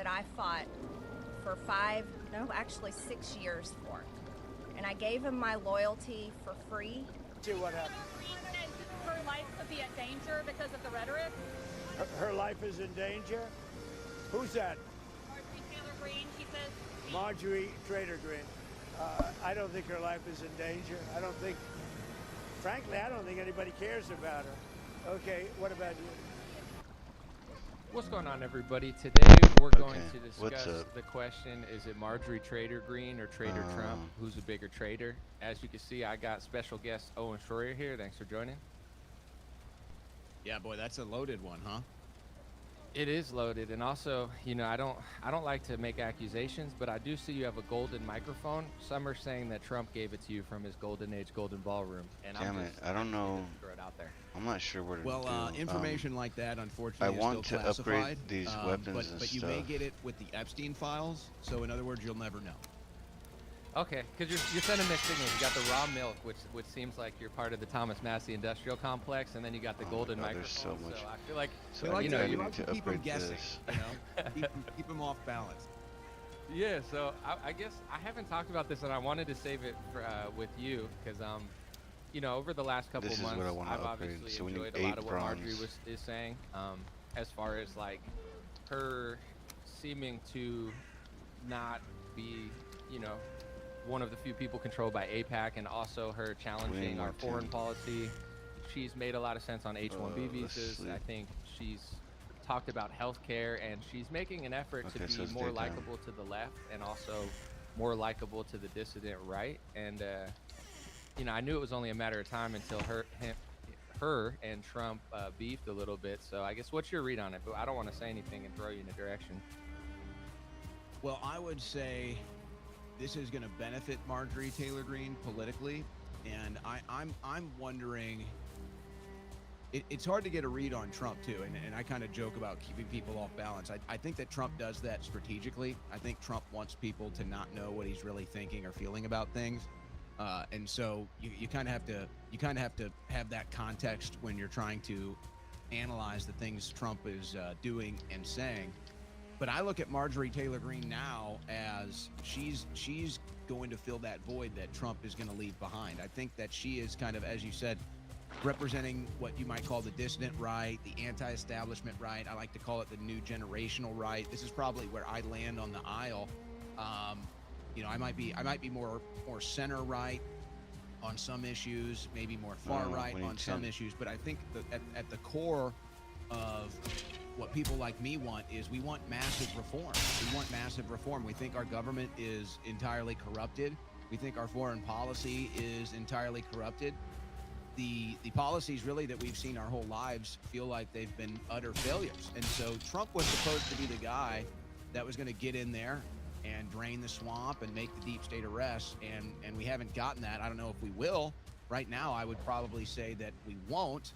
that I fought for 6 years for. And I gave him my loyalty for free. See what happened. Her life could be in danger because of the rhetoric. Her life is in danger? Who's that? Marjorie Taylor Greene, she says. Marjorie Trader Greene. I don't think her life is in danger. Frankly, I don't think anybody cares about her. Okay, what about you? What's going on, everybody? Today we're going to discuss the question, is it Marjorie Trader Greene or Trader Trump? Who's a bigger traitor? As you can see, I got special guest Owen Schroyer here. Thanks for joining. Yeah, boy, that's a loaded one, huh? It is loaded, and also, you know, I don't like to make accusations, but I do see you have a golden microphone. Some are saying that Trump gave it to you from his golden age, golden ballroom. And Damn it, I don't know. Throw it out there. I'm not sure what to do. Well, information like that, unfortunately, I want is still to classified. upgrade these weapons and but you may get it with the Epstein files. So, in other words, you'll never know. Okay, because you're sending mixed signals. You got the raw milk, which seems like you're part of the Thomas Massey Industrial Complex, and then you got the golden microphone. There's so much. So I feel like, you need to keep them upgrade guessing. this. You know, keep them off balance. Yeah. So I guess I haven't talked about this, and I wanted to save it for, with you because you know, over the last couple This is months, what I want to I've upgrade. obviously So we need enjoyed a lot 8 of what bronze. Marjorie is saying, as far as like her seeming to not be, you know, one of the few people controlled by AIPAC, and also her challenging our foreign policy. She's made a lot of sense on H-1B visas. I think she's talked about healthcare, and she's making an effort to be more likable to the left and also more likable to the dissident right. And you know, I knew it was only a matter of time until her and Trump beefed a little bit. So I guess what's your read on it? But I don't want to say anything and throw you in a direction. Well, I would say this is going to benefit Marjorie Taylor Greene politically, and I'm wondering. It's hard to get a read on Trump too, and I kind of joke about keeping people off balance. I think that Trump does that strategically. I think Trump wants people to not know what he's really thinking or feeling about things, and so you kind of have to have that context when you're trying to analyze the things Trump is doing and saying. But I look at Marjorie Taylor Greene now as she's going to fill that void that Trump is going to leave behind. I think that she is kind of, as you said, representing what you might call the dissident right, the anti-establishment right. I like to call it the new generational right. This is probably where I land on the aisle. You know, I might be more center right on some issues, maybe more far right on some issues. But I think that at the core of what people like me want is we want massive reform. We want massive reform. We think our government is entirely corrupted. We think our foreign policy is entirely corrupted. The policies really that we've seen our whole lives feel like they've been utter failures. And so Trump was supposed to be the guy that was going to get in there and drain the swamp and make the deep state arrests. And we haven't gotten that. I don't know if we will. Right now, I would probably say that we won't.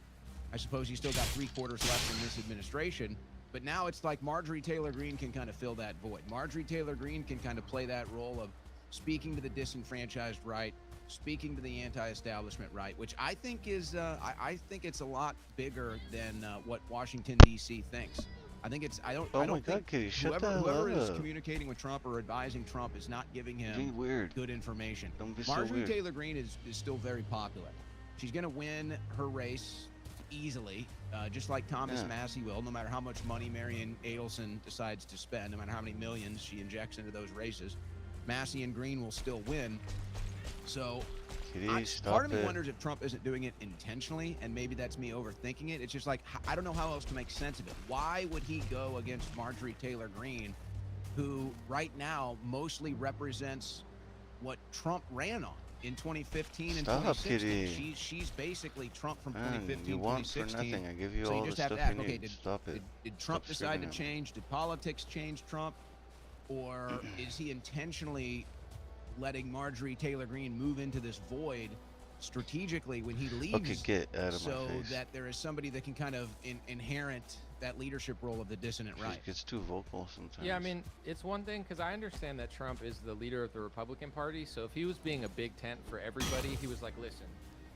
I suppose he's still got 3/4 left in this administration, but now it's like Marjorie Taylor Greene can kind of fill that void. Marjorie Taylor Greene can kind of play that role of speaking to the disenfranchised right, speaking to the anti-establishment right, which I think is, I think it's a lot bigger than what Washington D.C. thinks. I think it's, I don't think Kitty, whoever is communicating with Trump or advising Trump is not giving him good information. Marjorie Taylor Greene is still very popular. She's going to win her race easily, just like Thomas Massey will, no matter how much money Marion Adelson decides to spend, no matter how many millions she injects into those races, Massey and Greene will still win. So part of me wonders if Trump isn't doing it intentionally, and maybe that's me overthinking it. It's just like, I don't know how else to make sense of it. Why would he go against Marjorie Taylor Greene, who right now mostly represents what Trump ran on in 2015 and 2016. She's basically Trump from 2015, you want 2016. for nothing. I give you so all you just the have stuff to ask, you okay, need. Stop it. Did Trump decide to change? Did politics change Trump? Or is he intentionally letting Marjorie Taylor Greene move into this void strategically when he leaves? Okay, get out of my so face. that there is somebody that can kind of inherit that leadership role of the dissonant right. She gets too vocal sometimes. Yeah, I mean, it's one thing because I understand that Trump is the leader of the Republican Party. So if he was being a big tent for everybody, he was like, listen,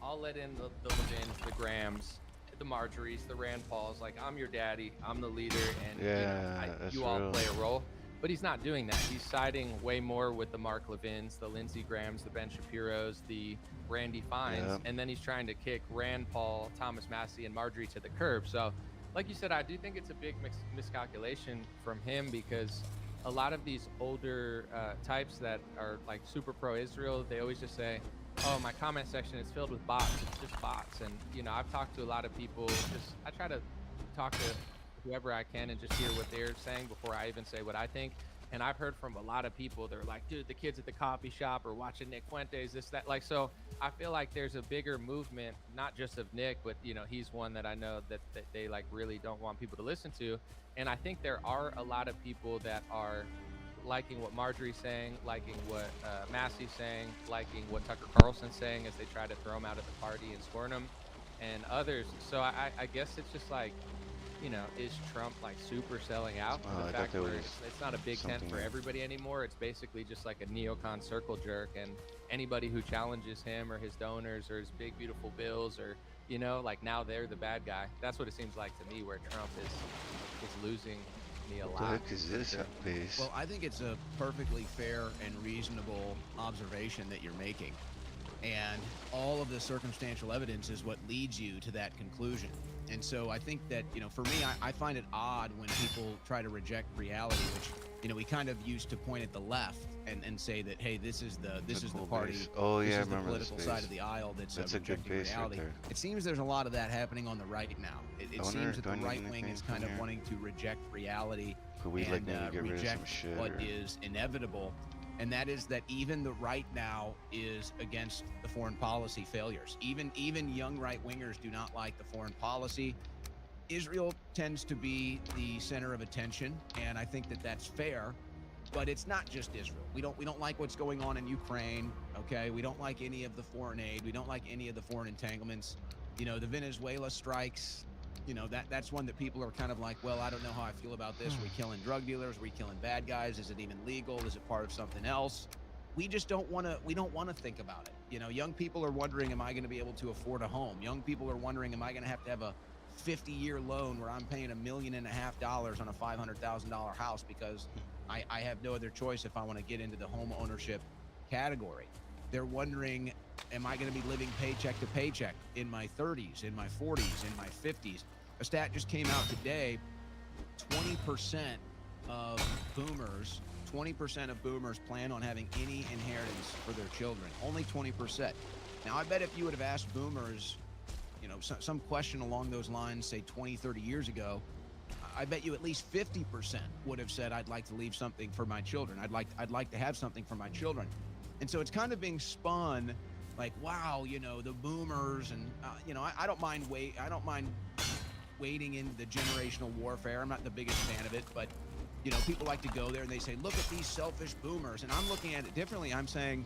I'll let in the Levins, the Grahams, the Marjories, the Rand Pauls. Like, I'm your daddy. I'm the leader. And you all play a role. but he's not doing that. He's siding way more with the Mark Levins, the Lindsey Grahams, the Ben Shapiros, the Randy Fines, Yep. and then he's trying to kick Rand Paul, Thomas Massey, and Marjorie to the curb. So, like you said, I do think it's a big miscalculation from him, because a lot of these older types that are like super pro-Israel, they always just say, oh, my comment section is filled with bots. It's just bots. And, you know, I've talked to a lot of people. I try to talk to whoever I can and just hear what they're saying before I even say what I think. And I've heard from a lot of people, they're like, dude, the kids at the coffee shop are watching Nick Fuentes, this, that. Like, so I feel like there's a bigger movement, not just of Nick, but, you know, he's one that I know that they like really don't want people to listen to. And I think there are a lot of people that are liking what Marjorie's saying, liking what Massey's saying, liking what Tucker Carlson's saying as they try to throw him out of the party and scorn him, and others. So I guess it's just like, you know, is Trump like super selling out? Oh, The I fact thought there where was it's not a big tent something for that- everybody anymore. It's basically just like a neocon circle jerk, and anybody who challenges him or his donors or his big beautiful bills, or, you know, like now they're the bad guy. That's what it seems like to me, where Trump is losing me a What the lot. heck is this base? Well, I think it's a perfectly fair and reasonable observation that you're making. And all of the circumstantial evidence is what leads you to that conclusion. And so I think that, you know, for me, I find it odd when people try to reject reality, which, you know, we kind of used to point at the left and say that, hey, this is the cool party, base. Oh, this yeah, I is the remember this political side base. of the aisle that's That's a good rejecting base right reality. there. It seems there's a lot of that happening on the right now. It I wonder, seems that do the I need right wing anything is from kind of here? wanting to reject reality Could we like and maybe get rid of some reject shit? what or- is inevitable, and that is that even the right now is against the foreign policy failures. Even young right wingers do not like the foreign policy. Israel tends to be the center of attention, and I think that that's fair. But it's not just Israel. We don't like what's going on in Ukraine. Okay, we don't like any of the foreign aid. We don't like any of the foreign entanglements. You know, the Venezuela strikes. You know, that's one that people are kind of like, well, I don't know how I feel about this. Are we killing drug dealers? Are we killing bad guys? Is it even legal? Is it part of something else? We just don't want to. We don't want to think about it. You know, young people are wondering, am I going to be able to afford a home? Young people are wondering, am I going to have a 50-year loan where I'm paying $1.5 million on a $500,000 house because I have no other choice if I want to get into the home ownership category. They're wondering, am I going to be living paycheck to paycheck in my 30s, in my 40s, in my 50s? A stat just came out today, 20% of boomers plan on having any inheritance for their children. Only 20%. Now, I bet if you would have asked boomers, you know, some question along those lines, say 20, 30 years ago, I bet you at least 50% would have said, I'd like to leave something for my children. I'd like to have something for my children. And so it's kind of being spun like, wow, you know, the boomers, and you know, I don't mind wading into the generational warfare. I'm not the biggest fan of it, but you know, people like to go there and they say, look at these selfish boomers. And I'm looking at it differently. I'm saying,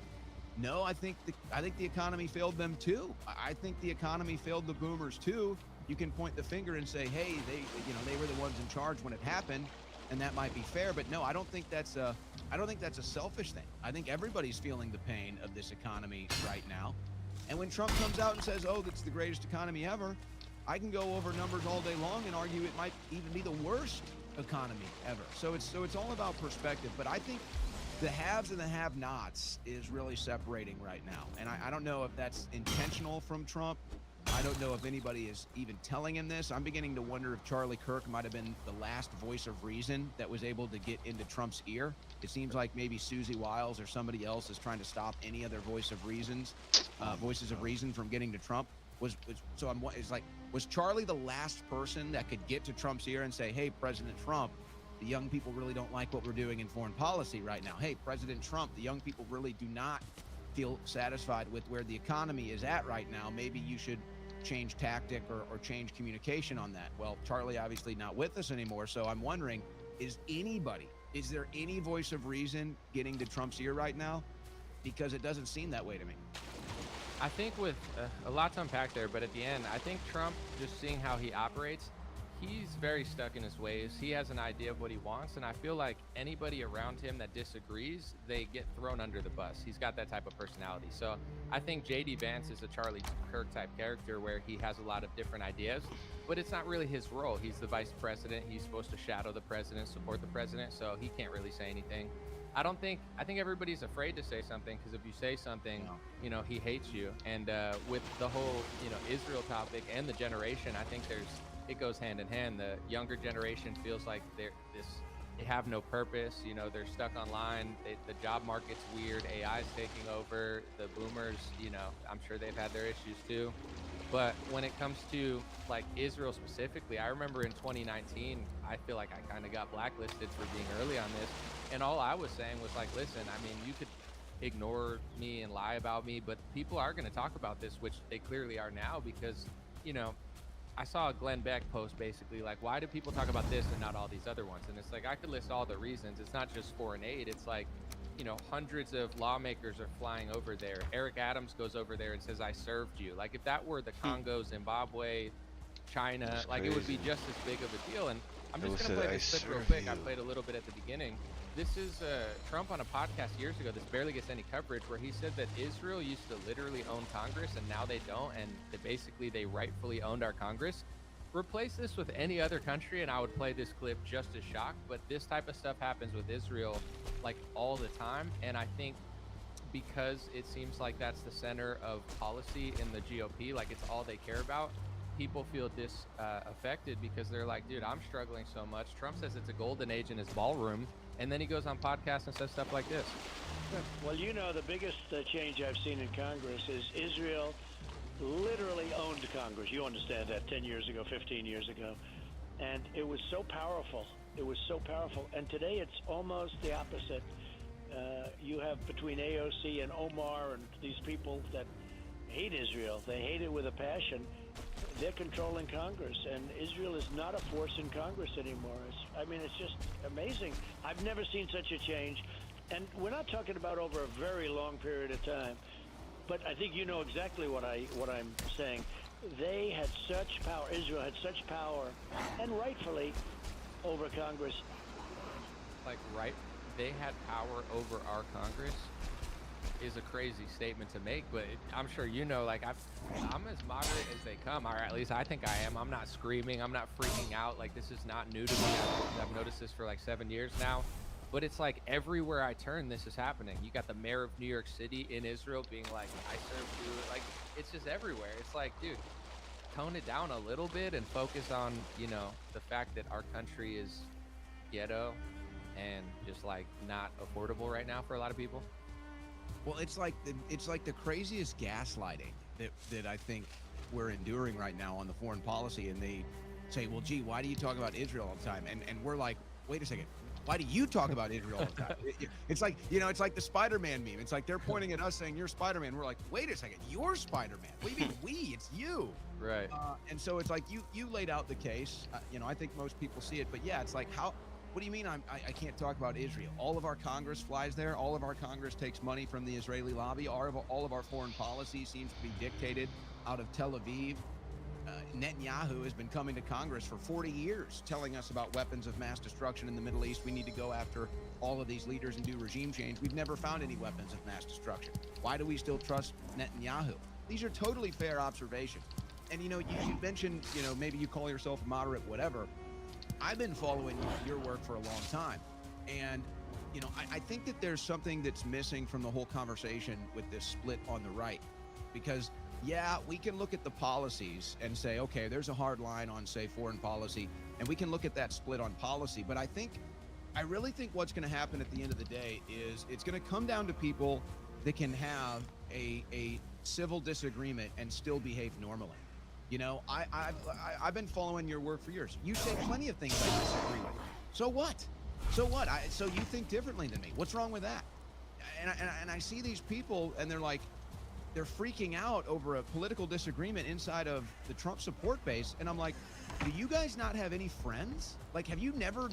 no, I think the economy failed them too. I think the economy failed the boomers too. You can point the finger and say, hey, they were the ones in charge when it happened, and that might be fair. But no, I don't think that's a selfish thing. I think everybody's feeling the pain of this economy right now. And when Trump comes out and says, oh, that's the greatest economy ever, I can go over numbers all day long and argue it might even be the worst economy ever. So it's all about perspective. But I think the haves and the have-nots is really separating right now. And I don't know if that's intentional from Trump. I don't know if anybody is even telling him this. I'm beginning to wonder if Charlie Kirk might have been the last voice of reason that was able to get into Trump's ear. It seems like maybe Susie Wiles or somebody else is trying to stop any other voices of reason from getting to Trump. Was Charlie the last person that could get to Trump's ear and say, hey, President Trump, the young people really don't like what we're doing in foreign policy right now. Hey, President Trump, the young people really do not feel satisfied with where the economy is at right now. Maybe you should change tactic or change communication on that. Well, Charlie obviously not with us anymore, so I'm wondering, is there any voice of reason getting to Trump's ear right now? Because it doesn't seem that way to me. I think with a lot to unpack there, but at the end, I think Trump, just seeing how he operates, he's very stuck in his ways. He has an idea of what he wants, and I feel like anybody around him that disagrees, they get thrown under the bus. He's got that type of personality. So I think JD Vance is a Charlie Kirk type character where he has a lot of different ideas, but it's not really his role. He's the vice president. He's supposed to shadow the president, support the president, so he can't really say anything. I think everybody's afraid to say something, because if you say something, you know, he hates you. And with the whole, you know, Israel topic and the generation, I think it goes hand in hand. The younger generation feels like they have no purpose. You know, they're stuck online. The job market's weird. AI's taking over. The boomers, you know, I'm sure they've had their issues too. But when it comes to like Israel specifically, I remember in 2019, I feel like I kind of got blacklisted for being early on this. And all I was saying was like, listen, I mean, you could ignore me and lie about me, but people are going to talk about this, which they clearly are now, because, you know, I saw a Glenn Beck post basically like, why do people talk about this and not all these other ones? And it's like, I could list all the reasons. It's not just foreign aid. It's like, you know, hundreds of lawmakers are flying over there. Eric Adams goes over there and says, I served you. Like, if that were the Congo, Zimbabwe, China, That's like, it would be crazy. just as big of a deal. And I'm It just was going to said, play "I this clip real serve quick. I you." played a little bit at the beginning. This is Trump on a podcast years ago. This barely gets any coverage, where he said that Israel used to literally own Congress and now they don't. And they rightfully owned our Congress. Replace this with any other country and I would play this clip just as shocked. But this type of stuff happens with Israel like all the time. And I think because it seems like that's the center of policy in the GOP, like it's all they care about, people feel affected because they're like, dude, I'm struggling so much. Trump says it's a golden age in his ballroom, and then he goes on podcasts and says stuff like this. Well, you know, the biggest change I've seen in Congress is Israel literally owned Congress. You understand that 10 years ago, 15 years ago. And it was so powerful. It was so powerful. And today it's almost the opposite. You have between AOC and Omar and these people that hate Israel. They hate it with a passion. They're controlling Congress, and Israel is not a force in Congress anymore. It's just amazing. I've never seen such a change. And we're not talking about over a very long period of time. But I think you know exactly what I'm saying. They had such power. Israel had such power, and rightfully, over Congress. Like, right, they had power over our Congress is a crazy statement to make, but I'm sure you know, like, I'm as moderate as they come, or at least I think I am. I'm not screaming. I'm not freaking out. Like, this is not new to me. I've noticed this for like 7 years now. But it's like everywhere I turn, this is happening. You got the mayor of New York City in Israel being like, I serve you. Like, it's just everywhere. It's like, dude, tone it down a little bit and focus on, you know, the fact that our country is ghetto and just like not affordable right now for a lot of people. Well, it's like the craziest gaslighting that I think we're enduring right now on the foreign policy. And they say, well, gee, why do you talk about Israel all the time? And we're like, wait a second. Why do you talk about Israel all the time? It's like, you know, it's like the Spider-Man meme. It's like they're pointing at us saying, you're Spider-Man. We're like, wait a second, you're Spider-Man. What do you mean we? It's you. Right. And so it's like you laid out the case. You know, I think most people see it. But yeah, it's like, what do you mean I can't talk about Israel? All of our Congress flies there. All of our Congress takes money from the Israeli lobby. All of our foreign policy seems to be dictated out of Tel Aviv. Netanyahu has been coming to Congress for 40 years telling us about weapons of mass destruction in the Middle East. We need to go after all of these leaders and do regime change. We've never found any weapons of mass destruction. Why do we still trust Netanyahu? These are totally fair observations. And, you know, you mentioned, you know, maybe you call yourself a moderate, whatever. I've been following your work for a long time. And, you know, I think that there's something that's missing from the whole conversation with this split on the right. Because yeah, we can look at the policies and say, okay, there's a hard line on, say, foreign policy, and we can look at that split on policy. But I really think what's going to happen at the end of the day is it's going to come down to people that can have a civil disagreement and still behave normally. You know, I've been following your work for years. You say plenty of things I disagree with. So what? So what? So you think differently than me. What's wrong with that? And I see these people, and they're like, they're freaking out over a political disagreement inside of the Trump support base. And I'm like, do you guys not have any friends? Like, have you never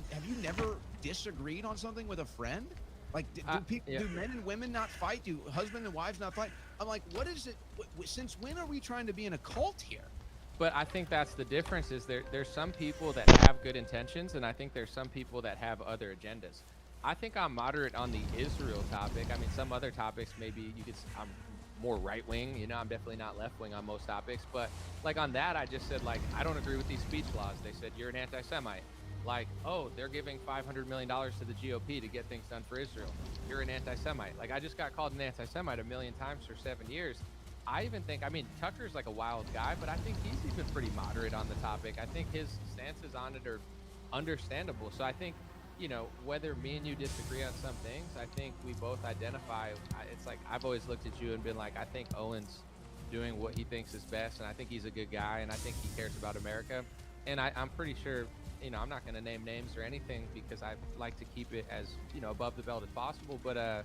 disagreed on something with a friend? Like, do men and women not fight? Do husband and wives not fight? I'm like, what is it? Since when are we trying to be in a cult here? But I think that's the difference is there's some people that have good intentions, and I think there's some people that have other agendas. I think I'm moderate on the Israel topic. I mean, some other topics maybe I'm more right wing. You know, I'm definitely not left wing on most topics. But like on that, I just said like I don't agree with these speech laws. They said you're an anti-Semite. Like, oh, they're giving $500 million to the GOP to get things done for Israel. You're an anti-Semite. Like I just got called an anti-Semite a million times for 7 years. I even think, I mean, Tucker's like a wild guy, but I think he's even pretty moderate on the topic. I think his stances on it are understandable. So I think, you know, whether me and you disagree on some things, I think we both identify. It's like I've always looked at you and been like, I think Owen's doing what he thinks is best, and I think he's a good guy, and I think he cares about America. And I'm pretty sure, you know, I'm not going to name names or anything because I like to keep it as, you know, above the belt as possible. But I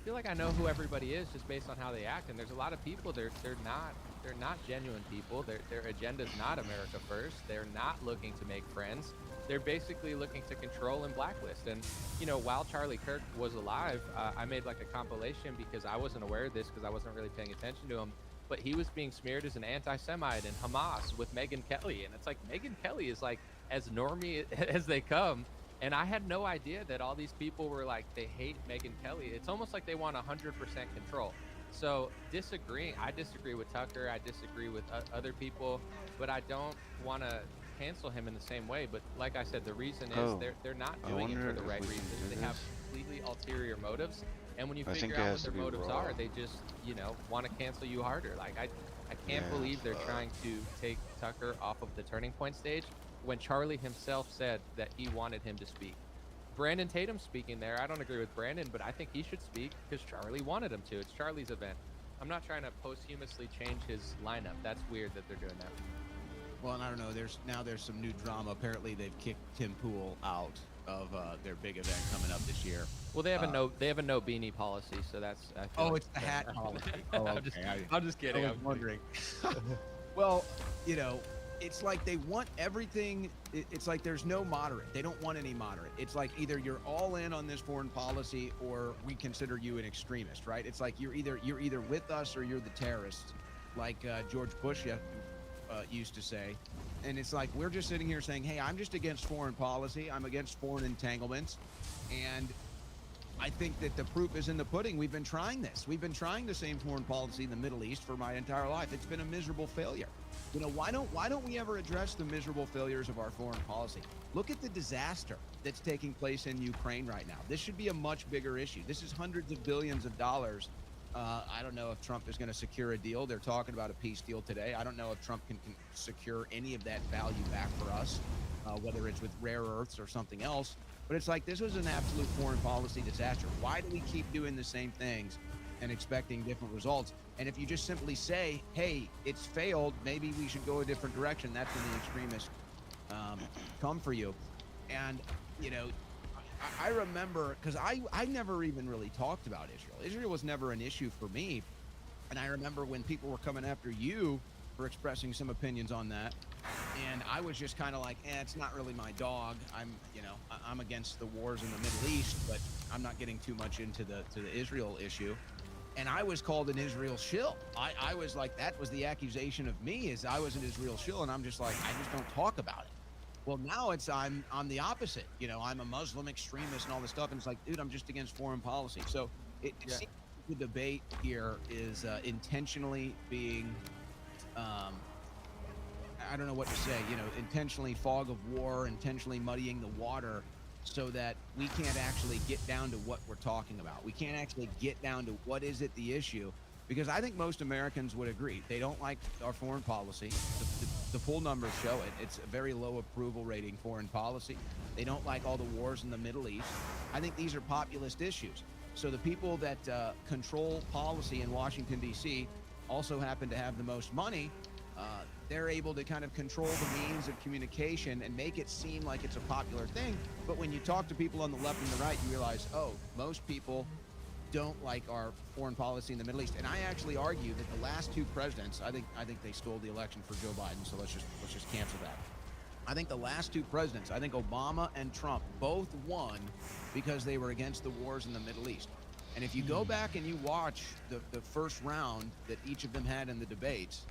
feel like I know who everybody is just based on how they act, and there's a lot of people they're not genuine people. Their agenda's not America first. They're not looking to make friends. They're basically looking to control and blacklist. And you know, while Charlie Kirk was alive, I made like a compilation because I wasn't aware of this because I wasn't really paying attention to him. But he was being smeared as an anti-Semite and Hamas with Megyn Kelly, and it's like Megyn Kelly is like as normie as they come. And I had no idea that all these people were like, they hate Megyn Kelly. It's almost like they want 100% control. So I disagree with Tucker. I disagree with other people, but I don't want to cancel him in the same way. But like I said, the reason is they're not doing it for the right reasons. They have completely ulterior motives. And when you figure out what their motives are, they just, you know, want to cancel you harder. Like I can't believe they're trying to take Tucker off of the Turning Point stage when Charlie himself said that he wanted him to speak. Brandon Tatum's speaking there. I don't agree with Brandon, but I think he should speak because Charlie wanted him to. It's Charlie's event. I'm not trying to posthumously change his lineup. That's weird that they're doing that. Well, and I don't know. There's some new drama. Apparently, they've kicked Tim Pool out of their big event coming up this year. Well, they have a no beanie policy, so that's. It's the hat policy. Oh, okay. I'm just kidding. I was wondering. Well, you know, it's like they want everything. It's like there's no moderate. They don't want any moderate. It's like either you're all in on this foreign policy or we consider you an extremist, right? It's like you're either with us or you're the terrorists, like George Bush used to say. And it's like we're just sitting here saying, hey, I'm just against foreign policy. I'm against foreign entanglements. And I think that the proof is in the pudding. We've been trying this. We've been trying the same foreign policy in the Middle East for my entire life. It's been a miserable failure. You know, why don't we ever address the miserable failures of our foreign policy? Look at the disaster that's taking place in Ukraine right now. This should be a much bigger issue. This is hundreds of billions of dollars. I don't know if Trump is going to secure a deal. They're talking about a peace deal today. I don't know if Trump can secure any of that value back for us, whether it's with rare earths or something else. But it's like this was an absolute foreign policy disaster. Why do we keep doing the same things and expecting different results? And if you just simply say, hey, it's failed, maybe we should go a different direction, that's when the extremists come for you. And, you know, I remember, because I never even really talked about Israel. Israel was never an issue for me. And I remember when people were coming after you for expressing some opinions on that. And I was just kind of like, it's not really my dog. I'm against the wars in the Middle East, but I'm not getting too much into the Israel issue. And I was called an Israel shill. I was like, that was the accusation of me, is I was an Israel shill. And I'm just like, I just don't talk about it. Well, now I'm the opposite. You know, I'm a Muslim extremist and all this stuff. And it's like, dude, I'm just against foreign policy. So it seems the debate here is intentionally being, I don't know what to say, you know, intentionally fog of war, intentionally muddying the water so that we can't actually get down to what we're talking about. We can't actually get down to what is it the issue, because I think most Americans would agree. They don't like our foreign policy. The poll numbers show it. It's a very low approval rating foreign policy. They don't like all the wars in the Middle East. I think these are populist issues. So the people that control policy in Washington, D.C. also happen to have the most money. They're able to kind of control the means of communication and make it seem like it's a popular thing. But when you talk to people on the left and the right, you realize, most people don't like our foreign policy in the Middle East. And I actually argue that the last two presidents, I think they stole the election for Joe Biden, so let's just cancel that. I think the last two presidents, I think Obama and Trump both won because they were against the wars in the Middle East. And if you go back and you watch the first round that each of them had in the debates,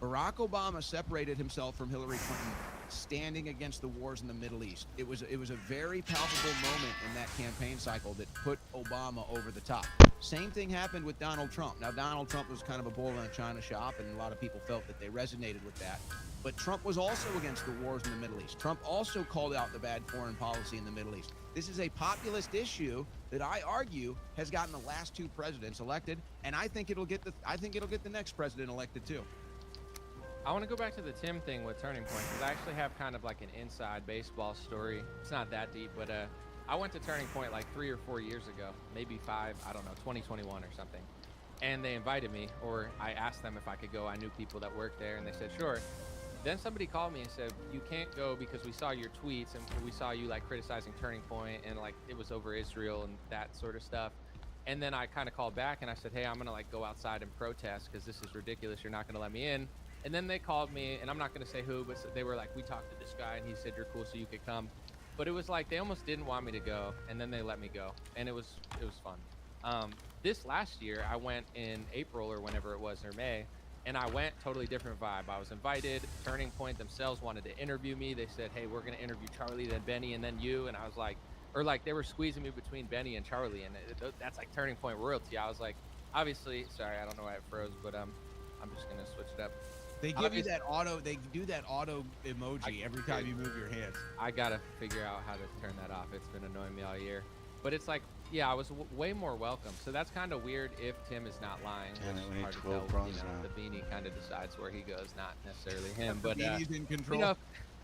Barack Obama separated himself from Hillary Clinton standing against the wars in the Middle East. It was a very palpable moment in that campaign cycle that put Obama over the top. Same thing happened with Donald Trump. Now, Donald Trump was kind of a bull in a china shop, and a lot of people felt that they resonated with that. But Trump was also against the wars in the Middle East. Trump also called out the bad foreign policy in the Middle East. This is a populist issue that I argue has gotten the last two presidents elected, and I think it'll get the next president elected too. I want to go back to the Tim thing with Turning Point, because I actually have kind of like an inside baseball story. It's not that deep, but I went to Turning Point like 3 or 4 years ago, maybe 5, I don't know, 2021 or something. And they invited me, or I asked them if I could go. I knew people that worked there, and they said, sure. Then somebody called me and said, you can't go because we saw your tweets, and we saw you like criticizing Turning Point, and like it was over Israel and that sort of stuff. And then I kind of called back and I said, hey, I'm going to like go outside and protest because this is ridiculous. You're not going to let me in. And then they called me, and I'm not going to say who, but they were like, we talked to this guy, and he said, you're cool, so you could come. But it was like they almost didn't want me to go, and then they let me go, and it was fun. This last year, I went in April or whenever it was, or May, and I went totally different vibe. I was invited. Turning Point themselves wanted to interview me. They said, hey, we're going to interview Charlie, then Benny, and then you. And I was like, or like they were squeezing me between Benny and Charlie, and that's like Turning Point royalty. I was like, obviously, sorry, I don't know why it froze, but I'm just going to switch it up. They give you that auto. They do that auto emoji every time you move your hands. I gotta figure out how to turn that off. It's been annoying me all year. But it's like, yeah, I was way more welcome. So that's kind of weird if Tim is not lying. Damn it, we need Hard to 12 tell, bronze now. the beanie kind of decides where he goes, not necessarily him. But the beanie's in control. you know,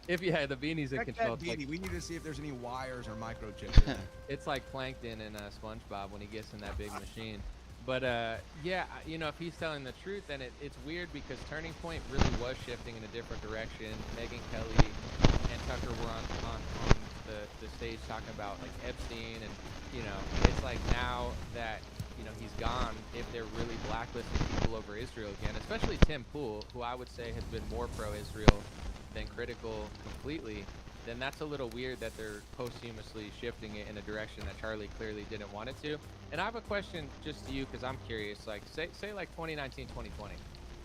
if the beanie's in Check control, that it's beanie. like, We need to see if there's any wires or microchips in there. it's like Plankton and SpongeBob when he gets in that big machine. But yeah, you know, if he's telling the truth, then it's weird because Turning Point really was shifting in a different direction. Megyn Kelly and Tucker were on the stage talking about like Epstein, and you know, it's like now that you know he's gone, if they're really blacklisting people over Israel again, especially Tim Pool, who I would say has been more pro-Israel than critical completely, then that's a little weird that they're posthumously shifting it in a direction that Charlie clearly didn't want it to. And I have a question just to you because I'm curious. Like, say like 2019, 2020.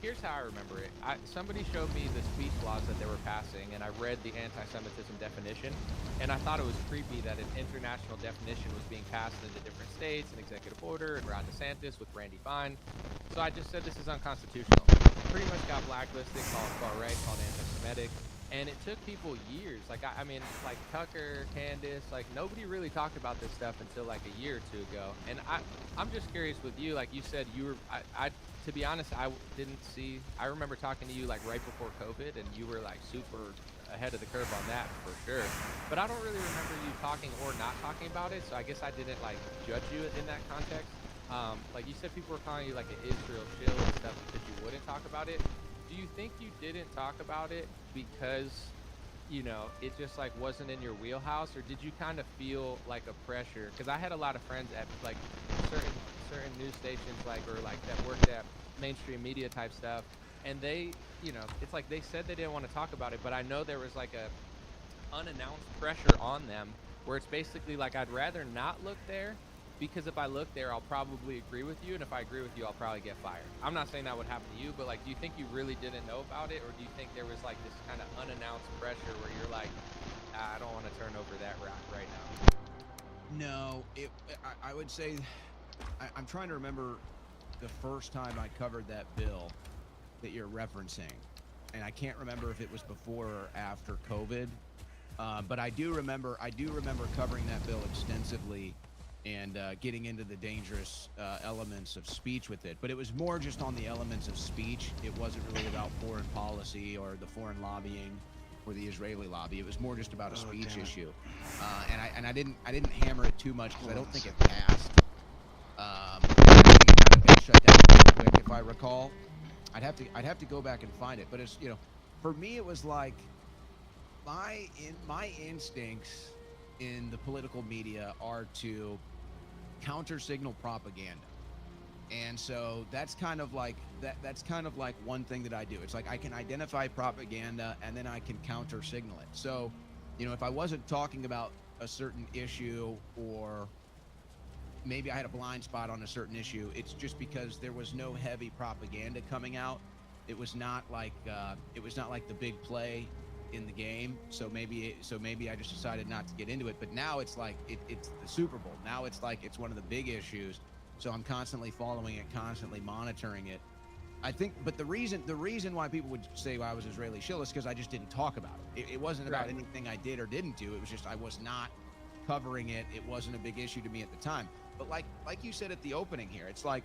Here's how I remember it. Somebody showed me the speech laws that they were passing, and I read the anti-Semitism definition, and I thought it was creepy that an international definition was being passed into different states, an executive order, and Ron DeSantis with Randy Fine. So I just said this is unconstitutional. Pretty much got blacklisted, called far right, called anti-Semitic. And it took people years. Like, I mean, like Tucker, Candace, like nobody really talked about this stuff until like a year or two ago. And I'm just curious with you, like you said, you were, to be honest, I remember talking to you like right before COVID, and you were like super ahead of the curve on that for sure. But I don't really remember you talking or not talking about it. So I guess I didn't like judge you in that context. Like you said, people were calling you like an Israel shill and stuff because you wouldn't talk about it. Do you think you didn't talk about it because, you know, it just like wasn't in your wheelhouse, or did you kind of feel like a pressure? Because I had a lot of friends at like certain news stations, like, or like that worked at mainstream media type stuff, and they, you know, it's like they said they didn't want to talk about it, but I know there was like a unannounced pressure on them where it's basically like I'd rather not look there. Because if I look there, I'll probably agree with you, and if I agree with you, I'll probably get fired. I'm not saying that would happen to you, but like, do you think you really didn't know about it, or do you think there was like this kind of unannounced pressure where you're like, I don't want to turn over that rock right now? No, I would say, I'm trying to remember the first time I covered that bill that you're referencing, and I can't remember if it was before or after COVID, but I do remember covering that bill extensively and getting into the dangerous elements of speech with it. But it was more just on the elements of speech. It wasn't really about foreign policy or the foreign lobbying or the Israeli lobby. It was more just about a speech issue. And I didn't hammer it too much because I don't think it passed. It got shut down pretty quick, if I recall. I'd have to go back and find it. But it's, you know, for me it was like my instincts in the political media are to counter signal propaganda, and so that's kind of like one thing that I do. It's like I can identify propaganda and then I can counter signal it. So, you know, if I wasn't talking about a certain issue, or maybe I had a blind spot on a certain issue, it's just because there was no heavy propaganda coming out. It was not like the big play in the game. So maybe I just decided not to get into it. But now it's like it's the Super Bowl. Now it's like it's one of the big issues. So I'm constantly following it, constantly monitoring it. I think, but the reason why people would say I was Israeli shill is because I just didn't talk about it. It wasn't about anything I did or didn't do. It was just I was not covering it. It wasn't a big issue to me at the time. But like you said at the opening here, it's like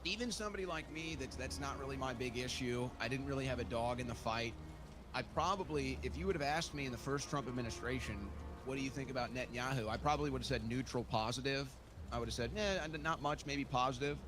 even somebody like me that's not really my big issue. I didn't really have a dog in the fight. I probably, if you would have asked me in the first Trump administration, what do you think about Netanyahu? I probably would have said neutral, positive. I would have said, not much, maybe positive.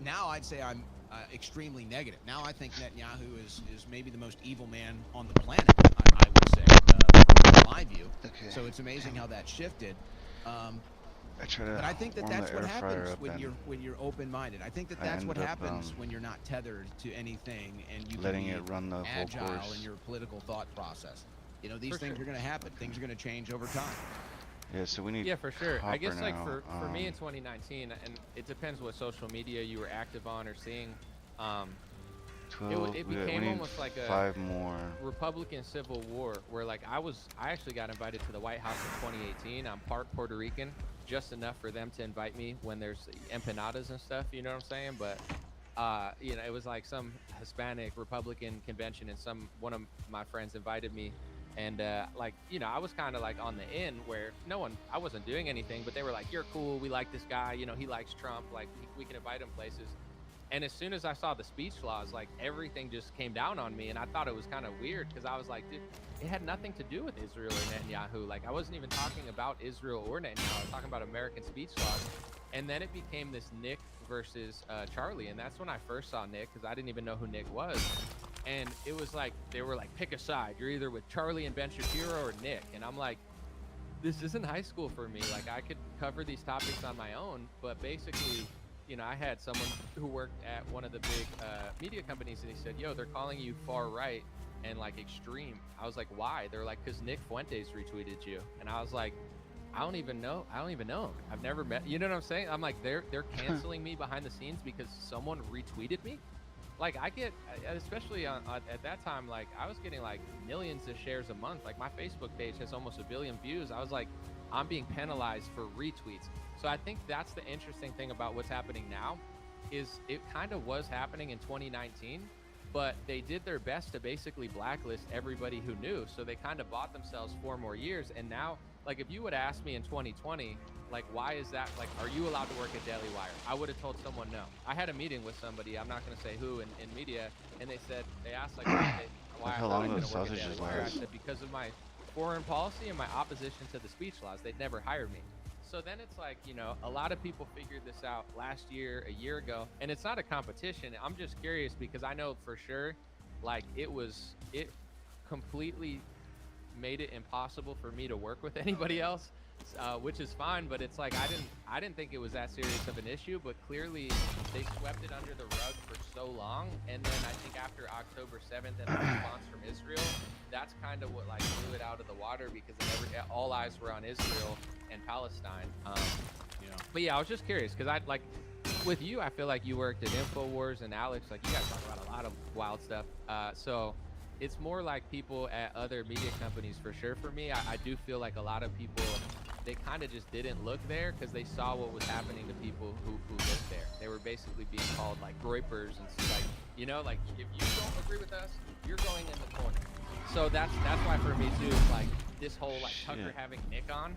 Now I'd say I'm extremely negative. Now I think Netanyahu is maybe the most evil man on the planet, I would say, from my view. Okay. So it's amazing how that shifted. But I think that's what happens when you're open-minded. I think that's what happens when you're not tethered to anything and you letting can it be run the whole agile course in your political thought process. You know, these things are going to happen. Things are going to change over time. Yeah, so we need. Yeah, for sure. I guess now. like for me in 2019, and it depends what social media you were active on or seeing. 12, it we became need almost like a 5 more. Republican Civil War, where like I actually got invited to the White House in 2018. I'm part Puerto Rican, just enough for them to invite me when there's empanadas and stuff. You know what I'm saying? But you know, it was like some Hispanic Republican convention, and one of my friends invited me. And like, you know, I was kind of like on the end where I wasn't doing anything, but they were like, you're cool, we like this guy, you know, he likes Trump, like we can invite him places. And as soon as I saw the speech laws, like everything just came down on me. And I thought it was kind of weird because I was like, dude, it had nothing to do with Israel or Netanyahu. Like I wasn't even talking about Israel or Netanyahu. I was talking about American speech laws. And then it became this Nick versus Charlie. And that's when I first saw Nick, because I didn't even know who Nick was. And it was like, they were like, pick a side. You're either with Charlie and Ben Shapiro or Nick. And I'm like, this isn't high school for me. Like I could cover these topics on my own, but basically, you know, I had someone who worked at one of the big media companies, and he said, yo, they're calling you far right and like extreme. I was like, why? They're like, because Nick Fuentes retweeted you. And I was like, I don't even know him. I've never met, you know what I'm saying? I'm like, they're canceling me behind the scenes because someone retweeted me. Like I get, especially at that time, like I was getting like millions of shares a month. Like my Facebook page has almost 1 billion views. I was like, I'm being penalized for retweets. So I think that's the interesting thing about what's happening now, is it kind of was happening in 2019, but they did their best to basically blacklist everybody who knew. So they kind of bought themselves 4 more years. And now, like if you would ask me in 2020, like, why is that? Like, are you allowed to work at Daily Wire? I would have told someone no. I had a meeting with somebody, I'm not going to say who, in media, and they asked, like, why I thought I couldn't work at Daily Wire. I said, because of my foreign policy and my opposition to the speech laws. They'd never hired me. So then it's like, you know, a lot of people figured this out last year, a year ago, and it's not a competition. I'm just curious because I know for sure, like, it completely made it impossible for me to work with anybody else. Which is fine, but it's like I didn't think it was that serious of an issue, but clearly they swept it under the rug for so long. And then I think after October 7th and the response from Israel, that's kind of what like blew it out of the water, because all eyes were on Israel and Palestine. But yeah, I was just curious because I like with you, I feel like you worked at InfoWars, and Alex, like you guys talk about a lot of wild stuff. So it's more like people at other media companies for sure. For me, I do feel like a lot of people, they kind of just didn't look there because they saw what was happening to people who lived there. They were basically being called like groypers and like, you know, like if you don't agree with us, you're going in the corner. So that's why for me too, like this whole like Tucker having Nick on,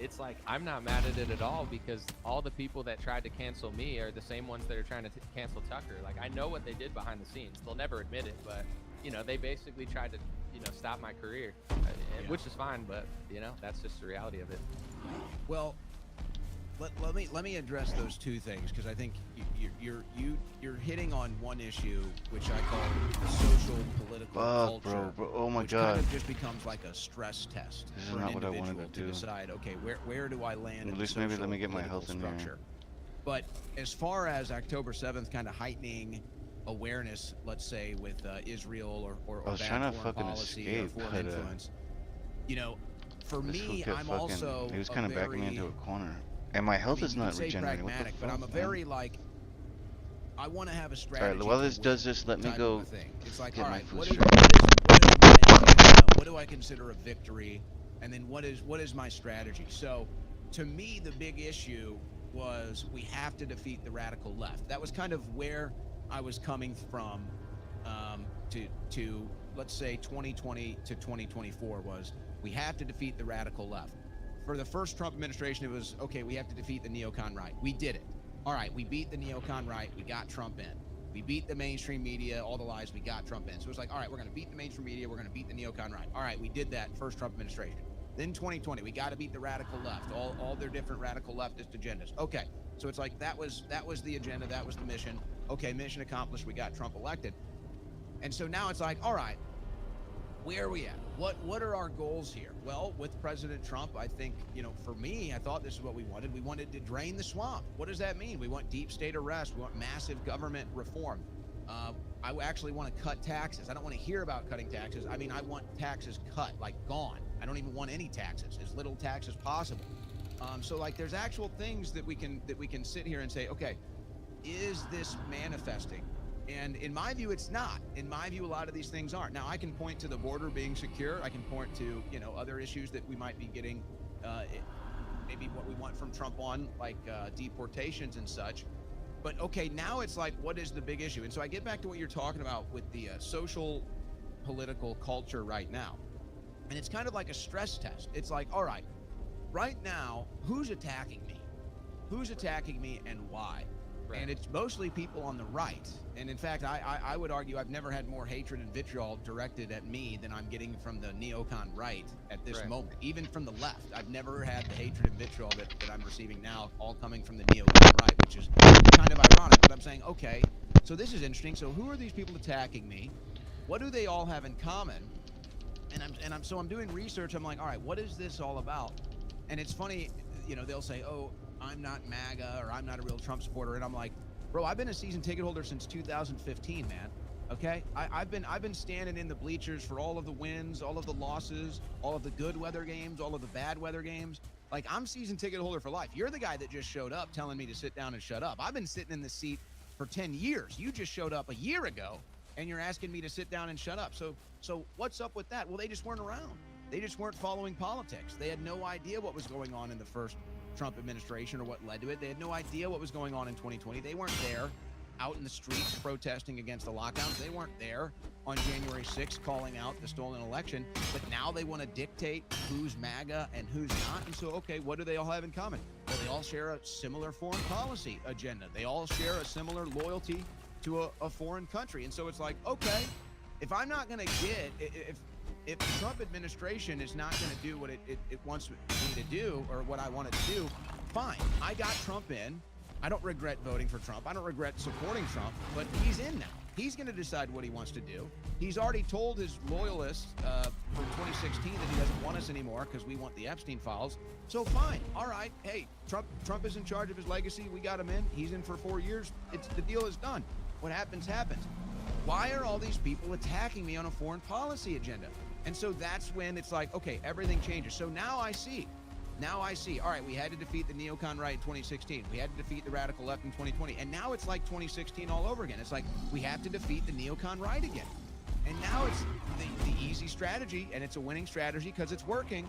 it's like I'm not mad at it at all, because all the people that tried to cancel me are the same ones that are trying to cancel Tucker. Like I know what they did behind the scenes. They'll never admit it, but you know, they basically tried to, you know, stop my career, which is fine, but you know, that's just the reality of it. Well, let me address those two things, because I think you're hitting on one issue which I call the social political culture. Bro, oh my which god, kind of just becomes like a stress test this is for not an what I individual wanted to to do. decide, okay, where do I land? At least maybe let me get my health in structure. here. But as far as October 7th kind of heightening awareness, let's say with Israel or I was bad trying to foreign fucking policy escape, or foreign but influence, you know, for this fool me, kept I'm fucking, also he was kind of backing me very, into a corner, and my health is you not could say regenerating. What the pragmatic, fuck, but I'm a man? very like, I want to have a All strategy. right, while this does this, let me go It's like, get all my right, food what is straight. what do I consider a victory, and then what is my strategy? So, to me, the big issue was we have to defeat the radical left. That was kind of where I was coming from to let's say 2020 to 2024 was we have to defeat the radical left. For the first Trump administration, it was, okay, we have to defeat the neocon right. We did it. All right, we beat the neocon right. We got Trump in. We beat the mainstream media, all the lies, we got Trump in. So it was like, all right, we're going to beat the mainstream media. We're going to beat the neocon right. All right, we did that first Trump administration. Then 2020, we got to beat the radical left, all their different radical leftist agendas. Okay, so it's like that was the agenda, that was the mission. Okay, mission accomplished. We got Trump elected. And so now it's like, all right, where are we at? What are our goals here? Well, with President Trump, I think, for me, I thought this is what we wanted. We wanted to drain the swamp. What does that mean? We want deep state arrest. We want massive government reform. I actually want to cut taxes. I don't want to hear about cutting taxes. I mean, I want taxes cut, like gone. I don't even want any taxes, as little tax as possible. So like there's actual things that we can sit here and say, okay, is this manifesting? And in my view, it's not. In my view, a lot of these things aren't. Now, I can point to the border being secure. I can point to, other issues that we might be getting, maybe what we want from Trump on, like deportations and such. But okay, now it's like, what is the big issue? And so I get back to what you're talking about with the social political culture right now. And it's kind of like a stress test. It's like, all right now, who's attacking me? Who's attacking me and why? Right. And it's mostly people on the right. And in fact, I would argue I've never had more hatred and vitriol directed at me than I'm getting from the neocon right at this moment. Even from the left, I've never had the hatred and vitriol that I'm receiving now, all coming from the neocon right, which is kind of ironic. But I'm saying, okay, so this is interesting. So who are these people attacking me? What do they all have in common? So I'm doing research. I'm like, all right, what is this all about? And it's funny, they'll say, oh, I'm not MAGA or I'm not a real Trump supporter. And I'm like, bro, I've been a season ticket holder since 2015, man. Okay. I've been standing in the bleachers for all of the wins, all of the losses, all of the good weather games, all of the bad weather games. Like, I'm season ticket holder for life. You're the guy that just showed up telling me to sit down and shut up. I've been sitting in this seat for 10 years. You just showed up a year ago and you're asking me to sit down and shut up. So what's up with that? Well, they just weren't around. They just weren't following politics. They had no idea what was going on in the first Trump administration or what led to it. They had no idea what was going on in 2020. They weren't there out in the streets protesting against the lockdowns. They weren't there on January 6th calling out the stolen election. But now they want to dictate who's MAGA and who's not. And so, okay, what do they all have in common? Well, they all share a similar foreign policy agenda. They all share a similar loyalty to a foreign country. And so it's like, okay, if I'm not going to get, if the Trump administration is not going to do what it wants me to do or what I want it to do, fine. I got Trump in. I don't regret voting for Trump. I don't regret supporting Trump, but he's in now. He's going to decide what he wants to do. He's already told his loyalists from 2016 that he doesn't want us anymore because we want the Epstein files. So fine. All right. Hey, Trump is in charge of his legacy. We got him in. He's in for 4 years. The deal is done. What happens, happens. Why are all these people attacking me on a foreign policy agenda? And so that's when it's like, okay, everything changes. So now I see, all right, we had to defeat the neocon right in 2016. We had to defeat the radical left in 2020. And now it's like 2016 all over again. It's like, we have to defeat the neocon right again. And now it's the easy strategy, and it's a winning strategy because it's working,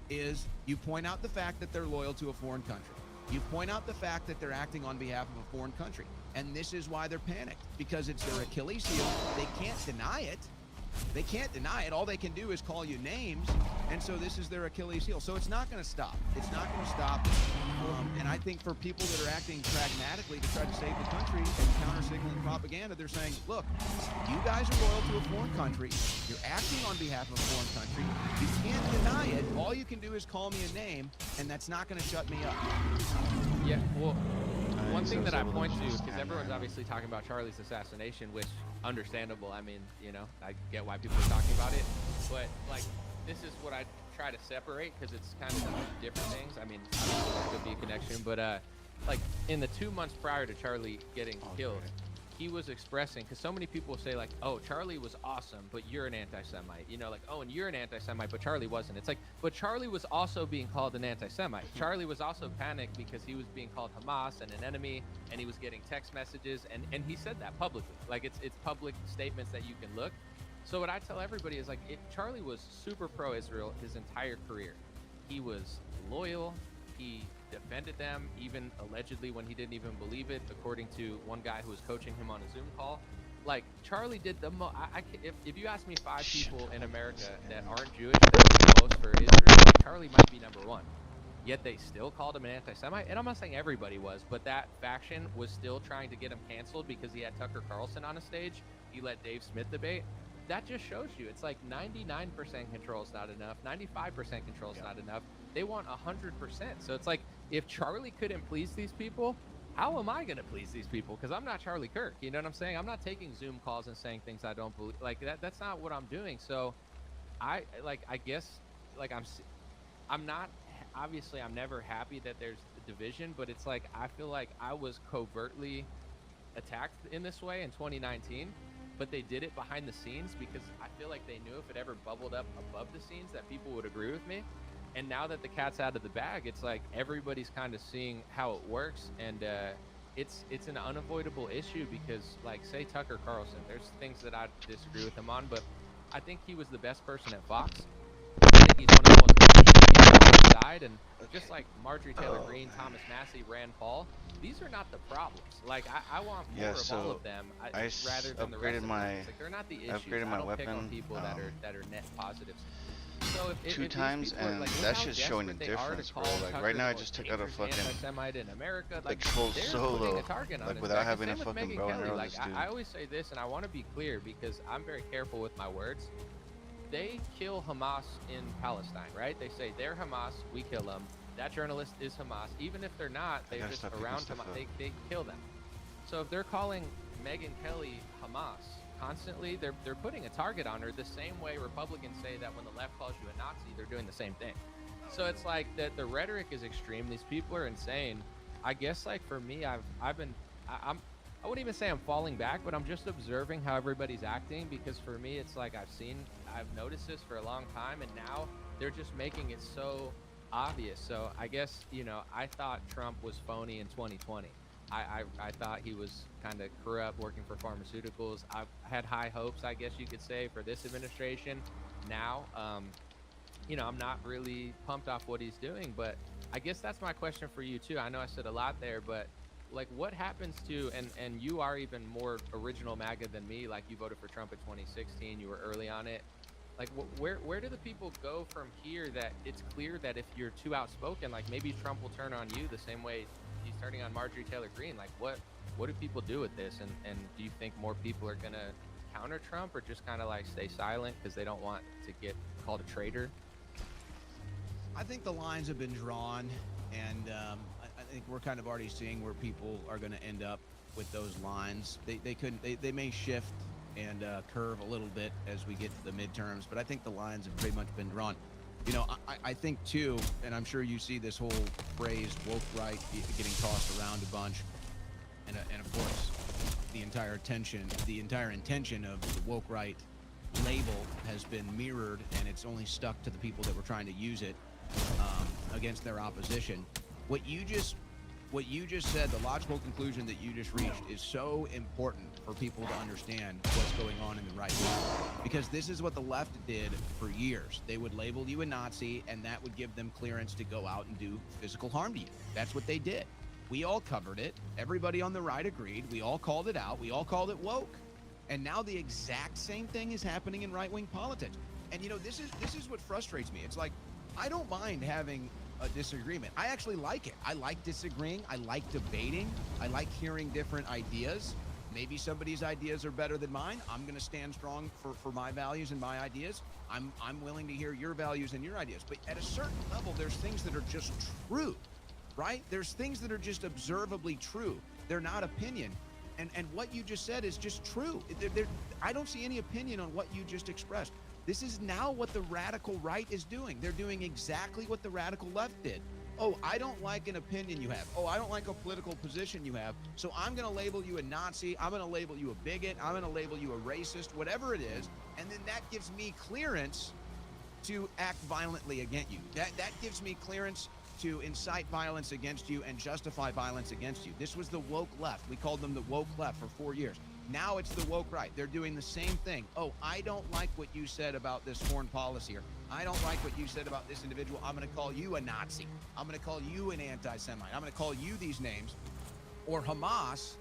is you point out the fact that they're loyal to a foreign country. You point out the fact that they're acting on behalf of a foreign country. And this is why they're panicked, because it's their Achilles heel. They can't deny it. They can't deny it. All they can do is call you names. And so this is their Achilles heel. So it's not going to stop. It's not going to stop. And I think for people that are acting pragmatically to try to save the country and counter-signaling propaganda, they're saying, look, you guys are loyal to a foreign country. You're acting on behalf of a foreign country. You can't deny it. All you can do is call me a name, and that's not going to shut me up. Yeah, well, one thing that I point to, because everyone's obviously talking about Charlie's assassination, which, understandable. I mean, I get why people are talking about it, but like, this is what I try to separate because it's kind of different things. I mean, obviously there could be a connection, but like in the 2 months prior to Charlie getting killed, he was expressing, because so many people say like, oh, Charlie was awesome, but you're an anti-Semite, you know, like, oh, and you're an anti-Semite, but Charlie wasn't. It's like, but Charlie was also being called an anti-Semite. Charlie was also panicked because he was being called Hamas and an enemy, and he was getting text messages, and he said that publicly. Like, it's public statements that you can look. So what I tell everybody is like, Charlie was super pro-Israel his entire career. He was loyal. He defended them, even allegedly when he didn't even believe it, according to one guy who was coaching him on a Zoom call. Like, Charlie did the most. If you ask me 5 people in America that aren't Jewish that do the most for Israel, Charlie might be number 1. Yet they still called him an anti-Semite. And I'm not saying everybody was, but that faction was still trying to get him canceled because he had Tucker Carlson on a stage. He let Dave Smith debate. That just shows you it's like 99% control is not enough, 95% control is not enough. They want 100%. So it's like, if Charlie couldn't please these people, how am I going to please these people? Because I'm not Charlie Kirk. You know what I'm saying? I'm not taking Zoom calls and saying things I don't believe. Like, that's not what I'm doing. So I guess I'm not, obviously I'm never happy that there's the division, but it's like, I feel like I was covertly attacked in this way in 2019, but they did it behind the scenes because I feel like they knew if it ever bubbled up above the scenes that people would agree with me. And now that the cat's out of the bag, it's like everybody's kind of seeing how it works, and it's an unavoidable issue because, like, say Tucker Carlson, there's things that I disagree with him on, but I think he was the best person at Fox. I think he's one of the most passionate people on the side, and just like Marjorie Taylor Greene, Thomas Massey, Rand Paul, these are not the problems. Like, I want more of all of them rather than the rest of them. Like, they're not the issues. I don't pick on people that are net positives. So if 2 times, and like, that's just showing a difference, bro. Like, right now I just took out a fucking in America, like full solo, like without having a fucking bow and arrow. Like, I always say this, and I want to be clear because I'm very careful with my words. They kill Hamas in Palestine, right? They say they're Hamas, we kill them. That journalist is Hamas. Even if they're not, they're just around Hamas. They kill them. So if they're calling Megyn Kelly Hamas constantly, they're putting a target on her the same way Republicans say that when the left calls you a Nazi, they're doing the same thing. So it's like that the rhetoric is extreme. These people are insane. I guess, like, for me, I wouldn't even say I'm falling back, but I'm just observing how everybody's acting, because for me it's like I've noticed this for a long time, and now they're just making it so obvious. So I guess, you know, I thought Trump was phony in 2020. I thought he was kind of corrupt, working for pharmaceuticals. I had high hopes, I guess you could say, for this administration. Now, you know, I'm not really pumped off what he's doing, but I guess that's my question for you too. I know I said a lot there, but like, what happens to, and you are even more original MAGA than me, like you voted for Trump in 2016, you were early on it. Like, where do the people go from here that it's clear that if you're too outspoken, like maybe Trump will turn on you the same way he's turning on Marjorie Taylor Greene? Like, what do people do with this? And do you think more people are going to counter Trump, or just kind of like stay silent because they don't want to get called a traitor? I think the lines have been drawn, and I think we're kind of already seeing where people are going to end up with those lines. They may shift and curve a little bit as we get to the midterms, but I think the lines have pretty much been drawn. You know, I think too, and I'm sure you see this whole phrase woke right getting tossed around a bunch, and of course the entire intention of the woke right label has been mirrored, and it's only stuck to the people that were trying to use it against their opposition. What you just said, the logical conclusion that you just reached, is so important for people to understand what's going on in the right wing. Because this is what the left did for years. They would label you a Nazi, and that would give them clearance to go out and do physical harm to you. That's what they did. We all covered it. Everybody on the right agreed. We all called it out. We all called it woke. And now the exact same thing is happening in right-wing politics. And, you know, this is what frustrates me. It's like, I don't mind having a disagreement. I actually like it. I like disagreeing. I like debating. I like hearing different ideas. Maybe somebody's ideas are better than mine. I'm going to stand strong for my values and my ideas. I'm willing to hear your values and your ideas. But at a certain level, there's things that are just true, right? There's things that are just observably true. They're not opinion. And what you just said is just true. I don't see any opinion on what you just expressed. This is now what the radical right is doing. They're doing exactly what the radical left did. Oh, I don't like an opinion you have. Oh, I don't like a political position you have. So I'm going to label you a Nazi. I'm going to label you a bigot. I'm going to label you a racist, whatever it is. And then that gives me clearance to act violently against you. That gives me clearance to incite violence against you and justify violence against you. This was the woke left. We called them the woke left for 4 years. Now it's the woke right. They're doing the same thing. Oh, I don't like what you said about this foreign policy, or I don't like what you said about this individual. I'm going to call you a Nazi. I'm going to call you an anti-Semite. I'm going to call you these names. Or Hamas.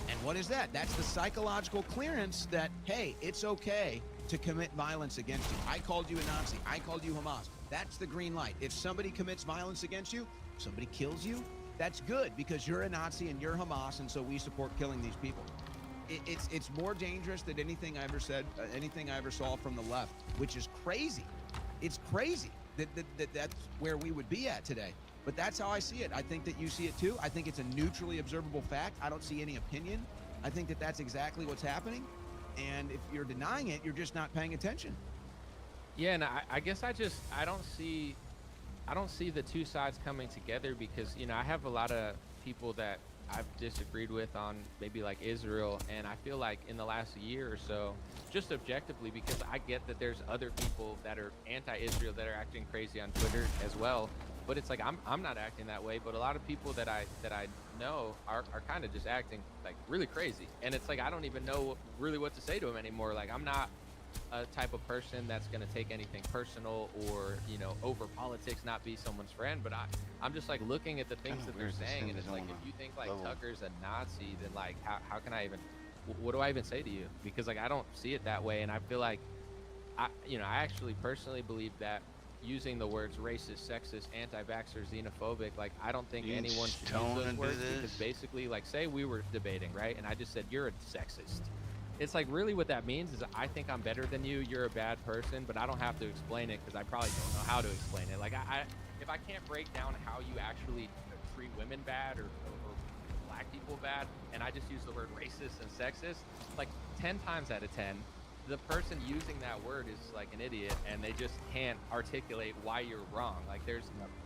And what is that? That's the psychological clearance that, hey, it's okay to commit violence against you. I called you a Nazi. I called you Hamas. That's the green light. If somebody commits violence against you, somebody kills you, that's good because you're a Nazi and you're Hamas, and so we support killing these people. It's more dangerous than anything I ever said, anything I ever saw from the left, which is crazy. It's crazy that's where we would be at today. But that's how I see it. I think that you see it too. I think it's a neutrally observable fact. I don't see any opinion. I think that that's exactly what's happening. And if you're denying it, you're just not paying attention. Yeah, and I guess I don't see the two sides coming together because, you know, I have a lot of people that I've disagreed with on maybe like Israel, and I feel like in the last year or so, just objectively, because I get that there's other people that are anti-Israel that are acting crazy on Twitter as well, but it's like I'm not acting that way, but a lot of people that I know are kind of just acting like really crazy, and it's like I don't even know really what to say to them anymore. Like I'm not a type of person that's going to take anything personal or, you know, over politics, not be someone's friend, but I'm just like looking at the things that they're saying, and it's like, if you think like Tucker's a Nazi, then like how can I even, what do I even say to you? Because like I don't see it that way, and I feel like I actually personally believe that using the words racist, sexist, anti-vaxxer, xenophobic, like I don't think anyone should use those words, because basically, like, say we were debating, right, and I just said you're a sexist. It's like, really what that means is I think I'm better than you, you're a bad person, but I don't have to explain it because I probably don't know how to explain it. Like, if I can't break down how you actually treat women bad or black people bad, and I just use the word racist and sexist, like 10 times out of 10, the person using that word is like an idiot, and they just can't articulate why you're wrong. Like, there's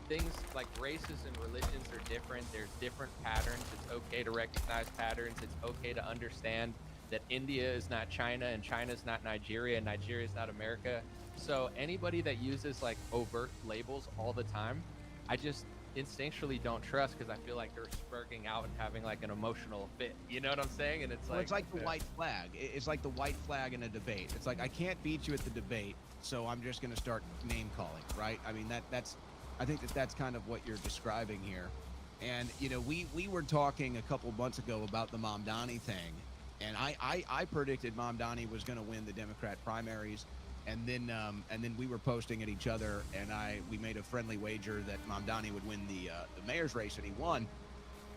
things like races and religions are different. There's different patterns. It's okay to recognize patterns. It's okay to understand that India is not China and China's not Nigeria and Nigeria is not America. So anybody that uses like overt labels all the time, I just instinctually don't trust, because I feel like they're spurting out and having like an emotional fit. You know what I'm saying? And it's well, like, it's like the white flag. It's like the white flag in a debate. It's like, I can't beat you at the debate, so I'm just going to start name calling, right? I mean, I think that's kind of what you're describing here. And, you know, we were talking a couple months ago about the Mamdani thing. And I predicted Mamdani was going to win the Democrat primaries, and then we were posting at each other, and we made a friendly wager that Mamdani would win the mayor's race, and he won.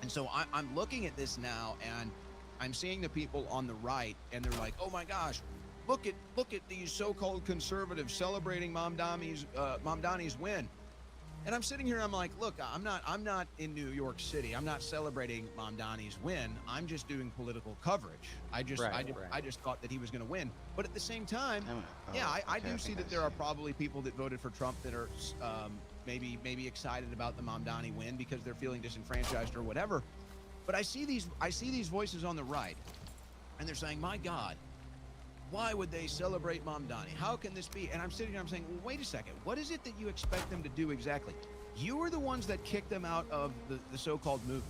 And so I'm looking at this now, and I'm seeing the people on the right, and they're like, oh my gosh, look at these so-called conservatives celebrating Mamdani's win. And I'm sitting here, I'm like, look, I'm not in New York City. I'm not celebrating Mamdani's win. I'm just doing political coverage. I just thought that he was going to win. But at the same time, I do see that there are probably people that voted for Trump that are maybe excited about the Mamdani win because they're feeling disenfranchised or whatever. But I see these voices on the right, and they're saying, my God, why would they celebrate Mamdani? How can this be? And I'm sitting here, I'm saying, well, wait a second. What is it that you expect them to do exactly? You were the ones that kicked them out of the so-called movement.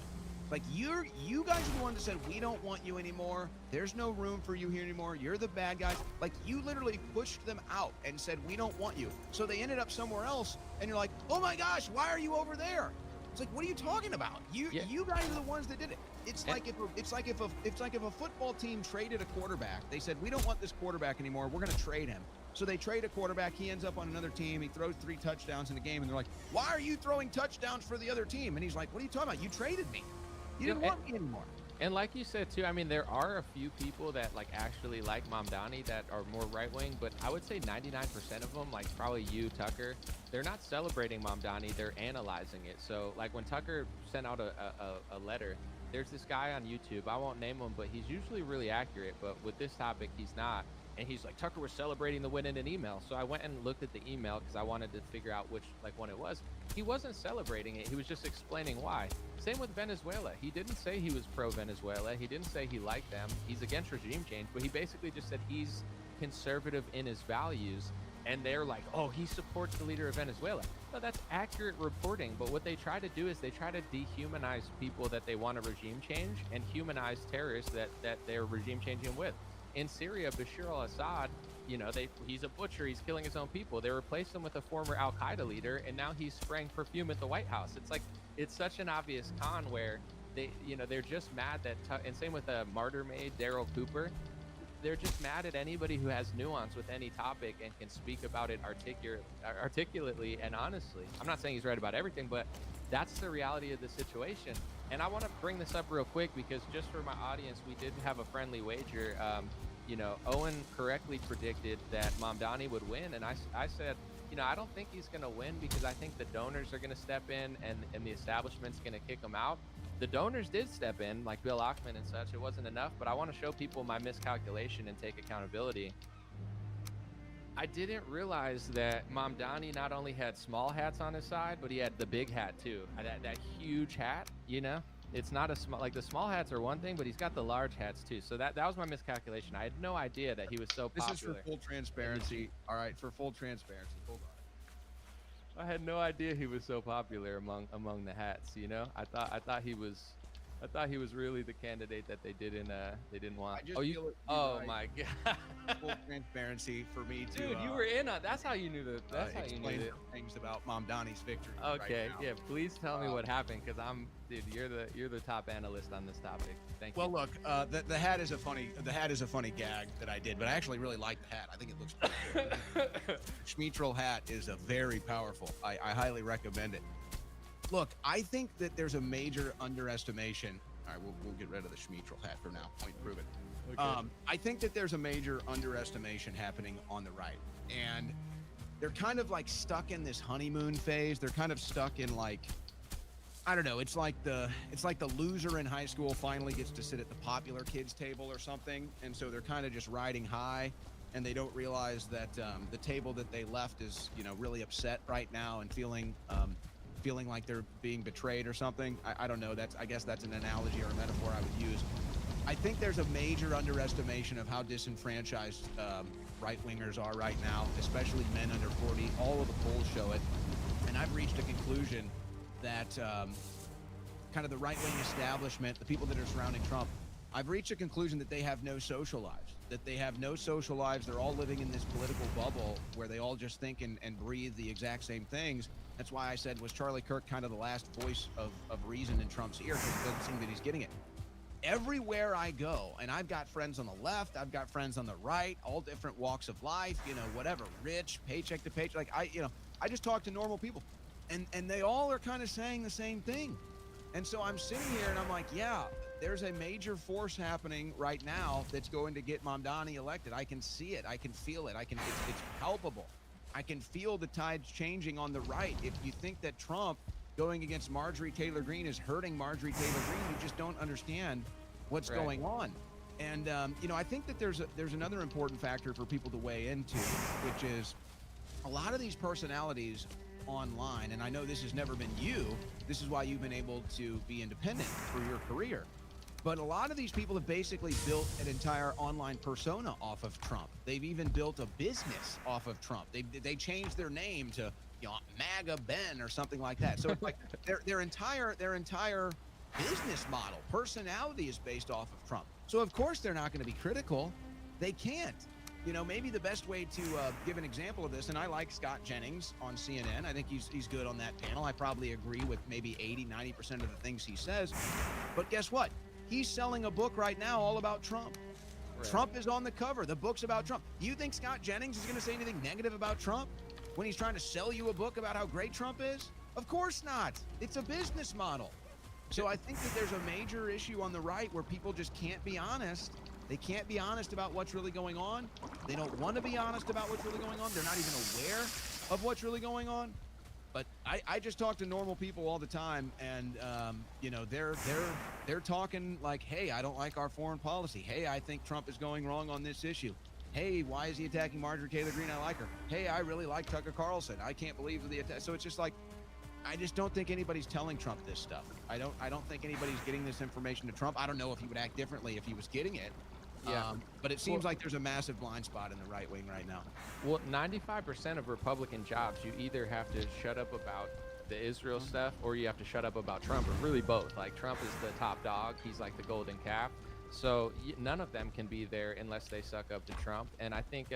Like, you guys are the ones that said, we don't want you anymore. There's no room for you here anymore. You're the bad guys. Like, you literally pushed them out and said, we don't want you. So they ended up somewhere else, and you're like, oh my gosh, why are you over there? It's like, what are you talking about? You guys are the ones that did it. It's like if a football team traded a quarterback. They said, we don't want this quarterback anymore. We're going to trade him. So they trade a quarterback. He ends up on another team. He throws 3 touchdowns in a game, and they're like, why are you throwing touchdowns for the other team? And he's like, what are you talking about? You traded me. You didn't want me anymore. And like you said too, I mean, there are a few people that like actually like Mamdani that are more right wing, but I would say 99% of them, like probably you, Tucker, they're not celebrating Mamdani, they're analyzing it. So like when Tucker sent out a letter, there's this guy on YouTube, I won't name him, but he's usually really accurate, but with this topic he's not. And he's like, Tucker was celebrating the win in an email. So I went and looked at the email because I wanted to figure out which one it was. He wasn't celebrating it. He was just explaining why. Same with Venezuela. He didn't say he was pro-Venezuela. He didn't say he liked them. He's against regime change, but he basically just said he's conservative in his values. And they're like, oh, he supports the leader of Venezuela. No, that's accurate reporting. But what they try to do is they try to dehumanize people that they want to regime change and humanize terrorists that they're regime changing with. In Syria, Bashar al-Assad, he's a butcher. He's killing his own people. They replaced him with a former al-Qaeda leader, and now he's spraying perfume at the White House. It's like, it's such an obvious con where they're just mad that, and same with a martyr maid, Daryl Cooper. They're just mad at anybody who has nuance with any topic and can speak about it articulately and honestly. I'm not saying he's right about everything, but that's the reality of the situation. And I want to bring this up real quick because just for my audience, we did have a friendly wager. Owen correctly predicted that Mamdani would win, and I said, I don't think he's going to win because I think the donors are going to step in and the establishment's going to kick him out. The donors did step in, like Bill Ackman and such. It wasn't enough, but I want to show people my miscalculation and take accountability. I didn't realize that Mamdani not only had small hats on his side, but he had the big hat too. That huge hat, it's not a small, like the small hats are one thing, but he's got the large hats too. So that was my miscalculation. I had no idea that he was so popular. This is for full transparency. All right, for full transparency. Hold on. I had no idea he was so popular among the hats. I thought he was really the candidate that they didn't want. Oh my god! Full transparency for me to. Dude, you were in on. That's how you knew that. That's how you knew it. Things about Mamdani's victory. Okay, right now. yeah. Please tell me what happened, because dude, you're the top analyst on this topic. Thank you. Well, look, the hat is a funny gag that I did, but I actually really like the hat. I think it looks pretty good. Schmeatrel hat is a very powerful. I highly recommend it. Look, I think that there's a major underestimation. All right, we'll get rid of the Schmeatrel hat for now. Point proven. Okay. I think that there's a major underestimation happening on the right, and they're kind of like stuck in this honeymoon phase. They're kind of stuck in like, I don't know. It's like the loser in high school finally gets to sit at the popular kids table or something, and so they're kind of just riding high, and they don't realize that the table that they left is really upset right now and feeling like they're being betrayed or something. I don't know. I guess that's an analogy or a metaphor I would use. I think there's a major underestimation of how disenfranchised right-wingers are right now, especially men under 40. All of the polls show it. And I've reached a conclusion that kind of the right-wing establishment, the people that are surrounding Trump, I've reached a conclusion that they have no social lives. They're all living in this political bubble where they all just think and breathe the exact same things. That's why I said, was Charlie Kirk kind of the last voice of reason in Trump's ear? Because it doesn't seem that he's getting it. Everywhere I go, and I've got friends on the left, I've got friends on the right, all different walks of life, whatever, rich, paycheck to paycheck. I just talk to normal people, and they all are kind of saying the same thing. And so I'm sitting here and I'm like, yeah, there's a major force happening right now that's going to get Mamdani elected. I can see it. I can feel it. It's palpable. I can feel the tides changing on the right. If you think that Trump going against Marjorie Taylor Greene is hurting Marjorie Taylor Greene, you just don't understand what's going on. And I think that there's another important factor for people to weigh into, which is a lot of these personalities online, and I know this has never been you. This is why you've been able to be independent for your career. But a lot of these people have basically built an entire online persona off of Trump. They've even built a business off of Trump. They changed their name to MAGA Ben or something like that. So it's like their entire business model, personality is based off of Trump. So of course they're not going to be critical. They can't. Maybe the best way to give an example of this, and I like Scott Jennings on CNN. I think he's good on that panel. I probably agree with maybe 80-90% of the things he says. But guess what? He's selling a book right now all about Trump. Right. Trump is on the cover. The book's about Trump. You think Scott Jennings is going to say anything negative about Trump when he's trying to sell you a book about how great Trump is? Of course not. It's a business model. So I think that there's a major issue on the right where people just can't be honest. They can't be honest about what's really going on. They don't want to be honest about what's really going on. They're not even aware of what's really going on. But I just talk to normal people all the time, and they're talking like, hey, I don't like our foreign policy. Hey, I think Trump is going wrong on this issue. Hey, why is he attacking Marjorie Taylor Greene? I like her. Hey, I really like Tucker Carlson. I can't believe the attack. So it's just like, I just don't think anybody's telling Trump this stuff. I don't think anybody's getting this information to Trump. I don't know if he would act differently if he was getting it. Yeah. But it seems like there's a massive blind spot in the right wing right now. Well, 95% of Republican jobs, you either have to shut up about the Israel stuff or you have to shut up about Trump, or really both. Like, Trump is the top dog. He's like the golden calf. So none of them can be there unless they suck up to Trump. And I think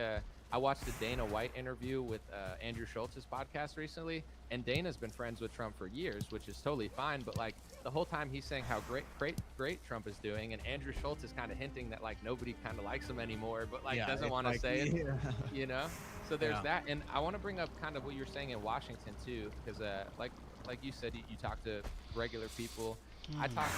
I watched the Dana White interview with Andrew Schultz's podcast recently, and Dana's been friends with Trump for years, which is totally fine. But like the whole time he's saying how great Trump is doing, and Andrew Schultz is kind of hinting that like nobody kind of likes him anymore, but like doesn't want to say it, you know? So there's that. And I want to bring up kind of what you're saying in Washington too, because like you said, you talk to regular people. I talk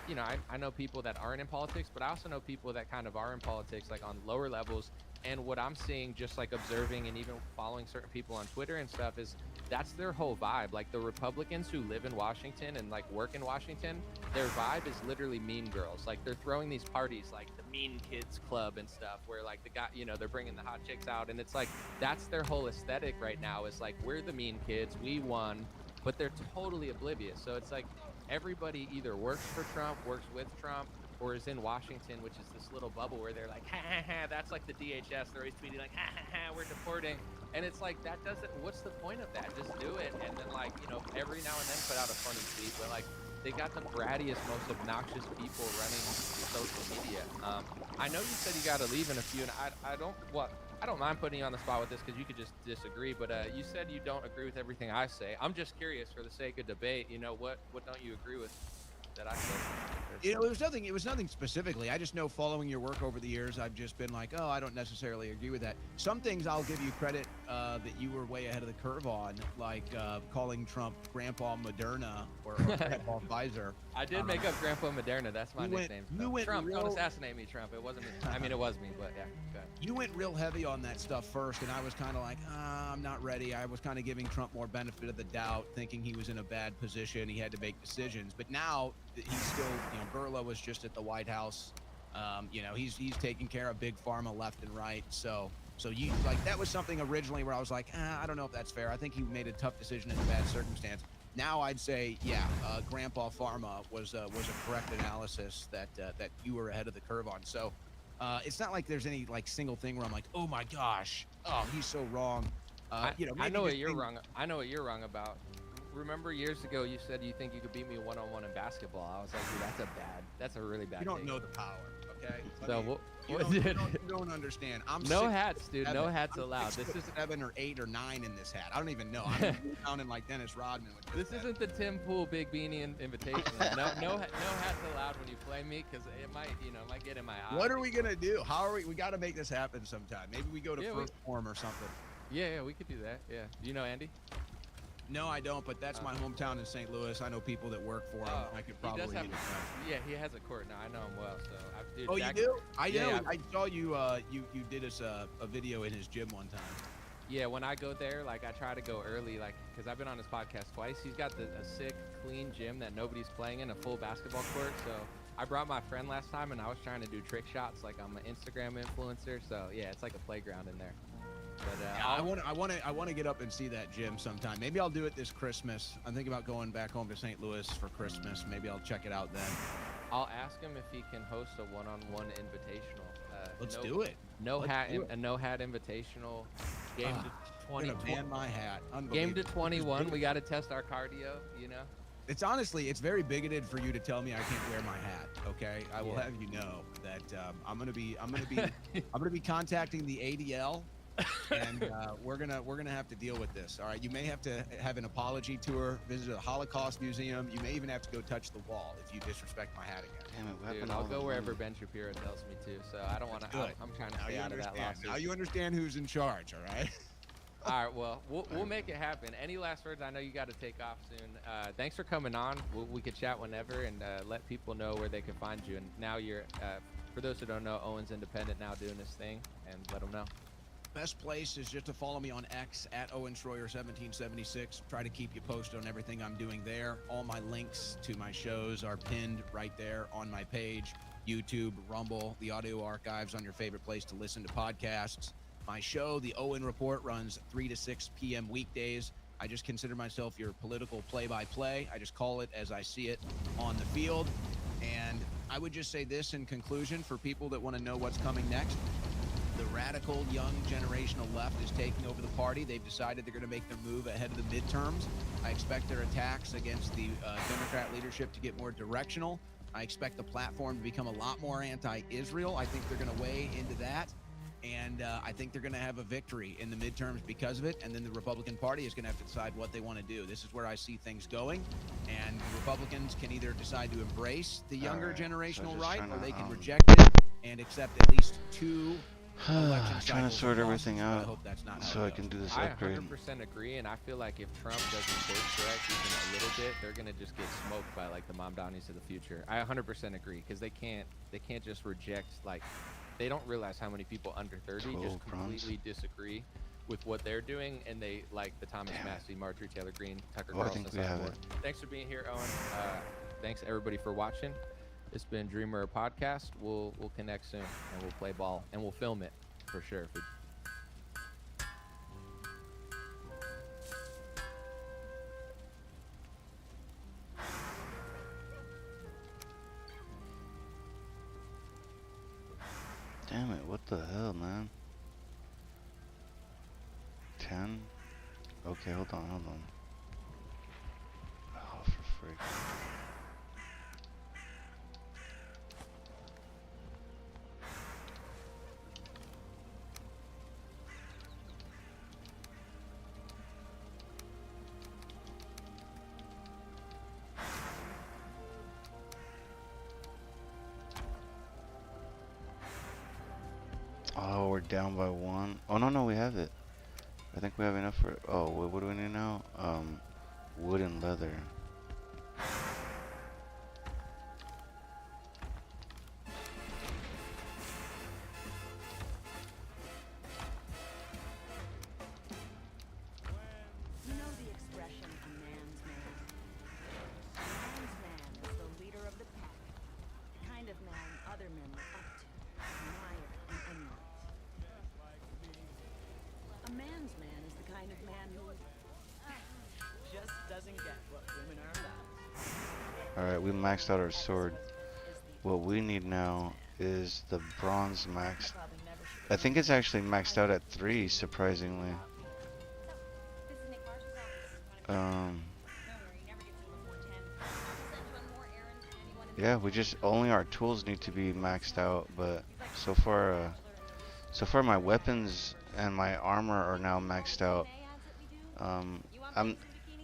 to, I know people that aren't in politics, but I also know people that kind of are in politics, like on lower levels. And what I'm seeing, just like observing and even following certain people on Twitter and stuff, is that's their whole vibe. Like the Republicans who live in Washington and like work in Washington, their vibe is literally Mean Girls. Like they're throwing these parties like the Mean Kids Club and stuff, where like the guy, they're bringing the hot chicks out, and it's like that's their whole aesthetic right now. Is like, we're the mean kids, we won, but they're totally oblivious. So it's like everybody either works for Trump, works with Trump, or is in Washington, which is this little bubble where they're like, ha ha ha, that's like the DHS. They're always tweeting like, ha ha ha, we're deporting. And it's like, that doesn't, what's the point of that? Just do it. And then like, every now and then put out a funny tweet, but like, they got the brattiest, most obnoxious people running social media. I know you said you got to leave in a few, and I don't mind putting you on the spot with this because you could just disagree, but you said you don't agree with everything I say. I'm just curious, for the sake of debate, what don't you agree with that I said? It was nothing specifically. I just know, following your work over the years, I've just been like, oh, I don't necessarily agree with that. Some things I'll give you credit that you were way ahead of the curve on, like calling Trump Grandpa Moderna or Grandpa Pfizer. I did make up Grandpa Moderna. That's my nickname. Trump, don't assassinate me, Trump. It wasn't me. I mean, it was me, but yeah. Okay. You went real heavy on that stuff first, and I was kind of like, I'm not ready. I was kind of giving Trump more benefit of the doubt, thinking he was in a bad position. He had to make decisions. But now he's still, Burla was just at the White House. He's taking care of big pharma left and right. So you like, that was something originally where I was like, I don't know if that's fair. I think he made a tough decision in a bad circumstance. Now I'd say, Grandpa Pharma was a correct analysis that you were ahead of the curve on. So it's not like there's any like single thing where I'm like, oh my gosh, he's so wrong. I know what you're wrong. I know what you're wrong about. Remember years ago you said you think you could beat me one-on-one in basketball. I was like, dude, that's a really bad You don't know the power, okay? So you don't understand. I'm no hats, dude. No hats allowed. This is 7 or 8 or 9 in this hat. I don't even know. I'm sounding like Dennis Rodman with this isn't the Tim Pool Big Beanie Invitation. no hats allowed when you play me, because it might get in my eye. What are we gonna do? How are we? We got to make this happen sometime. Maybe we go to First Form or something. Yeah, we could do that. Yeah. Do you know Andy? No, I don't, but that's my hometown in St. Louis. I know people that work for him. I could probably hit it. Yeah, he has a court now. I know him well. So you do? I know. Yeah. I saw you. You did us a video in his gym one time. Yeah, when I go there, like I try to go early, like because I've been on his podcast twice. He's got a sick, clean gym that nobody's playing in, a full basketball court. So I brought my friend last time, and I was trying to do trick shots. Like I'm an Instagram influencer, so yeah, it's like a playground in there. But I want to get up and see that gym sometime. Maybe I'll do it this Christmas. I'm thinking about going back home to St. Louis for Christmas. Maybe I'll check it out then. I'll ask him if he can host a one-on-one invitational. Let's do it. No hat invitational. Game to 20. I'm gonna ban my hat. Game to 21. We got to test our cardio. It's very bigoted for you to tell me I can't wear my hat. Okay, I will have you know that I'm gonna be contacting the ADL. And we're gonna have to deal with this. All right, you may have to have an apology tour, visit a Holocaust museum. You may even have to go touch the wall if you disrespect my hat again. Damn it, dude, I'll go wherever Ben Shapiro tells me to. So I don't want to. I'm trying to stay out of that lawsuit. Now you understand who's in charge. All right. All right. Well, we'll make it happen. Any last words? I know you got to take off soon. Thanks for coming on. We could chat whenever and let people know where they can find you. And now you're, for those who don't know, Owen's independent now doing this thing, and let them know. Best place is just to follow me on X at Owen Schroyer 1776. Try to keep you posted on everything I'm doing there. All my links to my shows are pinned right there on my page. YouTube, Rumble, the audio archives on your favorite place to listen to podcasts. My show, The Owen Report, runs 3 to 6 p.m. weekdays. I just consider myself your political play-by-play. I just call it as I see it on the field. And I would just say this in conclusion for people that want to know what's coming next. The radical young generational left is taking over the party. They've decided they're going to make their move ahead of the midterms. I expect their attacks against the Democrat leadership to get more directional. I expect the platform to become a lot more anti-Israel. I think they're going to weigh into that. And I think they're going to have a victory in the midterms because of it. And then the Republican Party is going to have to decide what they want to do. This is where I see things going. And Republicans can either decide to embrace the younger generational right, or they can reject it and accept at least 2 election trying to sort everything out. I hope that's not so I can do this upgrade. I 100% agree, and I feel like if Trump doesn't course correct even a little bit, they're gonna just get smoked by like the Mamdanis of the future. I 100% agree, because they can't just reject, like, they don't realize how many people under 30 just completely disagree with what they're doing, and they like the Thomas Massey, Marjorie Taylor Greene, Tucker Carlson. Thanks for being here, Owen. Thanks everybody for watching. It's been Dreamer Podcast. We'll connect soon, and we'll play ball, and we'll film it for sure. Damn it, what the hell, man? 10? Okay, hold on. Oh, for freak. Oh, we're down by 1. Oh, no, we have it. I think we have enough for it. Oh, what do we need now? Wood and leather. You know the expression, a man's man? A man's man is the leader of the pack. The kind of man other men look up to, admire, and emulate. A man's man is the kind of man who just doesn't get what women are about. Alright, we maxed out our sword. What we need now is the bronze max. I think it's actually maxed out at 3, surprisingly. Yeah, we just only our tools need to be maxed out, but so far my weapons and my armor are now maxed out.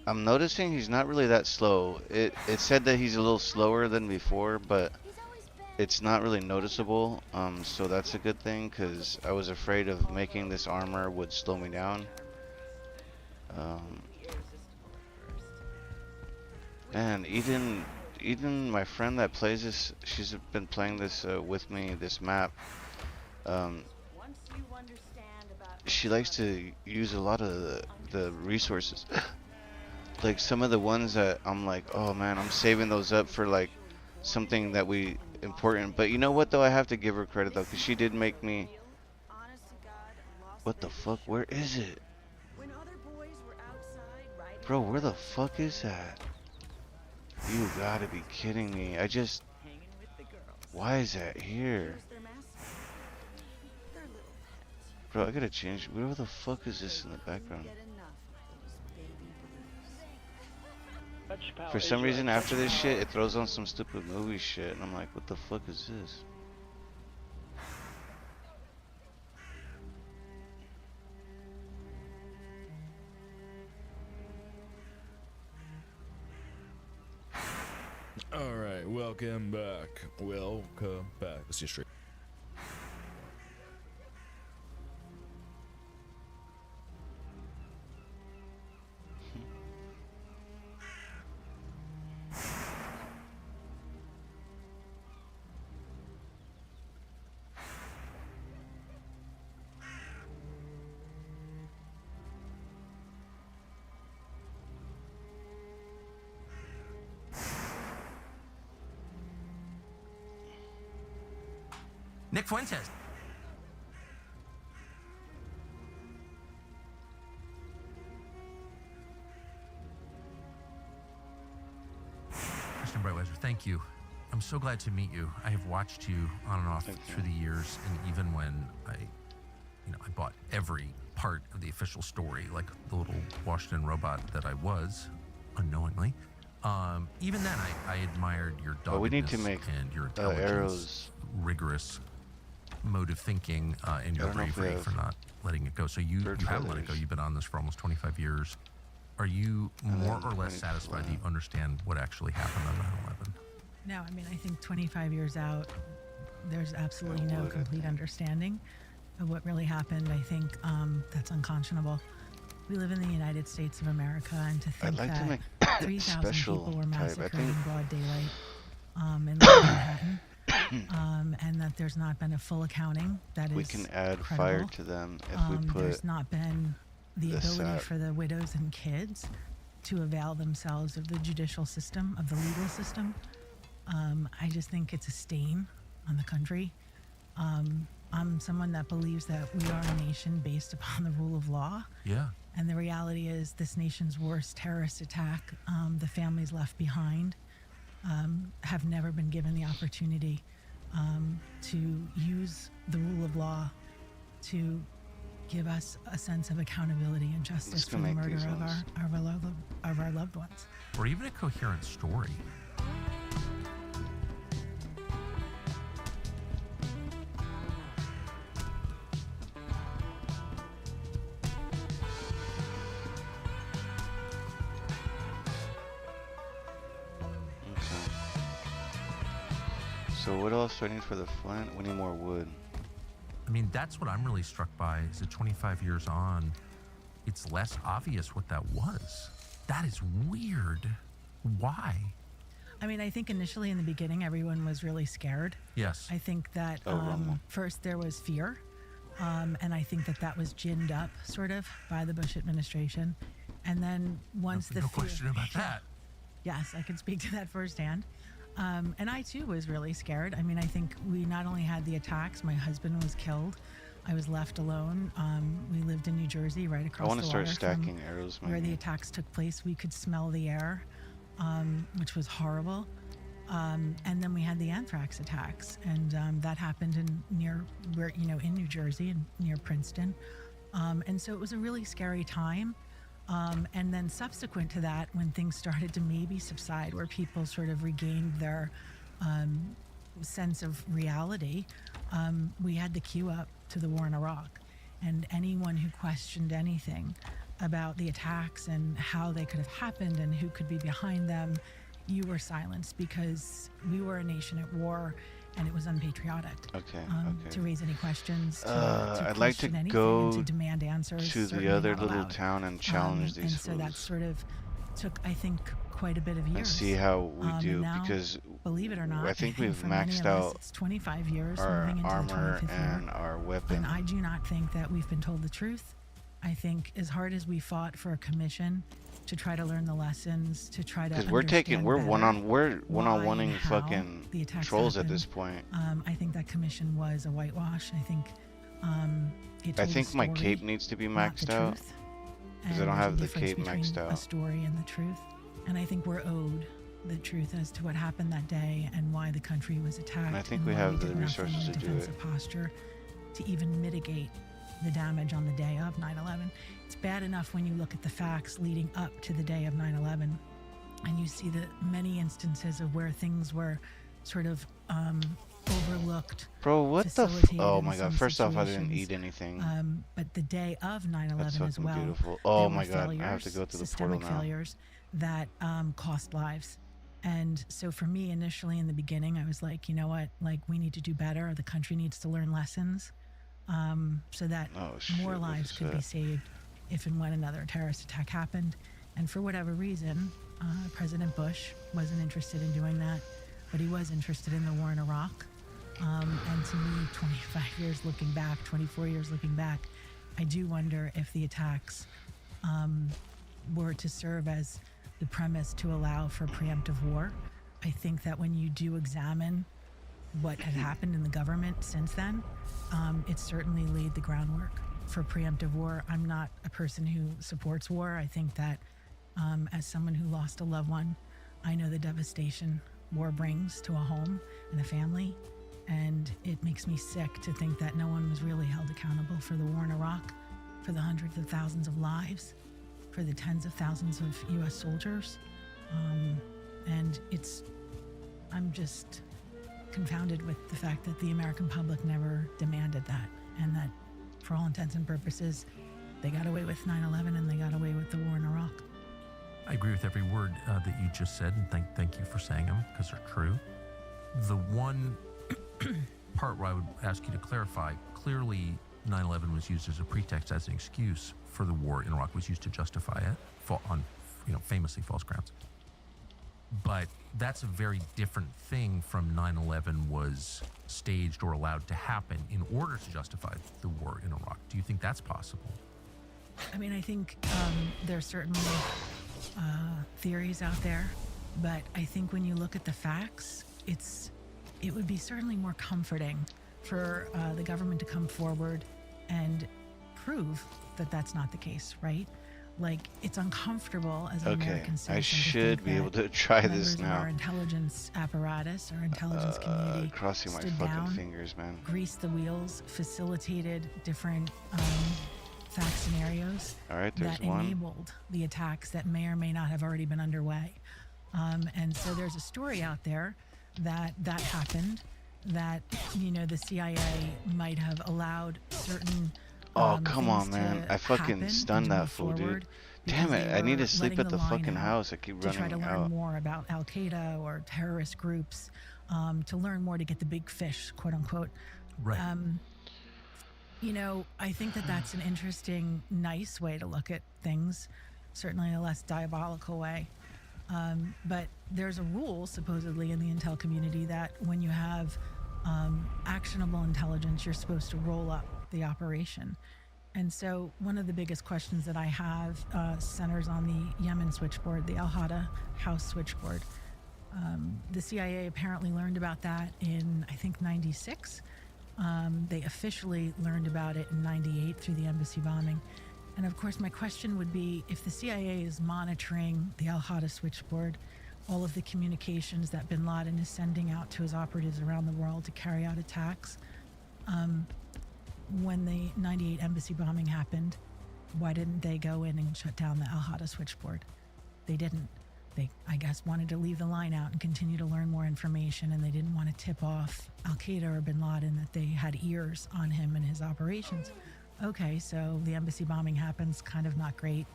I'm noticing he's not really that slow. It said that he's a little slower than before, but it's not really noticeable. So that's a good thing, because I was afraid of making this armor would slow me down. Man, Eden, my friend that plays this, she's been playing this with me, this map. She likes to use a lot of the resources. Like some of the ones that I'm like, oh man, I'm saving those up for like something that we important. But you know what though, I have to give her credit though, because she did make me. What the fuck? Where is it? Bro, where the fuck is that? You gotta be kidding me. Why is that here? Bro, I gotta change. Where the fuck is this in the background? For some reason, after this shit, it throws on some stupid movie shit, and I'm like, what the fuck is this? Alright, welcome back. Welcome back. Let's see straight. Nick Fuentes. Christian Brightweiser, thank you. I'm so glad to meet you. I have watched you on and off through the years, and even when I bought every part of the official story, like the little Washington robot that I was, unknowingly. Even then, I admired your doggedness we need to make and your intelligence, arrows. rigorous mode of thinking, and your bravery for not letting it go. So you haven't let it go. You've been on this for almost 25 years. Are you more or less satisfied that you understand what actually happened on 9/11? No, I mean, I think 25 years out, there's absolutely no complete understanding of what really happened. I think that's unconscionable. We live in the United States of America, and to think that 3,000 people were massacred in broad daylight in Manhattan, and that there's not been a full accounting that is we can add credible. fire to them if we put there's not been the ability for the widows and kids to avail themselves of the judicial system, of the legal system. I just think it's a stain on the country. I'm someone that believes that we are a nation based upon the rule of law. Yeah. And the reality is this nation's worst terrorist attack, the families left behind, have never been given the opportunity to use the rule of law to give us a sense of accountability and justice for the murder of our loved ones. Or even a coherent story. So what else do I need for the flint? We need more wood. I mean, that's what I'm really struck by, is that 25 years on, it's less obvious what that was. That is weird. Why? I mean, I think initially in the beginning, everyone was really scared. Yes. I think that first there was fear, and I think that was ginned up sort of by the Bush administration. And then once no question about that. Yes, I can speak to that firsthand. And I too was really scared. I mean, I think we not only had the attacks, my husband was killed. I was left alone. We lived in New Jersey, right across the water. I want to start stacking arrows. Where the attacks took place, we could smell the air, which was horrible. And then we had the anthrax attacks, and that happened in New Jersey and near Princeton. And so it was a really scary time. And then subsequent to that, when things started to maybe subside, where people sort of regained their sense of reality, we had the queue up to the war in Iraq. And anyone who questioned anything about the attacks and how they could have happened and who could be behind them, you were silenced, because we were a nation at war, and it was unpatriotic. To raise any questions, I'd like to go and to demand answers to the other little town and challenge these fools. And so that sort of took, I think, quite a bit of years. And see how we do, now, because believe it or not, I think we've for many maxed of us, out it's 25 years our moving into armor the 25th and year. our weapon. And I do not think that we've been told the truth. I think as hard as we fought for a commission to try to learn the lessons, to try to understand we're better one-on-one-ing how fucking the attacks trolls at happened, this point. I think that commission was a whitewash. I think it I told think a my story, cape needs to be not maxed the out, truth. because I And don't there's a have the difference cape maxed between out. a story and the truth. And I think we're owed the truth as to what happened that day and why the country was attacked. And I think and we why have did the nothing resources in to do defensive it. posture to even mitigate the damage on the day of 9/11. It's bad enough when you look at the facts leading up to the day of 9/11, and you see the many instances of where things were sort of overlooked. Bro, what the oh my god, first off, I didn't eat anything. But the day of 9/11 That's as fucking well. beautiful. Oh there my were god, failures, I have to go through the systemic portal now. failures that cost lives. And so for me, initially in the beginning, I was like, you know what, like we need to do better. The country needs to learn lessons so that more lives could be saved if and when another terrorist attack happened. And for whatever reason, President Bush wasn't interested in doing that, but he was interested in the war in Iraq. And to me, 25 years looking back, 24 years looking back, I do wonder if the attacks were to serve as the premise to allow for preemptive war. I think that when you do examine what had happened in the government since then, it certainly laid the groundwork for preemptive war. I'm not a person who supports war. I think that as someone who lost a loved one, I know the devastation war brings to a home and a family. And it makes me sick to think that no one was really held accountable for the war in Iraq, for the hundreds of thousands of lives, for the tens of thousands of U.S. soldiers. And I'm just confounded with the fact that the American public never demanded that, and that for all intents and purposes, they got away with 9/11 and they got away with the war in Iraq. I agree with every word that you just said, and thank you for saying them, because they're true. The one part where I would ask you to clarify, clearly 9/11 was used as a pretext, as an excuse for the war in Iraq, was used to justify it on famously false grounds. But that's a very different thing from 9/11 was staged or allowed to happen in order to justify the war in Iraq. Do you think that's possible? I mean, I think there's certainly theories out there, but I think when you look at the facts, it would be certainly more comforting for the government to come forward and prove that that's not the case, right? Like, it's uncomfortable as an American citizen. I should be able to try this now. Our intelligence apparatus, our intelligence community, crossing my fucking fingers, man. Greased the wheels, facilitated different fact scenarios that enabled the attacks that may or may not have already been underway. And so there's a story out there that happened, that the CIA might have allowed certain oh, come on, man. I fucking stunned that fool, dude. Damn it. I need to sleep at the fucking house. I keep running out. To try to learn more about Al-Qaeda or terrorist groups, to learn more, to get the big fish, quote unquote. Right. I think that that's an interesting, nice way to look at things, certainly a less diabolical way. But there's a rule, supposedly, in the intel community that when you have actionable intelligence, you're supposed to roll up the operation. And so one of the biggest questions that I have centers on the Yemen switchboard, the Al-Hada house switchboard. The CIA apparently learned about that in, I think, 96. They officially learned about it in 98 through the embassy bombing. And of course, my question would be, if the CIA is monitoring the Al-Hada switchboard, all of the communications that bin Laden is sending out to his operatives around the world to carry out attacks, when the 98 embassy bombing happened, why didn't they go in and shut down the Al-Hada switchboard? They didn't. They, I guess, wanted to leave the line out and continue to learn more information, and they didn't want to tip off Al-Qaeda or bin Laden that they had ears on him and his operations. Okay, so the embassy bombing happens, kind of not great.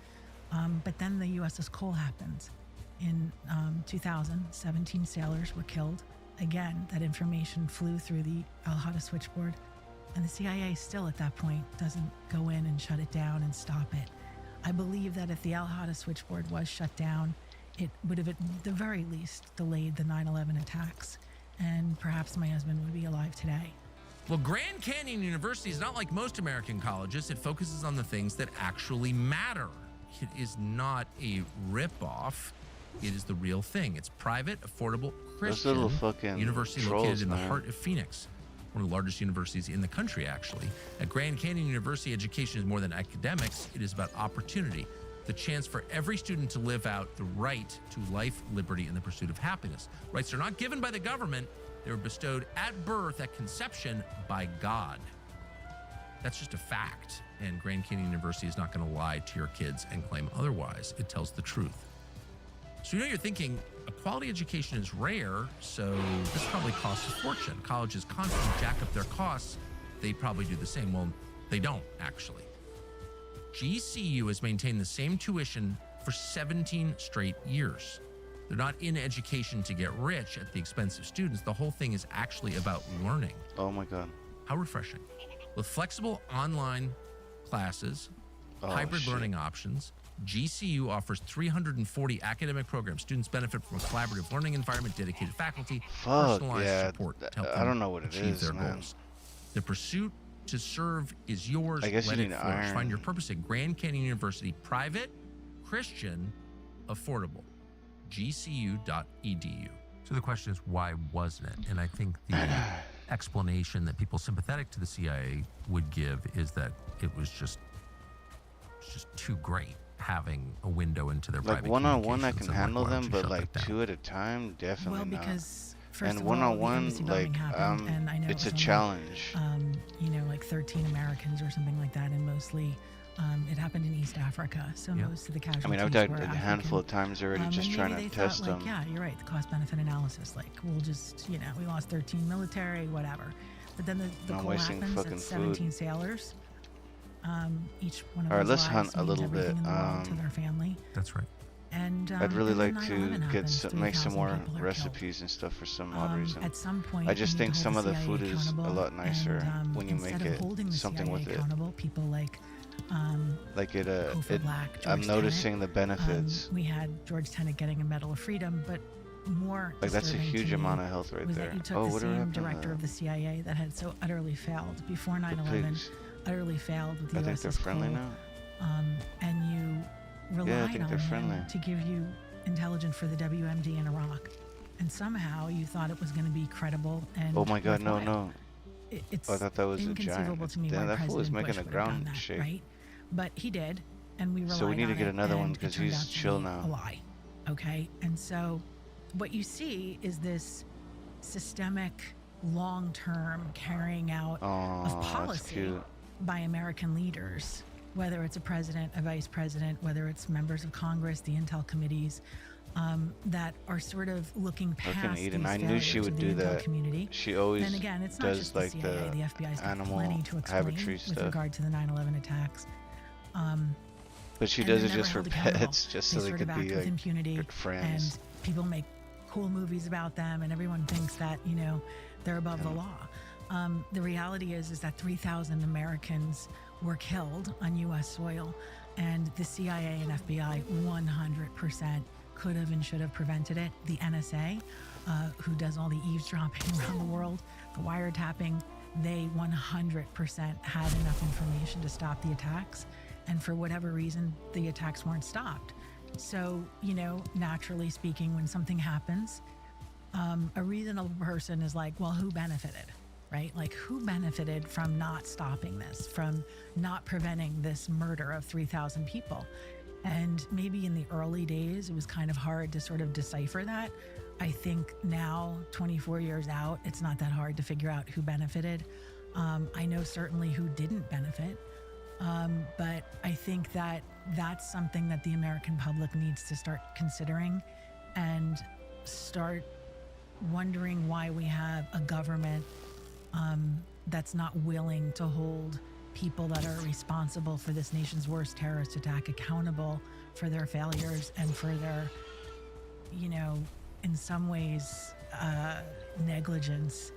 But then the USS Cole happens. In 2000, 17 sailors were killed. Again, that information flew through the Al-Hada switchboard. And the CIA still at that point doesn't go in and shut it down and stop it. I believe that if the Al-Hada switchboard was shut down, it would have at the very least delayed the 9/11 attacks. And perhaps my husband would be alive today. Well, Grand Canyon University is not like most American colleges. It focuses on the things that actually matter. It is not a ripoff. It is the real thing. It's private, affordable, Christian university located in the heart of Phoenix. One of the largest universities in the country, actually. At Grand Canyon University, education is more than academics. It is about opportunity, the chance for every student to live out the right to life, liberty, and the pursuit of happiness. Rights are not given by the government. They were bestowed at birth, at conception, by God. That's just a fact. And Grand Canyon University is not going to lie to your kids and claim otherwise. It tells the truth. So you're thinking, a quality education is rare, so this probably costs a fortune. Colleges constantly jack up their costs. They probably do the same. Well, they don't, actually. GCU has maintained the same tuition for 17 straight years. They're not in education to get rich at the expense of students. The whole thing is actually about learning. Oh my God. How refreshing. With flexible online classes, hybrid learning options, GCU offers 340 academic programs. Students benefit from a collaborative learning environment, dedicated faculty, personalized support to help them achieve their goals. The pursuit to serve is yours. I guess Let you it need flourish. iron. Find your purpose at Grand Canyon University. Private, Christian, affordable. GCU.edu. So the question is, why wasn't it? And I think the explanation that people sympathetic to the CIA would give is that it was just too great having a window into their Like private one-on-one, I communications, can and, handle why don't them, you but shut like that down? 2 at a time, definitely Well, not. because first And of all, the one-on-one, embassy bombing like happened, and I know it's it a was challenge. only, you know, like 13 Americans or something like that, and mostly it happened in East Africa. So most of the casualties I mean, I've done were it a African. handful of times already, just And trying maybe to they test thought, them. like, yeah, you're right. The cost-benefit analysis, like, we'll just, you know, we lost 13 military, whatever. But then the Not call wasting happens. fucking It's 17 food. sailors. Each one of All right, those let's lives hunt a means little everything bit. in the world to their family. That's right. And I'd really and then like 9/11 to happens, make some 3,000 more people are killed. recipes and stuff for some odd reason. At some point, I just you think hold some the of the CIA food is a accountable, lot nicer and, when you make instead of it holding the something CIA with it. accountable, people like Like Ofer Black, I'm George noticing Tenet. the benefits. We had George Tenet getting a Medal of Freedom, but more Like that's a disturbing to huge me amount of health right was there. that you took Oh, the whatever same happened to director of the CIA that had so utterly failed before 9/11, pigs? utterly failed with the I think they're USS friendly Cole, now. and you Yeah, I relied think on they're him friendly. to give you intelligence for the WMD in Iraq, and somehow you thought it was going to be credible and Oh my God, no, worthwhile. no. It's Oh, I thought that was a inconceivable giant. to me Damn, why that fool was President making Bush a would have done ground that, shake. right? But he did, and we relied So we need to on get it, another one and it because turned he's out to chill be now. a lie. Okay, and so what you see is this systemic, long-term carrying out Oh, of that's policy cute. by American leaders, whether it's a president, a vice president, whether it's members of Congress, the intel committees, that are sort of looking Fucking past these Eden, I knew she failures would of do the intel that. community. She always And again, it's not does just the like CIA. The FBI's got animal plenty to explain habitry with stuff. regard to the 9/11 attacks. But she and does they're it never just for held accountable. pets, just They so they sort could of act be with like impunity, good friends. and people make cool movies about them, and everyone thinks that, you know, they're above the law. The reality is that 3,000 Americans were killed on U.S. soil, and the CIA and FBI 100% could have and should have prevented it. The NSA, who does all the eavesdropping around the world, the wiretapping, they 100% had enough information to stop the attacks. And for whatever reason, the attacks weren't stopped. So, you know, naturally speaking, when something happens, a reasonable person is like, well, who benefited, right? Like, who benefited from not stopping this, from not preventing this murder of 3,000 people? And maybe in the early days, it was kind of hard to sort of decipher that. I think now, 24 years out, it's not that hard to figure out who benefited. I know certainly who didn't benefit. But I think that that's something that the American public needs to start considering and start wondering why we have a government that's not willing to hold people that are responsible for this nation's worst terrorist attack accountable for their failures and for their, you know, in some ways, negligence,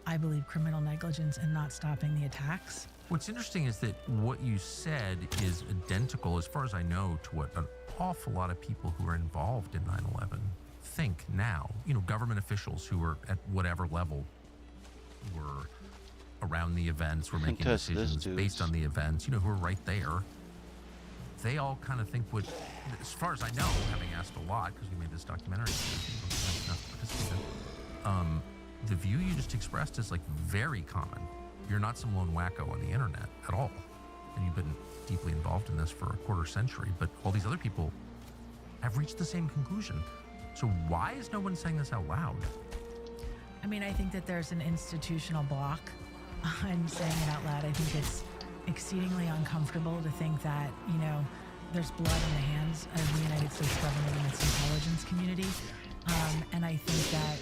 I believe criminal negligence, and not stopping the attacks. What's interesting is that what you said is identical, as far as I know, to what an awful lot of people who are involved in 9/11 think now. You know, government officials who are at whatever level were around the events, were making Touch this, decisions dudes. based on the events, you know, who are right there. They all kind of think what, as far as I know, having asked a lot, because we made this documentary, the view you just expressed is like very common. You're not some lone wacko on the internet at all. And you've been deeply involved in this for a quarter century, but all these other people have reached the same conclusion. So why is no one saying this out loud? I mean, I think that there's an institutional block on saying it out loud. I think it's exceedingly uncomfortable to think that, you know, there's blood in the hands of the United States government and its intelligence community. And I think that,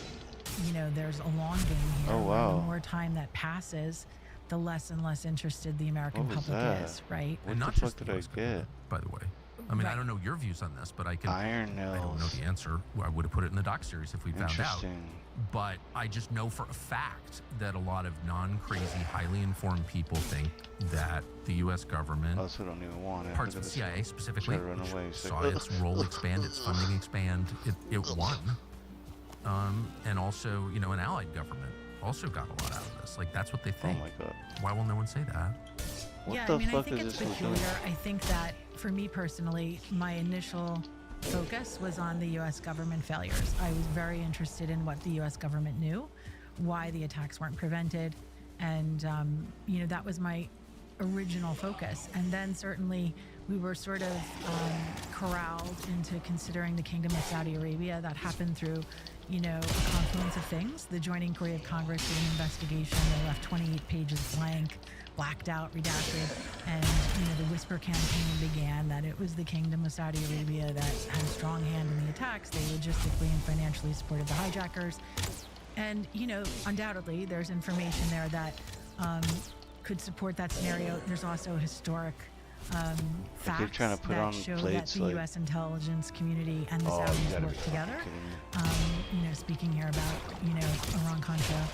you know, there's a long game here. Oh, where wow. The more time that passes, the less and less interested the American What was public that? is, right? What And the not fuck just did the I US get? government, by the way. I mean, I Right. don't know your views on this, but I can. Iron I don't know nails. the answer. I would have put it in the doc series if we found out. Interesting. But I just know for a fact that a lot of non-crazy, highly informed people think that the U.S. government, Also, don't even want it. parts Look of at the this CIA one. specifically, Try to run which away. It's saw like, its role expand, its funding expand, it won. And also, you know, an allied government also got a lot out of this. Like, that's what they Oh think. my God. Why will no one say that? What Yeah, the I mean, I fuck think is it's this fool doing? peculiar. I think that for me personally, my initial focus was on the U.S. government failures. I was very interested in what the U.S. government knew, why the attacks weren't prevented, and that was my original focus. And then certainly we were sort of corralled into considering the Kingdom of Saudi Arabia. That happened through, a confluence of things. The Joint Inquiry of Congress did an investigation. They left 28 pages blank, blacked out, redacted, and the whisper campaign began that it was the Kingdom of Saudi Arabia that had a strong hand in the attacks. They logistically and financially supported the hijackers. And, undoubtedly, there's information there that could support that scenario. There's also historic facts trying to put that on show plates, that the like- U.S. intelligence community and the Oh, you Saudis gotta work be together. kidding me. Speaking here about, Iran-Contra,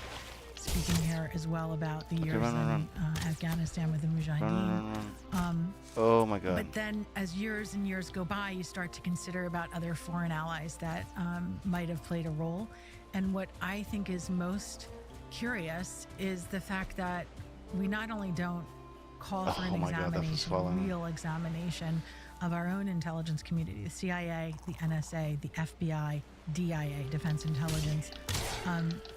speaking here as well about the years run. in Afghanistan with the Mujahideen. Oh my God. But then as years and years go by, you start to consider about other foreign allies that might have played a role. And what I think is most curious is the fact that we not only don't call for an Oh my God, that was examination, swallowing. real examination of our own intelligence community, the CIA, the NSA, the FBI, DIA, Defense Intelligence.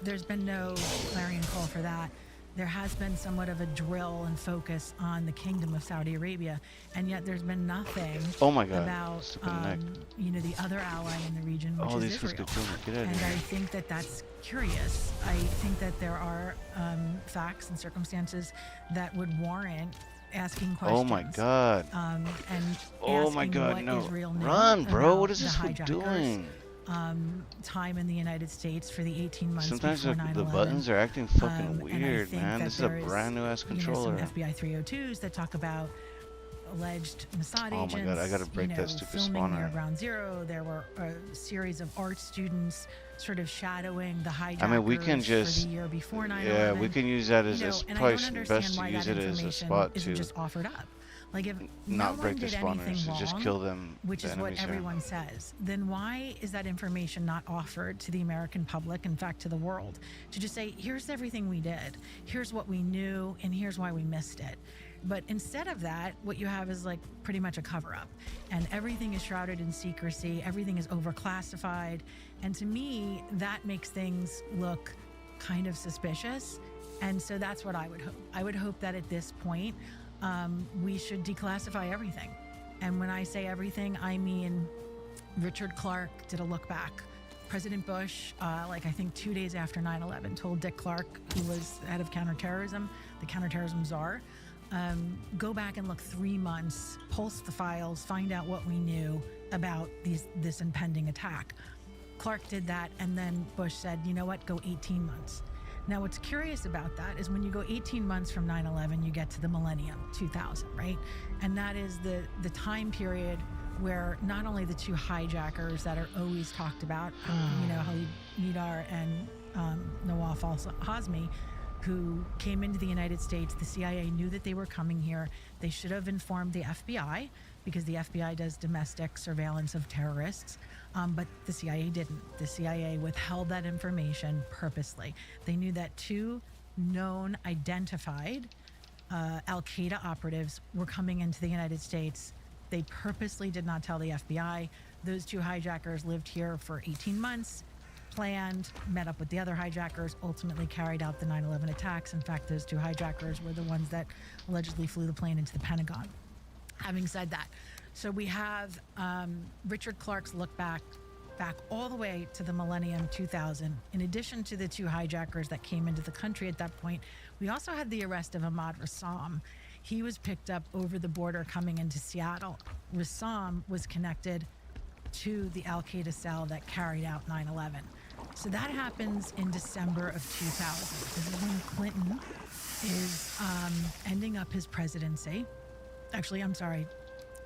There's been no clarion call for that. There has been somewhat of a drill and focus on the Kingdom of Saudi Arabia, and yet there's been nothing Oh my God, about stupid neck. the other ally in the region, which Oh, is these fools Israel. could kill me. Get out of And here. I think that that's curious. I think that there are facts and circumstances that would warrant asking questions. Oh my God. And Oh my asking God, what no. Israel knew Run, bro. about What is the this fool hijackers, doing? Time in the United States for the 18 months Sometimes before the 9/11. buttons are acting fucking And I weird, think man. that This is a there's, brand new ass controller. Some FBI 302s that talk about alleged Mossad Oh my agents. God, I gotta break that stupid filming near spawner. Ground Zero. There were a series of art students sort of shadowing the hijackers I mean, we can for just the year before 9/11. yeah, we can use that as and I probably don't understand best to why use that it as a information spot isn't to just offered up. Like if not no break one the did spawners, anything to wrong, just kill them. which the is what enemies here. everyone says, then why is that information not offered to the American public, in fact to the world, to just say, here's everything we did, here's what we knew, and here's why we missed it. But instead of that, what you have is like pretty much a cover-up, and everything is shrouded in secrecy, everything is overclassified, and to me, that makes things look kind of suspicious. And so that's what I would hope. I would hope that at this point, we should declassify everything. And when I say everything, I mean Richard Clark did a look back. President Bush, I think 2 days after 9/11, told Dick Clark, who was head of counterterrorism, the counterterrorism czar, go back and look 3 months, pulse the files, find out what we knew about this impending attack. Clark did that, and then Bush said, you know what, go 18 months. Now, what's curious about that is when you go 18 months from 9/11, you get to the millennium, 2000, right? And that is the time period where not only the two hijackers that are always talked about, Khalid Mihdhar and Nawaf al-Hazmi, who came into the United States. The CIA knew that they were coming here. They should have informed the FBI because the FBI does domestic surveillance of terrorists. But the CIA didn't. The CIA withheld that information purposely. They knew that 2 known, identified Al-Qaeda operatives were coming into the United States. They purposely did not tell the FBI. Those 2 hijackers lived here for 18 months, planned, met up with the other hijackers, ultimately carried out the 9/11 attacks. In fact, those 2 hijackers were the ones that allegedly flew the plane into the Pentagon. Having said that, so we have Richard Clark's look back all the way to the millennium 2000. In addition to the 2 hijackers that came into the country at that point, we also had the arrest of Ahmad Rassam. He was picked up over the border coming into Seattle. Rassam was connected to the Al-Qaeda cell that carried out 9/11. So that happens in December of 2000. This is when Clinton is ending up his presidency. Actually, I'm sorry,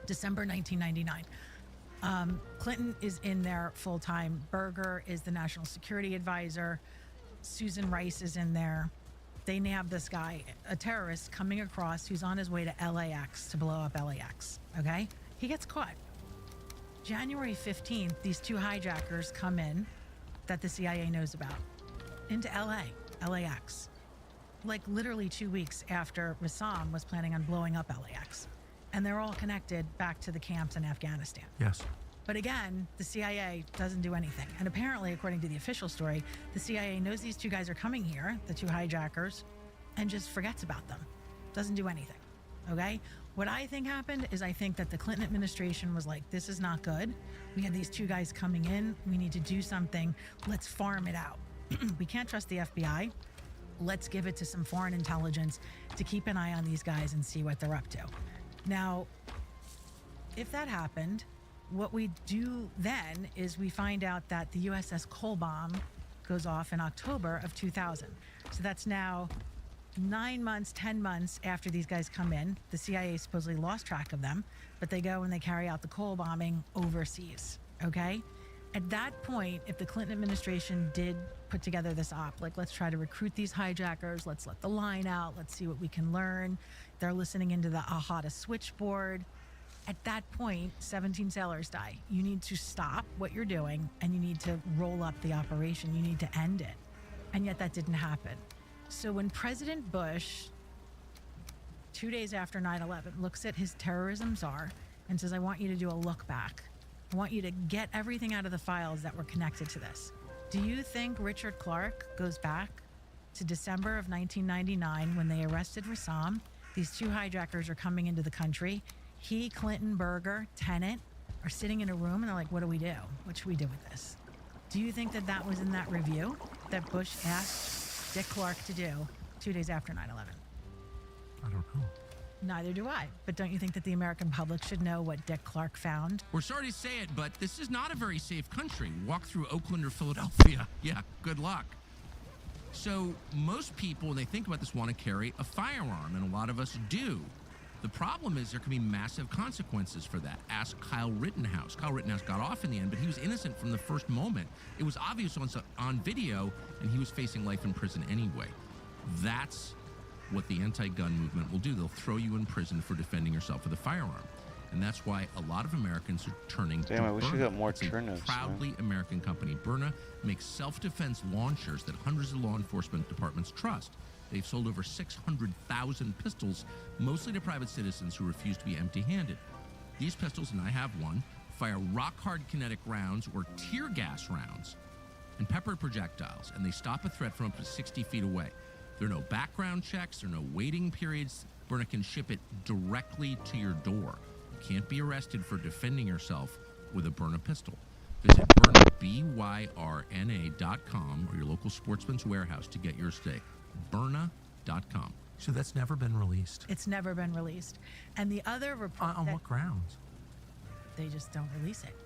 December 1999. Clinton is in there full time. Berger is the national security advisor. Susan Rice is in there. They nab this guy, a terrorist coming across who's on his way to LAX to blow up LAX. Okay? He gets caught. January 15th, these 2 hijackers come in that the CIA knows about into LAX. Like literally 2 weeks after Rassam was planning on blowing up LAX. And they're all connected back to the camps in Afghanistan. Yes. But again, the CIA doesn't do anything. And apparently, according to the official story, the CIA knows these two guys are coming here, the two hijackers, and just forgets about them. Doesn't do anything. Okay? What I think happened is I think that the Clinton administration was like, this is not good. We have these two guys coming in. We need to do something. Let's farm it out. We can't trust the FBI. Let's give it to some foreign intelligence to keep an eye on these guys and see what they're up to. Now, if that happened, what we do then is we find out that the USS Cole bomb goes off in October of 2000. So that's now 9 months, 10 months after these guys come in. The CIA supposedly lost track of them, but they go and they carry out the Cole bombing overseas, okay? At that point, if the Clinton administration did put together this op, like, let's try to recruit these hijackers, let's let the line out, let's see what we can learn. They're listening into the AHATA switchboard. At that point, 17 sailors die. You need to stop what you're doing and you need to roll up the operation. You need to end it. And yet that didn't happen. So when President Bush, 2 days after 9/11, looks at his terrorism czar and says, I want you to do a look back. I want you to get everything out of the files that were connected to this. Do you think Richard Clarke goes back to December of 1999 when they arrested Rassam? These two hijackers are coming into the country. He, Clinton, Berger, Tenet are sitting in a room and they're like, what do we do? What should we do with this? Do you think that that was in that review that Bush asked Dick Clarke to do 2 days after 9/11? I don't know. Neither do I. But don't you think that the American public should know what Dick Clarke found? We're sorry to say it, but this is not a very safe country. Walk through Oakland or Philadelphia. Yeah, good luck. So most people, when they think about this, want to carry a firearm, and a lot of us do. The problem is there can be massive consequences for that. Ask Kyle Rittenhouse. Kyle Rittenhouse got off in the end, but he was innocent from the first moment. It was obvious on video, and he was facing life in prison anyway. That's what the anti-gun movement will do. They'll throw you in prison for defending yourself with a firearm. And that's why a lot of Americans are turning to Damn, I wish we Byrna. got more It's a turnips, proudly man. American company. Byrna makes self-defense launchers that hundreds of law enforcement departments trust. They've sold over 600,000 pistols, mostly to private citizens who refuse to be empty-handed. These pistols, and I have one, fire rock-hard kinetic rounds or tear gas rounds and pepper projectiles, and they stop a threat from up to 60 feet away. There are no background checks, there are no waiting periods. Byrna can ship it directly to your door. You can't be arrested for defending yourself with a Byrna pistol. Visit Byrna, BYRNA.com, or your local Sportsman's Warehouse to get yours today. Byrna.com. So that's never been released. It's never been released. And the other report... On what grounds? They just don't release it.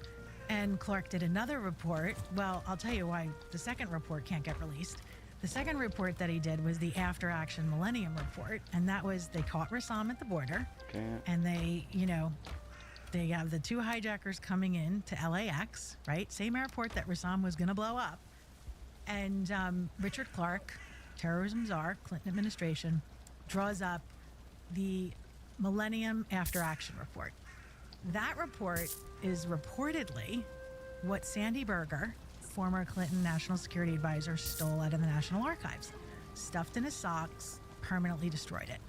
And Clarke did another report. Well, I'll tell you why the second report can't get released. The second report that he did was the After Action Millennium Report. And that was, they caught Rassam at the border. Okay. And they, they have the two hijackers coming in to LAX, right? Same airport that Rassam was going to blow up. And Richard Clarke, terrorism czar, Clinton administration, draws up the Millennium After Action Report. That report is reportedly what Sandy Berger, former Clinton National Security Advisor, stole out of the National Archives, stuffed in his socks, permanently destroyed it.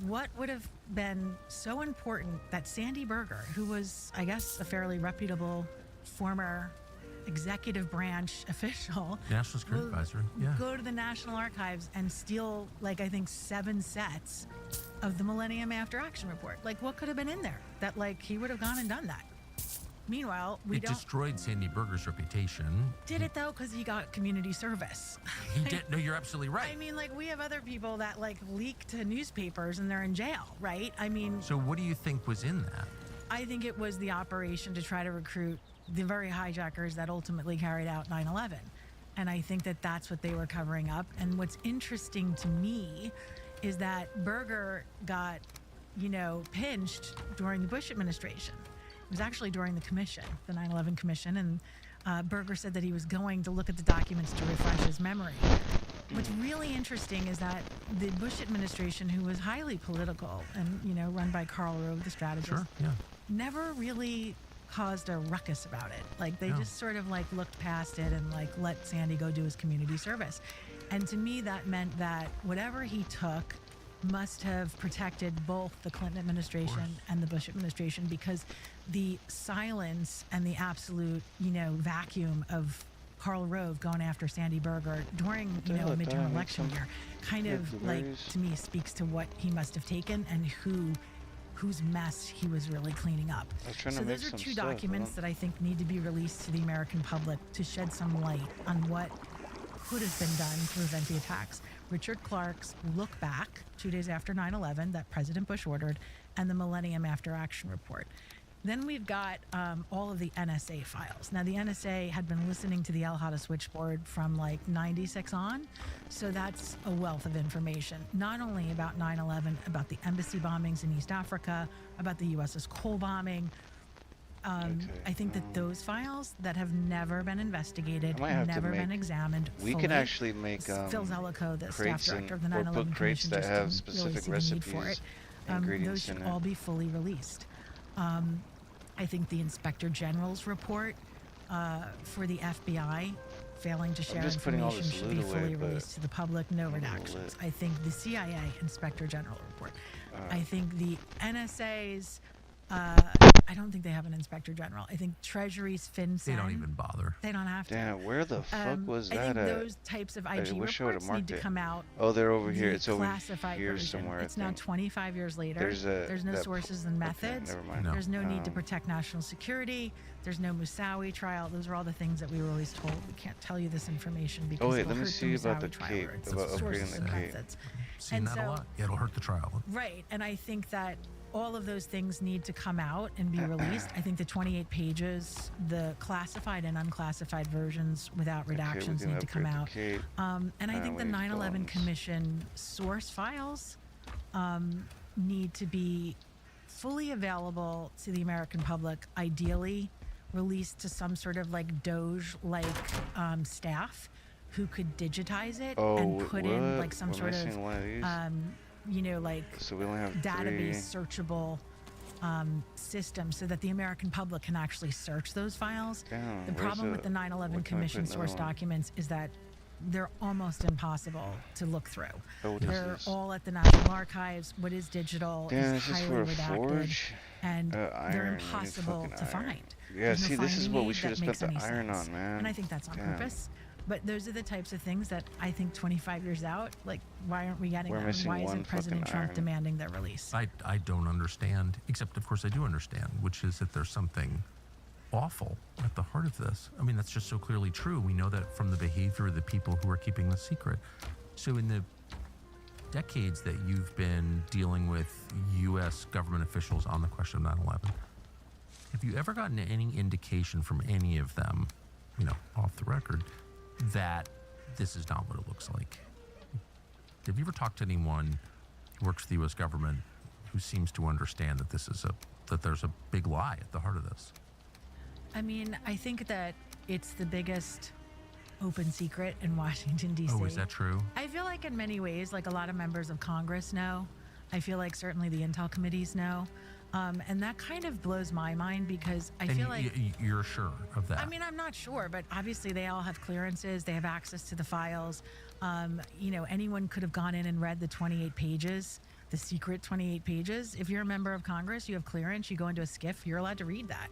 What would have been so important that Sandy Berger, who was, I guess, a fairly reputable former executive branch official, National Security Advisor, yeah, go to the National Archives and steal, like, I think 7 sets of the Millennium After Action Report? Like, what could have been in there that, like, he would have gone and done that? Meanwhile, it destroyed Sandy Berger's reputation. Did it though? Because he got community service. He did. No, you're absolutely right. I mean, like, we have other people that, like, leak to newspapers and they're in jail, right? I mean, so what do you think was in that? I think it was the operation to try to recruit the very hijackers that ultimately carried out 9/11. And I think that that's what they were covering up. And what's interesting to me is that Berger got, pinched during the Bush administration. It was actually during the commission, the 9/11 commission, and Berger said that he was going to look at the documents to refresh his memory. What's really interesting is that the Bush administration, who was highly political and, run by Karl Rove, the strategist, never really caused a ruckus about it. Like, they just sort of, like, looked past it and, like, let Sandy go do his community service. And to me, that meant that whatever he took must have protected both the Clinton administration and the Bush administration, because the silence and the absolute, vacuum of Karl Rove going after Sandy Berger during, a midterm election year kind of like, to me, speaks to what he must have taken and whose mess he was really cleaning up. So those are two documents that I think need to be released to the American public to shed some light on what could have been done to prevent the attacks. Richard Clark's look back 2 days after 9/11 that President Bush ordered, and the Millennium After Action Report. Then we've got all of the NSA files. Now, the NSA had been listening to the El Hada switchboard from like 96 on, so that's a wealth of information, not only about 9/11, about the embassy bombings in East Africa, about the USS Cole bombing. I think that those files that have never been investigated, never been examined we fully, can actually make Phil Zellicoe, the staff crates director of the or 9/11 book crates Commission, that just have didn't specific really see the need for recipes, it. ingredients Those should in all it. be fully released. I think the Inspector General's report for the FBI failing to share just putting all information this should be loot away, fully but released to the public, no I'm a little redactions. lit. I think the CIA Inspector General report. I think the NSA's, I don't think they have an Inspector General. I think Treasury's FinCEN. They don't even bother. They don't have to. Damn, where the fuck was I that think at? those types of IG wish I would've reports need marked to it. come out. Oh, they're over here. The It's over classified here version. somewhere, I It's now think. 25 years later. There's no that- sources and methods. never mind. No. There's no need to protect national security. There's no Moussaoui trial. Those are all the things that we were always told. We can't tell you this information because Oh wait, it'll let me hurt see about the Moussaoui trial, cape. or it's About sources upgrading the and cape. methods. Seen And that so- a lot. Yeah, it'll hurt the trial. Right, and I think that all of those things need to come out and be released. I think the 28 pages, the classified and unclassified versions without Okay, we redactions can need to come upgrade the out. cape. And I think the we need 9/11 bones. Commission source files need to be fully available to the American public, ideally released to some sort of like Doge-like staff who could digitize it and put in what? like some We're sort of missing one of these? like So we only have database 3. searchable system so that the American public can actually search those files. Damn, The where's problem with the 9/11 where can I put Commission another source one? documents is that they're almost impossible to look through. Oh, what is They're this? all at the National Archives. What is digital Damn, is this is highly for a redacted, forge? and Iron, they're we need impossible fucking to iron. find. Yeah, There's no see, this is finding what we aid should have that spent makes the any iron sense. on, man. And I think that's on Damn. purpose. But those are the types of things that I think 25 years out, like, why aren't we getting We're them? missing Why one isn't President fucking Trump iron. demanding their release? I don't understand, except of course I do understand, which is that there's something awful at the heart of this. I mean, that's just so clearly true. We know that from the behavior of the people who are keeping the secret. So in the decades that you've been dealing with U.S. government officials on the question of 9/11, have you ever gotten any indication from any of them, off the record, that this is not what it looks like? Have you ever talked to anyone who works for the U.S. government who seems to understand that that there's a big lie at the heart of this? I mean, I think that it's the biggest open secret in Washington, D.C. Oh, is that true? I feel like in many ways, like a lot of members of Congress know. I feel like certainly the intel committees know. And that kind of blows my mind because I feel like... You're sure of that? I mean, I'm not sure, but obviously they all have clearances. They have access to the files. Anyone could have gone in and read the 28 pages, the secret 28 pages. If you're a member of Congress, you have clearance, you go into a SCIF, you're allowed to read that.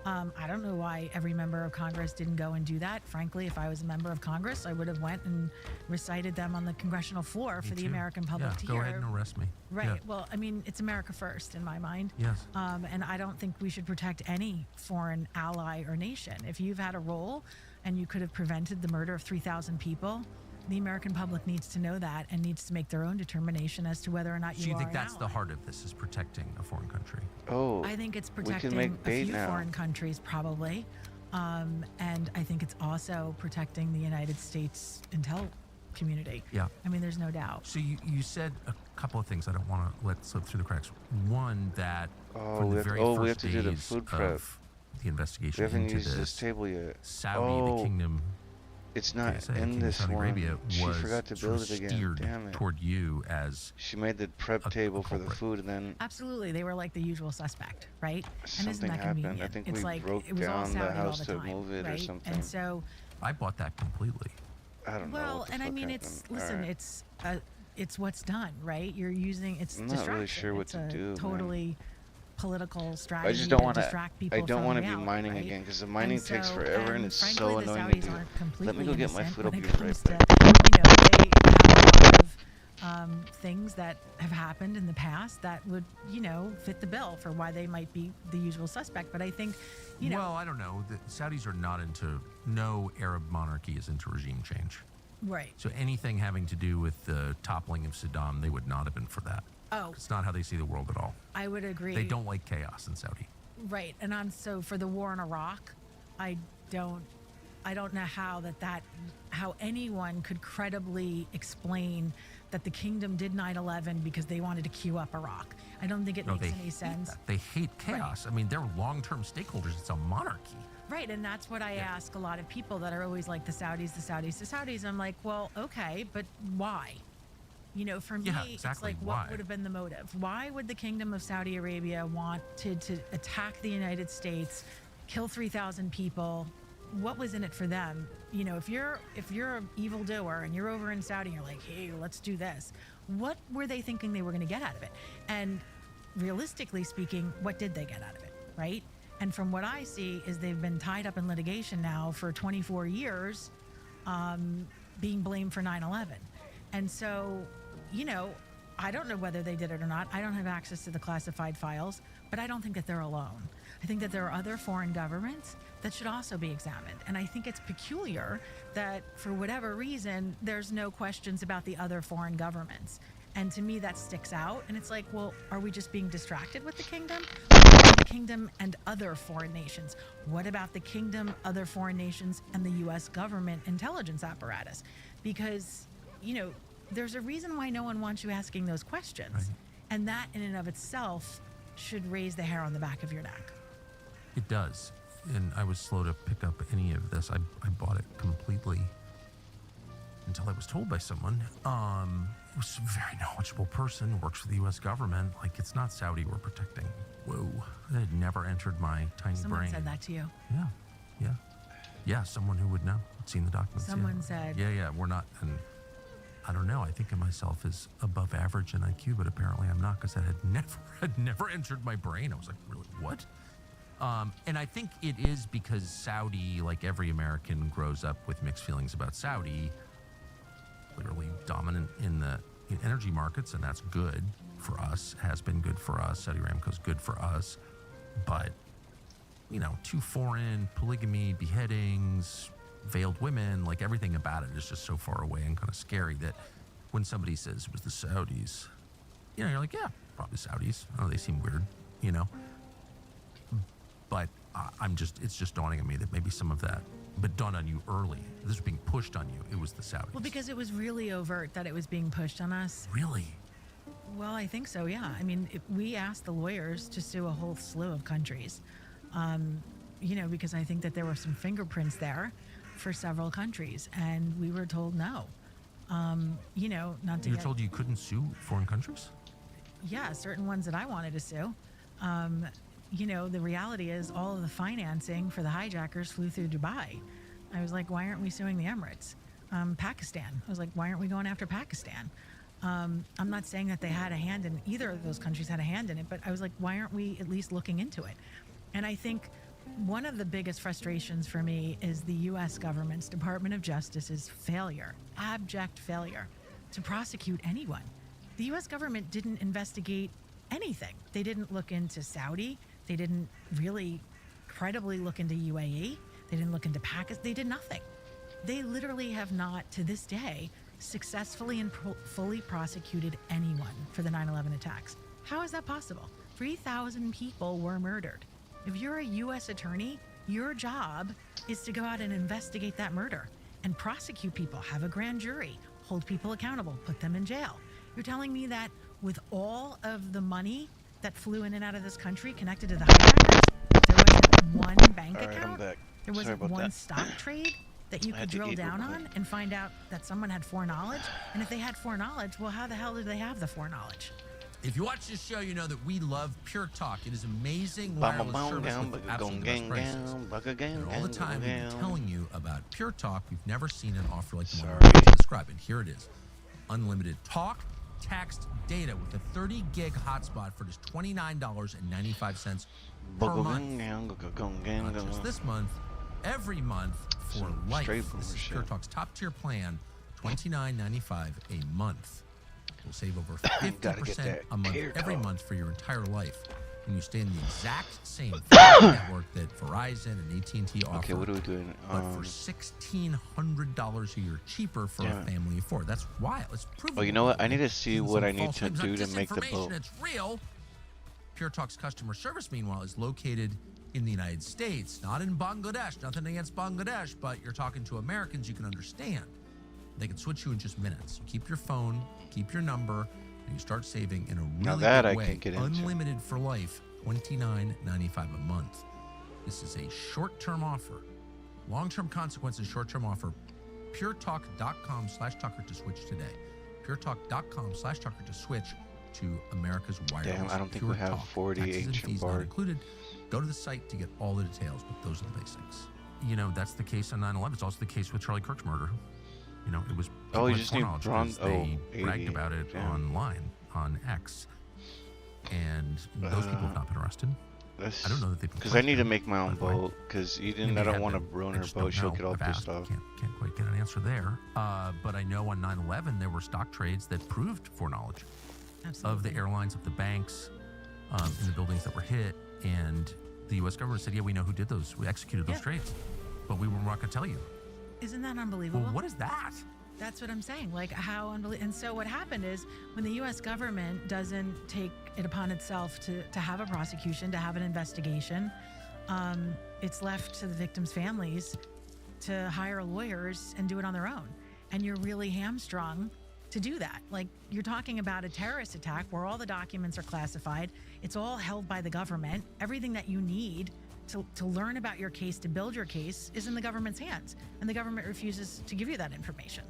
I don't know why every member of Congress didn't go and do that. Frankly, if I was a member of Congress, I would have went and recited them on the congressional floor for the American public to go hear. ahead and arrest me. Right. Yeah. Well, I mean, it's America first in my mind. Yes. And I don't think we should protect any foreign ally or nation. If you've had a role and you could have prevented the murder of 3,000 people, the American public needs to know that and needs to make their own determination as to whether or not So you are think an that's the ally. heart of this, is protecting a foreign country? Oh, I think it's we can protecting make a bait few now. foreign countries, probably. And I think it's also protecting the United States intel community. Yeah. I mean, there's no doubt. So you said a couple of things I don't want to let slip through the cracks. One, that from we the have, very we first have to do the days food prep. of the investigation We haven't into used this table yet. Saudi, the kingdom... It's not KSA, in Kingdom of this Saudi one. Arabia She was forgot to sort build of it again. steered Damn it. toward you as She made the prep table for the culprit. food, and then Absolutely, they were like the usual suspect, right? And isn't something that happened. convenient? I think it's we like broke it was all down the Saudi all house the to time, move it or right? something. And so, I bought that completely. I don't know. well, what the and I fuck mean, happened. it's what's done, right? You're using it's I'm not really distraction. sure what It's to a do, man. Totally political I strategy just don't to want to. distract people I don't from want to be reality, mining right? again because the mining And takes so, forever and it's frankly, so the annoying Saudis to do. aren't Let completely me go get my innocent food. when I'll it be right comes back. to, they have a lot of things that have happened in the past that would, fit the bill for why they might be the usual suspect. But I think, Well, I don't know. The Saudis are not into, no Arab monarchy is into regime change. right. So anything having to do with the toppling of Saddam, they would not have been for that. Oh, It's not how they see the world at all. I would agree. They don't like chaos in Saudi. Right. And so for the war in Iraq, I don't know how anyone could credibly explain that the kingdom did 9/11 because they wanted to queue up Iraq. I don't think it makes any sense. They hate chaos. I mean, they're long-term stakeholders. It's a monarchy. Right, and that's what I ask a lot of people that are always like the Saudis, the Saudis, the Saudis. I'm like, well, okay, but why? For me, Yeah, it's exactly. like, Why? what would have been the motive? Why would the Kingdom of Saudi Arabia want to attack the United States, kill 3,000 people? What was in it for them? If you're an evildoer and you're over in Saudi and you're like, hey, let's do this, what were they thinking they were going to get out of it? And realistically speaking, what did they get out of it, right? And from what I see is they've been tied up in litigation now for 24 years, being blamed for 9/11. And so, I don't know whether they did it or not. I don't have access to the classified files, but I don't think that they're alone. I think that there are other foreign governments that should also be examined. And I think it's peculiar that for whatever reason, there's no questions about the other foreign governments. And to me, that sticks out. And it's like, well, are we just being distracted with the kingdom? What about the kingdom and other foreign nations? What about the kingdom, other foreign nations, and the U.S. government intelligence apparatus? Because, there's a reason why no one wants you asking those questions. Right. And that in and of itself should raise the hair on the back of your neck. It does. And I was slow to pick up any of this. I bought it completely until I was told by someone. It was a very knowledgeable person, works for the U.S. government. Like, it's not Saudi we're protecting. Whoa. That had never entered my tiny Someone brain. said that to you. Yeah, someone who would know. Seen the documents. Someone said. Yeah, we're not. And I don't know. I think of myself as above average in IQ, but apparently I'm not, because that had never entered my brain. I was like, really, what? And I think it is because Saudi, like every American, grows up with mixed feelings about Saudi. Clearly dominant in the energy markets, and that's good for us. Has been good for us. Saudi Aramco's good for us, but too foreign, polygamy, beheadings, veiled women, like everything about it is just so far away and kind of scary that when somebody says it was the Saudis, you're like, yeah, probably Saudis. Oh, they seem weird, But it's just dawning on me that maybe some of that, but dawned on you early. This was being pushed on you. It was the Saudis. Well, because it was really overt that it was being pushed on us. Really? Well, I think so, yeah. I mean, we asked the lawyers to sue a whole slew of countries, because I think that there were some fingerprints there for several countries, and we were told no. Not to You're get... told you couldn't sue foreign countries? Yeah, certain ones that I wanted to sue. The reality is all of the financing for the hijackers flew through Dubai. I was like, why aren't we suing the Emirates? Pakistan. I was like, why aren't we going after Pakistan? I'm not saying that they had a hand in, either of those countries had a hand in it, but I was like, why aren't we at least looking into it? And I think one of the biggest frustrations for me is the U.S. government's Department of Justice's failure, abject failure, to prosecute anyone. The U.S. government didn't investigate anything. They didn't look into Saudi. They didn't really credibly look into UAE. They didn't look into Pakistan. They did nothing. They literally have not, to this day, successfully and fully prosecuted anyone for the 9/11 attacks. How is that possible? 3,000 people were murdered. If you're a U.S. attorney, your job is to go out and investigate that murder and prosecute people, have a grand jury, hold people accountable, put them in jail. You're telling me that with all of the money that flew in and out of this country connected to the hijackers, there wasn't one bank account, there wasn't one stock trade that you could drill down on and find out that someone had foreknowledge? And if they had foreknowledge, well, how the hell did they have the foreknowledge? If you watch this show, you know that we love Pure Talk. It is amazing wireless service with absolutely best prices. And all the time we've been telling you about Pure Talk. We've never seen an offer like the one we're about to describe. And here it is. Unlimited talk, text data with a 30 gig hotspot for just $29.95 per month. Not just this month, every month for life. This is Pure Talk's top tier plan, $29.95 a month. You'll save over 50% a month every month for your entire life. And you stay in the exact same network that Verizon and AT&T offer. Okay, what are we doing? But for $1,600 a year cheaper for a family of 4. That's wild. It's provable. Oh, you know what? I need to see what I need to do to make the boat. It's real. Pure Talk's customer service, meanwhile, is located in the United States, not in Bangladesh. Nothing against Bangladesh, but you're talking to Americans you can understand. They can switch you in just minutes. You keep your phone, keep your number, and you start saving in a really good way. Unlimited for life, $29.95 a month. This is a short-term offer. Long-term consequences, short-term offer. puretalk.com/Tucker to switch today. puretalk.com/Tucker to switch to America's wireless. Damn, I don't think we have 40 ancient bars included. Go to the site to get all the details, but those are the basics. You know, that's the case on 9/11. It's also the case with Charlie Kirk's murder. You know, it was you just need bronze. They bragged about it online on X, and those people have not been arrested. I don't know that they've been. Because I need to make my own boat. Because Eden, I don't want to ruin her boat. She'll get all pissed off. Can't quite get an answer there. But I know on 9/11 there were stock trades that proved foreknowledge of the airlines, of the banks, in the buildings that were hit, and the U.S. government said, "Yeah, we know who did those. We executed those trades, but we were not going to tell you." Isn't that unbelievable? Well, what is that? That's what I'm saying. Like, how unbelievable. And so what happened is when the U.S. government doesn't take it upon itself to have a prosecution, to have an investigation, it's left to the victims' families to hire lawyers and do it on their own. And you're really hamstrung to do that. Like, you're talking about a terrorist attack where all the documents are classified. It's all held by the government. Everything that you need to learn about your case, to build your case, is in the government's hands. And the government refuses to give you that information.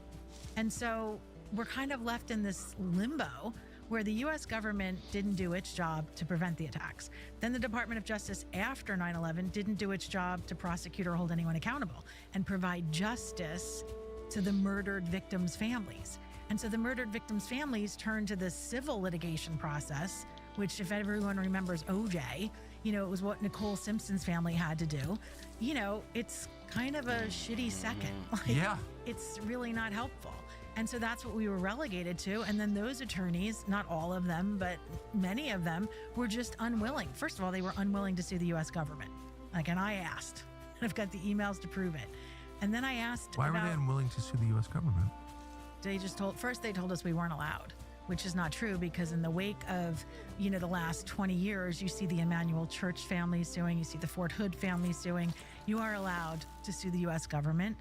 And so we're kind of left in this limbo where the U.S. government didn't do its job to prevent the attacks. Then the Department of Justice after 9/11 didn't do its job to prosecute or hold anyone accountable and provide justice to the murdered victims' families. And so the murdered victims' families turned to the civil litigation process, which, if everyone remembers OJ, you know, it was what Nicole Simpson's family had to do. You know, it's kind of a shitty second. Like, it's really not helpful. And so that's what we were relegated to. And then those attorneys, not all of them, but many of them, were just unwilling. First of all, they were unwilling to sue the U.S. government. Like, and I asked, and I've got the emails to prove it. And then I asked, why were they unwilling to sue the U.S. government? They told us we weren't allowed, which is not true, because in the wake of, you know, the last 20 years, you see the Emmanuel Church family suing, you see the Fort Hood family suing. You are allowed to sue the U.S. government.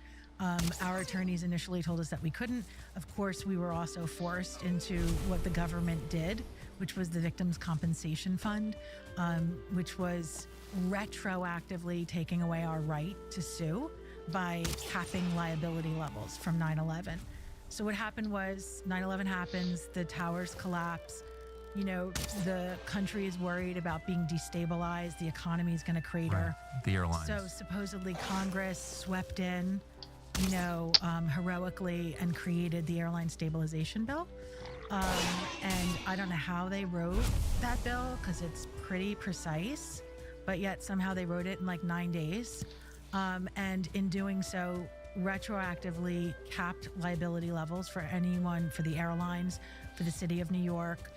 Our attorneys initially told us that we couldn't. Of course, we were also forced into what the government did, which was the Victims' Compensation Fund, which was retroactively taking away our right to sue by capping liability levels from 9/11. So what happened was 9/11 happens, the towers collapse, you know, the country is worried about being destabilized, the economy is going to crater. Right. The airlines. So supposedly Congress swept in, you know, heroically and created the airline stabilization bill. And I don't know how they wrote that bill, because it's pretty precise, but yet somehow they wrote it in like 9 days. And in doing so, retroactively capped liability levels for anyone, for the airlines, for the city of New York.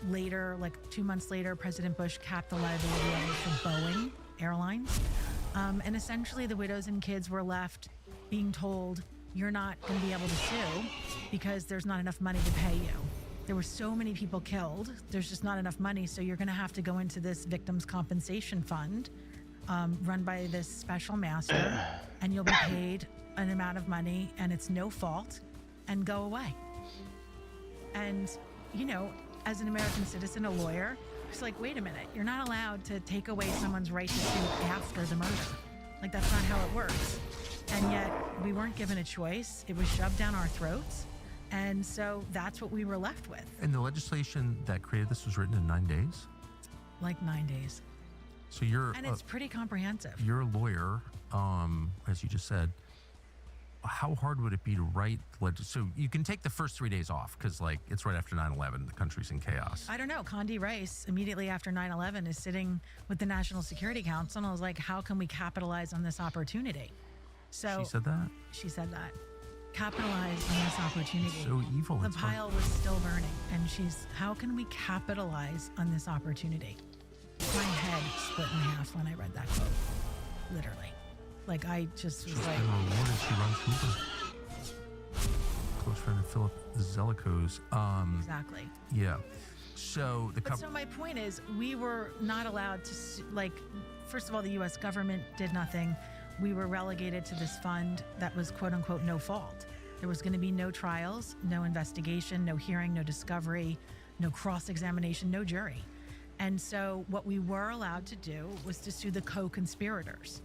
Later, like 2 months later, President Bush capped the liability levels for Boeing Airlines. And essentially the widows and kids were left being told, you're not going to be able to sue because there's not enough money to pay you. There were so many people killed, there's just not enough money, so you're going to have to go into this Victims' Compensation Fund run by this special master, and you'll be paid an amount of money, and it's no fault, and go away. And, you know, as an American citizen, a lawyer, it's like, wait a minute, you're not allowed to take away someone's right to sue after the murder. Like, that's not how it works. And yet, we weren't given a choice. It was shoved down our throats. And so that's what we were left with. And the legislation that created this was written in 9 days? Like 9 days. So you're... And it's pretty comprehensive. You're a lawyer, as you just said. how hard would it be to write? So you can take the first 3 days off because, like, it's right after 9/11. The country's in chaos. I don't know. Condi Rice, immediately after 9/11, is sitting with the National Security Council, and I was like, how can we capitalize on this opportunity? So She said that? She said that. Capitalize on this opportunity. So evil. The It's hard. pile was still burning, and how can we capitalize on this opportunity? My head split in half when I read that quote. Literally. Like, I just was She's like, been rewarded. She runs Hoover. Close friend of Philip Zelikows. exactly. Yeah. So the But so my point is, we were not allowed to, first of all, the U.S. government did nothing. We were relegated to this fund that was, quote unquote, no fault. There was going to be no trials, no investigation, no hearing, no discovery, no cross-examination, no jury. And so what we were allowed to do was to sue the co-conspirators.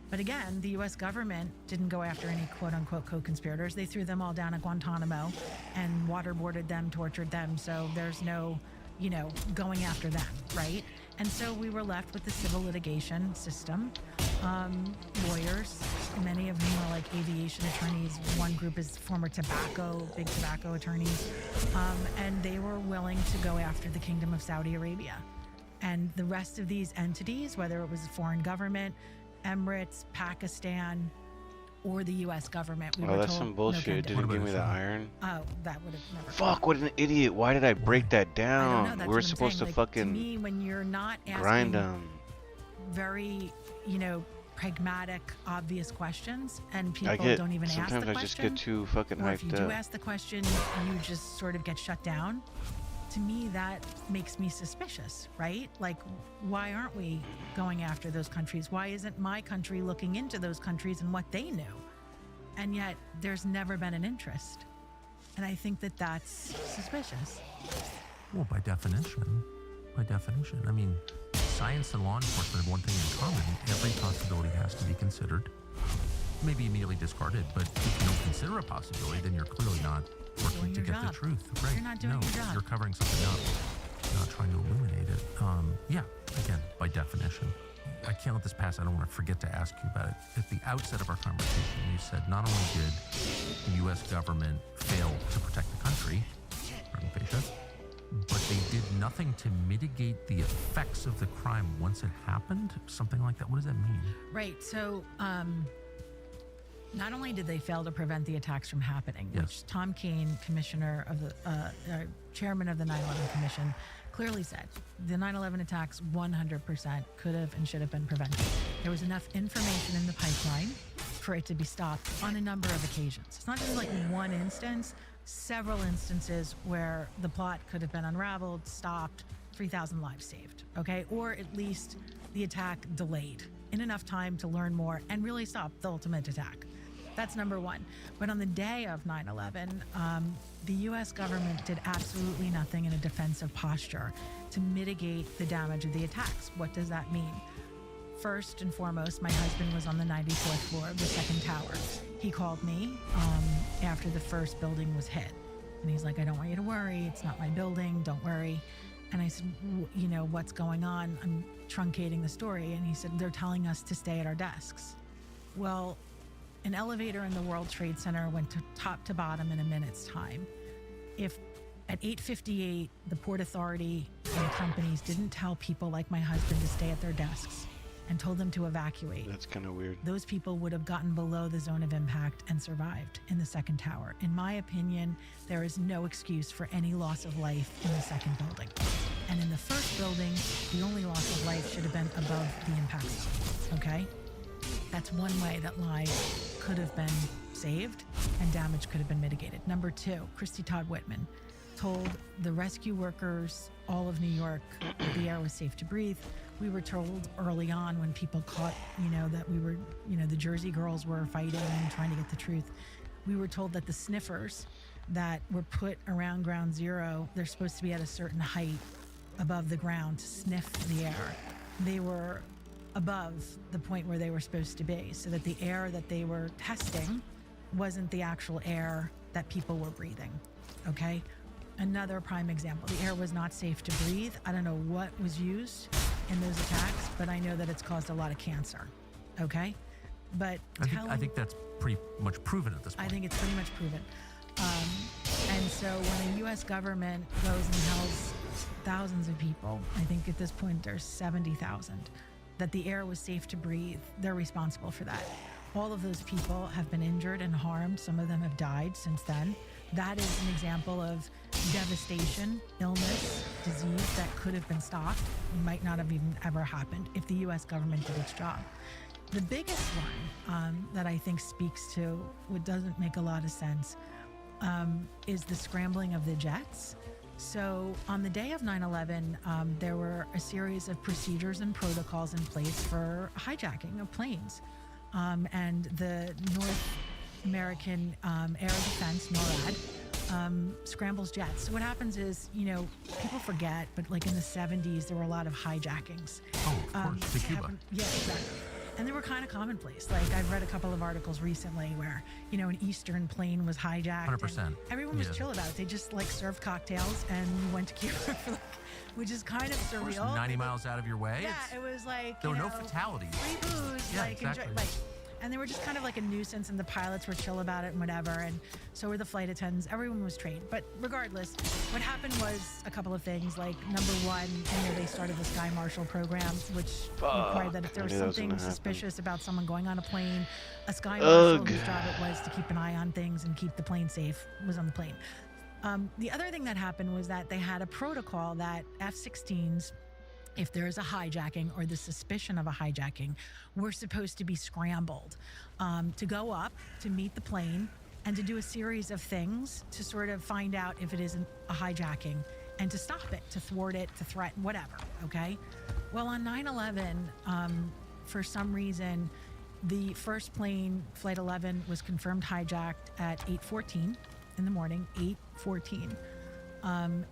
But again, the U.S. government didn't go after any quote-unquote co-conspirators. They threw them all down at Guantanamo and waterboarded them, tortured them. So there's no, going after them, right? And so we were left with the civil litigation system. Lawyers, many of whom are like aviation attorneys. One group is former big tobacco attorneys. And they were willing to go after the Kingdom of Saudi Arabia. And the rest of these entities, whether it was a foreign government, Emirates, Pakistan, or the U.S. government. We were that's told, some bullshit. No, It didn't give me the iron. Oh, that would have never. Fuck, what an idiot. Why did I break that I don't down? know, that's We're what I'm supposed saying. to Like, fucking To me, when you're not grind asking them. very, pragmatic, obvious questions, and people Sometimes don't even ask the question. I just get too fucking or if you hyped do up. ask the question, you just sort of get shut down. To me, that makes me suspicious, right? Like, why aren't we going after those countries? Why isn't my country looking into those countries and what they knew? And yet, there's never been an interest. And I think that that's suspicious. Well, by definition. I mean, science and law enforcement have one thing in common. Every possibility has to be considered. Maybe immediately discarded, but if you don't consider a possibility, then you're clearly not working to get the truth. Right. You're not doing your job. You're covering something up, not trying to illuminate it. Yeah, again, by definition. I can't let this pass. I don't want to forget to ask you about it. At the outset of our conversation, you said not only did the U.S. government fail to protect the country, but they did nothing to mitigate the effects of the crime once it happened? Something like that. What does that mean? Right. So, not only did they fail to prevent the attacks from happening, Yes. which Tom Keane, commissioner of the chairman of the 9/11 Commission, clearly said the 9/11 attacks 100% could have and should have been prevented. There was enough information in the pipeline for it to be stopped on a number of occasions. It's not just like one instance, several instances where the plot could have been unraveled, stopped, 3,000 lives saved, okay? Or at least the attack delayed in enough time to learn more and really stop the ultimate attack. That's number one. But on the day of 9/11, the U.S. government did absolutely nothing in a defensive posture to mitigate the damage of the attacks. What does that mean? First and foremost, my husband was on the 94th floor of the second tower. He called me after the first building was hit. And he's like, I don't want you to worry. It's not my building. Don't worry. And I said, what's going on? I'm truncating the story. And he said, they're telling us to stay at our desks. Well, an elevator in the World Trade Center went to top to bottom in a minute's time. If at 8:58, the Port Authority and companies didn't tell people like my husband to stay at their desks and told them to evacuate, That's kind of weird. those people would have gotten below the zone of impact and survived in the second tower. In my opinion, there is no excuse for any loss of life in the second building. And in the first building, the only loss of life should have been above the impact zone, okay? That's one way that lives could have been saved and damage could have been mitigated. Number two, Christy Todd Whitman told the rescue workers, all of New York, that the air was safe to breathe. We were told early on when people caught, that we were, the Jersey girls were fighting and trying to get the truth. We were told that the sniffers that were put around ground zero, they're supposed to be at a certain height above the ground to sniff the air. They were above the point where they were supposed to be, so that the air that they were testing wasn't the actual air that people were breathing, okay? Another prime example, the air was not safe to breathe. I don't know what was used in those attacks, but I know that it's caused a lot of cancer, okay? But I think that's pretty much proven at this point. I think it's pretty much proven. And so when the U.S. government goes and tells thousands of people, I think at this point there's 70,000, that the air was safe to breathe, they're responsible for that. All of those people have been injured and harmed. Some of them have died since then. That is an example of devastation, illness, disease that could have been stopped, might not have even ever happened if the U.S. government did its job. The biggest one that I think speaks to what doesn't make a lot of sense is the scrambling of the jets. So on the day of 9/11, there were a series of procedures and protocols in place for hijacking of planes. And the North American Air Defense, NORAD, scrambles jets. So what happens is, people forget, but like in the 70s, there were a lot of hijackings. Oh, of course, to Cuba. Yeah, exactly. And they were kind of commonplace. Like I've read a couple of articles recently where, an Eastern plane was hijacked. 100%. Everyone was chill about it. They just served cocktails and went to Cuba for which is kind of surreal. 90 miles out of your way. Yeah, it was like, there were no fatalities. Free booze, Yeah, exactly. And they were just kind of like a nuisance, and the pilots were chill about it and whatever, and so were the flight attendants. Everyone was trained. But regardless, what happened was a couple of things. Like, number one, they started the Sky Marshal program, which required that if there was something suspicious about someone going on a plane, a Sky Marshal, whose job it was to keep an eye on things and keep the plane safe, was on the plane. The other thing that happened was that they had a protocol that F-16s, if there is a hijacking or the suspicion of a hijacking, we're supposed to be scrambled to go up, to meet the plane, and to do a series of things to sort of find out if it isn't a hijacking and to stop it, to thwart it, to threaten, whatever, okay? Well, on 9/11, for some reason, the first plane, Flight 11, was confirmed hijacked at 8:14 in the morning, 8:14.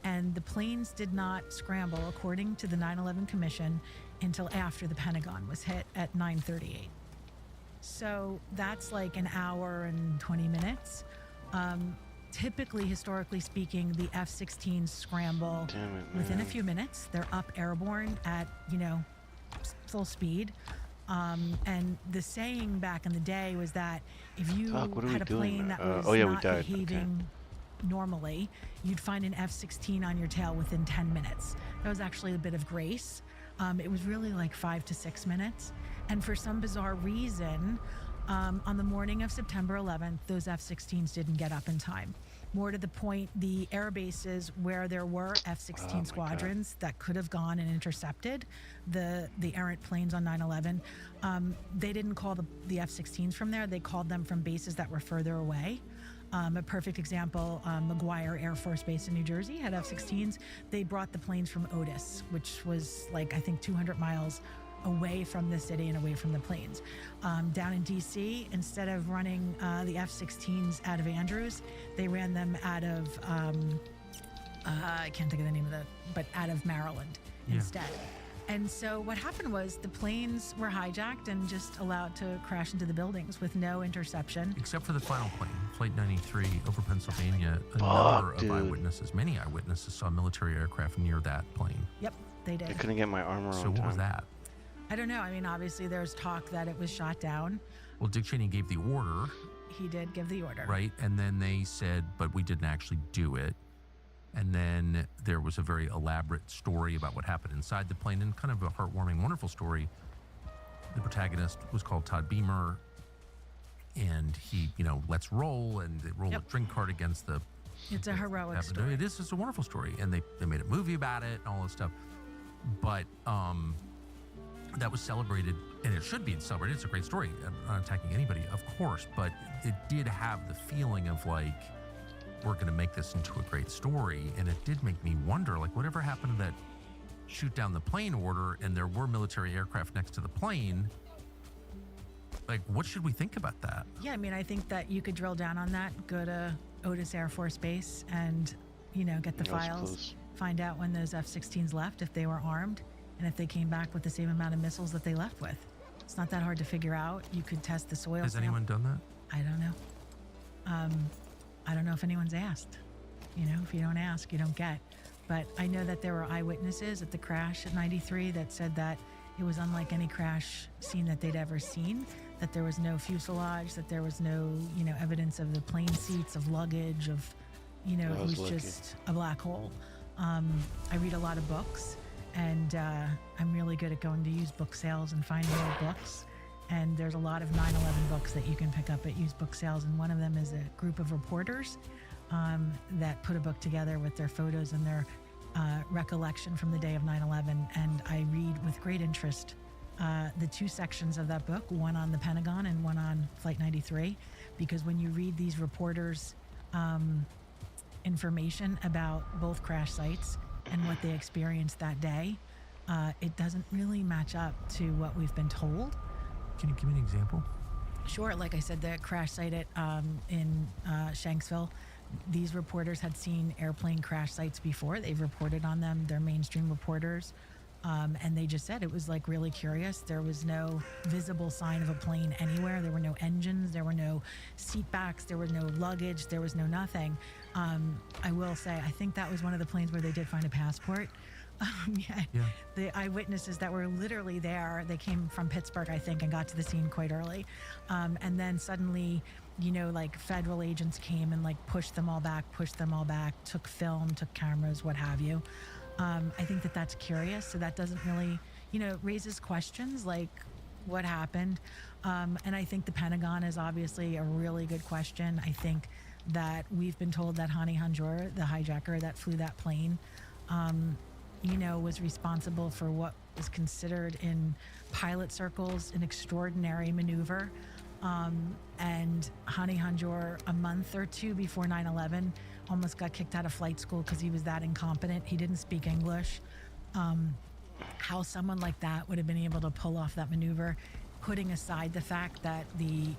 And the planes did not scramble, according to the 9/11 Commission, until after the Pentagon was hit at 9:38. So that's like an hour and 20 minutes. Typically, historically speaking, the F-16s scramble within a few minutes. They're up airborne at, full speed. And the saying back in the day was that if you had a plane that was not behaving normally, you'd find an F-16 on your tail within 10 minutes. That was actually a bit of grace. It was really like 5 to 6 minutes. And for some bizarre reason, on the morning of September 11th, those F-16s didn't get up in time. More to the point, the air bases where there were F-16 squadrons that could have gone and intercepted the errant planes on 9/11, they didn't call the F-16s from there. They called them from bases that were further away. A perfect example, McGuire Air Force Base in New Jersey had F-16s. They brought the planes from Otis, which was like, I think, 200 miles away from the city and away from the planes. Down in D.C., instead of running the F-16s out of Andrews, they ran them out of, I can't think of the name of but out of Maryland instead. And so what happened was the planes were hijacked and just allowed to crash into the buildings with no interception. Except for the final plane, Flight 93 over Pennsylvania. Many eyewitnesses saw military aircraft near that plane. Yep, they did. I couldn't get my armor on So what was that? I don't know. I mean, obviously there's talk that it was shot down. Well, Dick Cheney gave the order. He did give the order. Right, and then they said, but we didn't actually do it. And then there was a very elaborate story about what happened inside the plane, and kind of a heartwarming, wonderful story. The protagonist was called Todd Beamer, and he, let's roll, and they roll a drink cart against the... It's a heroic story. It is. It's a wonderful story, and they made a movie about it and all this stuff. But that was celebrated, and it should be celebrated. It's a great story. I'm not attacking anybody, of course, but it did have the feeling of like, we're going to make this into a great story. And it did make me wonder, like, whatever happened to that shoot down the plane order, and there were military aircraft next to the plane? Like, what should we think about that? Yeah, I mean, I think that you could drill down on that, go to Otis Air Force Base and, get the files, find out when those F-16s left, if they were armed, and if they came back with the same amount of missiles that they left with. It's not that hard to figure out. You could test the soil. Has anyone done that? I don't know. I don't know if anyone's asked. If you don't ask, you don't get. But I know that there were eyewitnesses at the crash at 93 that said that It was unlike any crash scene that they'd ever seen, that there was no fuselage, that there was no, evidence of the plane seats, of luggage, of, it was just a black hole. I read a lot of books, and I'm really good at going to used book sales and finding old books. And there's a lot of 9/11 books that you can pick up at used book sales, and one of them is a group of reporters that put a book together with their photos and their recollection from the day of 9/11. And I read with great interest the two sections of that book, one on the Pentagon and one on Flight 93, because when you read these reporters' information about both crash sites and what they experienced that day, it doesn't really match up to what we've been told. Can you give me an example? Sure. Like I said, the crash site in Shanksville, these reporters had seen airplane crash sites before. They've reported on them. They're mainstream reporters. And they just said it was like really curious. There was no visible sign of a plane anywhere. There were no engines. There were no seat backs. There was no luggage. There was no nothing. I will say, I think that was one of the planes where they did find a passport. Yeah. The eyewitnesses that were literally there, they came from Pittsburgh, I think, and got to the scene quite early. And then suddenly, like federal agents came and like pushed them all back, took film, took cameras, what have you. I think that that's curious. So that doesn't really, raises questions like what happened. And I think the Pentagon is obviously a really good question. I think that we've been told that Hani Hanjour, the hijacker that flew that plane, was responsible for what was considered in pilot circles an extraordinary maneuver. And Hani Hanjour, a month or two before 9/11, almost got kicked out of flight school because he was that incompetent. He didn't speak English. How someone like that would have been able to pull off that maneuver, putting aside the fact that the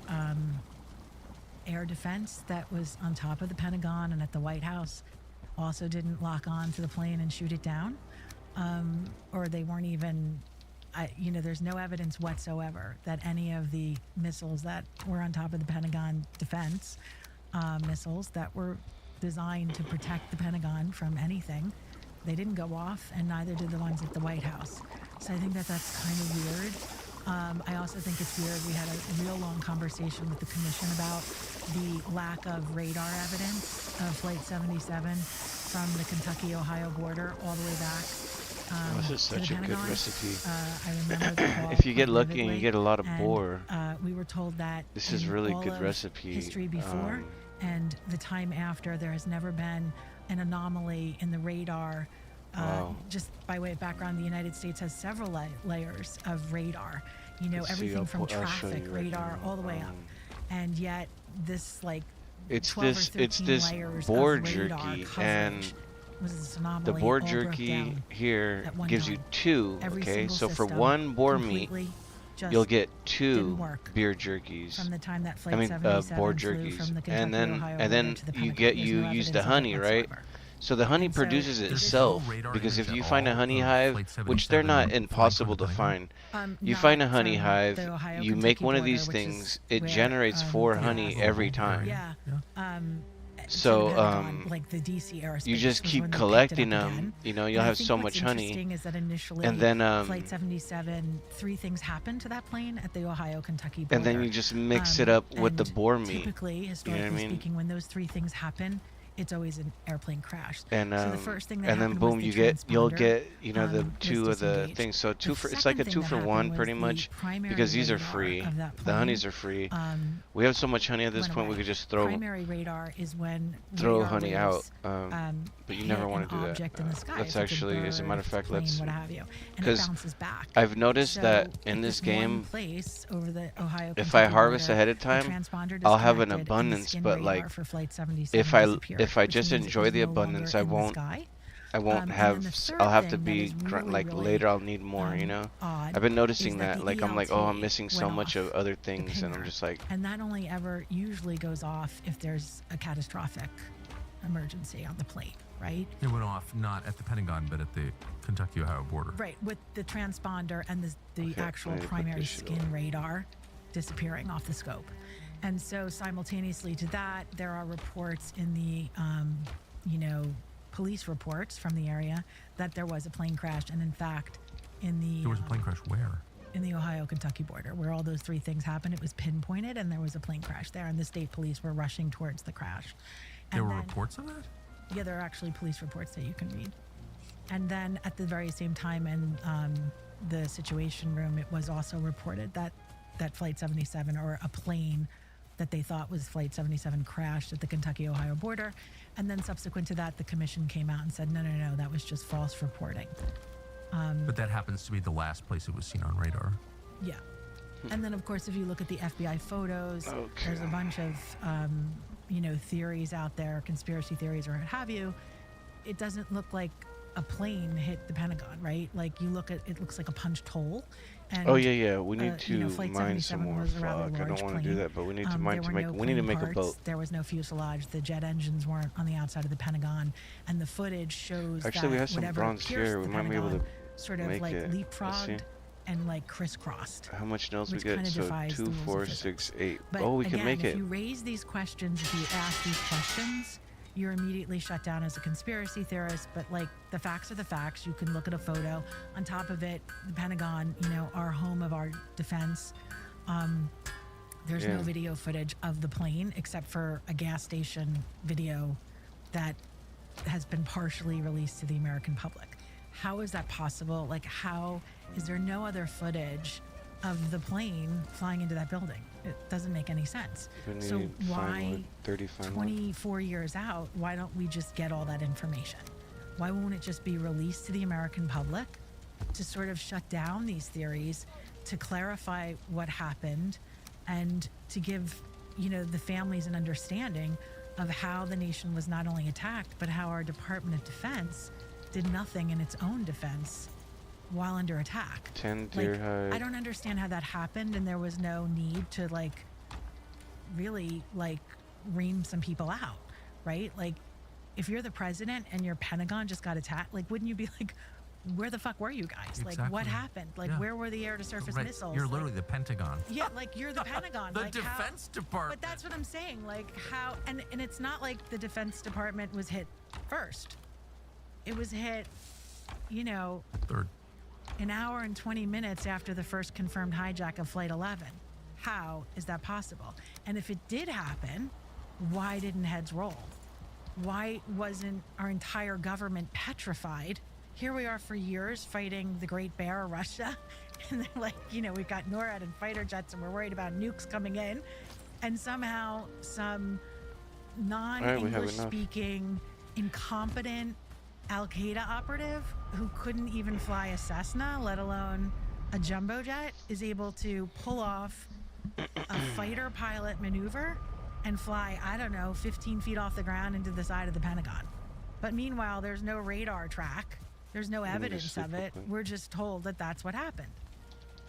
air defense that was on top of the Pentagon and at the White House also didn't lock on to the plane and shoot it down, or they weren't even, there's no evidence whatsoever that any of the missiles that were on top of the Pentagon defense, missiles that were designed to protect the Pentagon from anything, they didn't go off, and neither did the ones at the White House. So I think that that's kind of weird. I also think it's weird. We had a real long conversation with the commission about the lack of radar evidence of Flight 77 from the Kentucky-Ohio border all the way back. This is such a good recipe. I remember the call if you get lucky vividly, and you get a lot of boar, we were told that this is in really all good of recipe. History before and the time after, there has never been an anomaly in the radar. Wow. Just by way of background, the United States has several layers of radar. Let's see, everything from I'll show traffic you right radar now. all the way up, and yet this it's 12 or this 13 layers boar of radar jerky, coverage and was this anomaly the boar all broke jerky down here at one gives time. you two. Every Okay, single so for system one boar meat, completely just you'll get didn't two work beer jerkies. from the time that Flight 77 boar flew jerkies, from the and then Kentucky-Ohio and then border to the you Pentagon. get There's you no use the evidence of it honey, right? whatsoever. So the honey And so produces there's itself, no radar because if image you at find a all honey of hive, Flight which they're 77 not flying impossible for to the find, you Not find a honey from hive, the Ohio, you make Kentucky one of border, these which things, is it where, generates 4 the honey gas- every time. Yeah. So, to the Pentagon, like the DC aerospace you just was keep when they picked it collecting up them. again. You'll And I have think so what's much honey, interesting is that initially, and then Flight 77, 3 things happened to that plane at the Ohio-Kentucky border. and then you just mix it up with the and boar meat. Typically, You know what historically I mean? speaking, when those 3 things happen, it's always an airplane crash. And so the first thing that and then happened boom, was the you'll transponder, get the was 2 of the disengaged. things. So The it's like a second 2 thing for that 1 happened pretty was much, the primary because these are radar free. of that The plane, honeys are free. We have so much honey at this went point we away. could just throw Primary radar is when throw radar honey out. waves, But you hit never want an to do that. object in the sky. Let's If it's a actually, as a bird, matter if of it's a fact, plane, let's, what have you, and it because bounces back. I've noticed So that in if this it's one game, place over the Ohio, if I Kentucky harvest border, ahead of the time, transponder I'll have an disconnected and the abundance. skin But radar like, for Flight 77 if I disappeared, which just means it enjoy was the no longer abundance, I in the won't sky. I won't And then have. the third I'll have to thing that be is really, like really, later. I'll need more. You know. odd I've been is noticing that that. the Like I'm like, oh, I'm ELT missing so went much off, of other the things, and I'm pinger. just like, And that only ever usually goes off if there's a catastrophic emergency on the plane, right? It went off not at the Pentagon, but at the Kentucky-Ohio border. Right, with the transponder and the Okay, actual I need to put primary this shit skin on. radar disappearing off the scope. And so simultaneously to that, there are reports in the, police reports from the area that there was a plane crash. And in fact, in the There was a plane crash where? in the Ohio-Kentucky border, where all those three things happened. It was pinpointed, and there was a plane crash there, and the state police were rushing towards the crash. There were reports of that? Yeah, there are actually police reports that you can read. And then at the very same time in the Situation Room, it was also reported that Flight 77, or a plane that they thought was Flight 77, crashed at the Kentucky-Ohio border. And then subsequent to that, the commission came out and said, no, that was just false reporting. But that happens to be the last place it was seen on radar. Yeah. And then, of course, if you look at the FBI photos, there's a bunch of, theories out there, conspiracy theories or what have you. It doesn't look like a plane hit the Pentagon, right? Like, you look at it, looks like a punched hole. And, we need to mine some more. Fuck, I don't want to do that, but we need to mine we need to make a boat. There was no fuselage. The jet engines weren't on the outside of the Pentagon, and the footage shows Actually, we have some whatever bronze here. We might be able to sort of like leapfrogged and like crisscrossed. How much nails we which get? kind of So defies the 2, rules 4, of 6, 8. But Oh, we again, can make if it. you raise these questions, if you ask these questions, you're immediately shut down as a conspiracy theorist. But like, the facts are the facts. You can look at a photo. On top of it, the Pentagon, our home of our defense. There's no video footage of the plane except for a gas station video that has been partially released to the American public. How is that possible? Like, how is there no other footage of the plane flying into that building? It doesn't make any sense. So why, 24 years out, why don't we just get all that information? Why won't it just be released to the American public to sort of shut down these theories, to clarify what happened, and to give, the families an understanding of how the nation was not only attacked, but how our Department of Defense did nothing in its own defense while under attack. 10 deer hide. I don't understand how that happened, and there was no need to really ream some people out, right? Like, if you're the president and your Pentagon just got attacked, wouldn't you be like, where the fuck were you guys? Exactly. Like, what happened? Where were the air-to-surface missiles? You're literally the Pentagon. Yeah, you're the Pentagon. The Defense Department. But that's what I'm saying. How? And it's not like the Defense Department was hit first. It was hit, third. An hour and 20 minutes after the first confirmed hijack of Flight 11. How is that possible? And if it did happen, why didn't heads roll? Why wasn't our entire government petrified? Here we are for years fighting the Great Bear, Russia, and they're like, we've got NORAD and fighter jets, and we're worried about nukes coming in, and somehow some non-English speaking, incompetent Al-Qaeda operative who couldn't even fly a Cessna, let alone a jumbo jet, is able to pull off a fighter pilot maneuver and fly, 15 feet off the ground into the side of the Pentagon. But meanwhile, there's no radar track. There's no evidence of it. We're just told that that's what happened.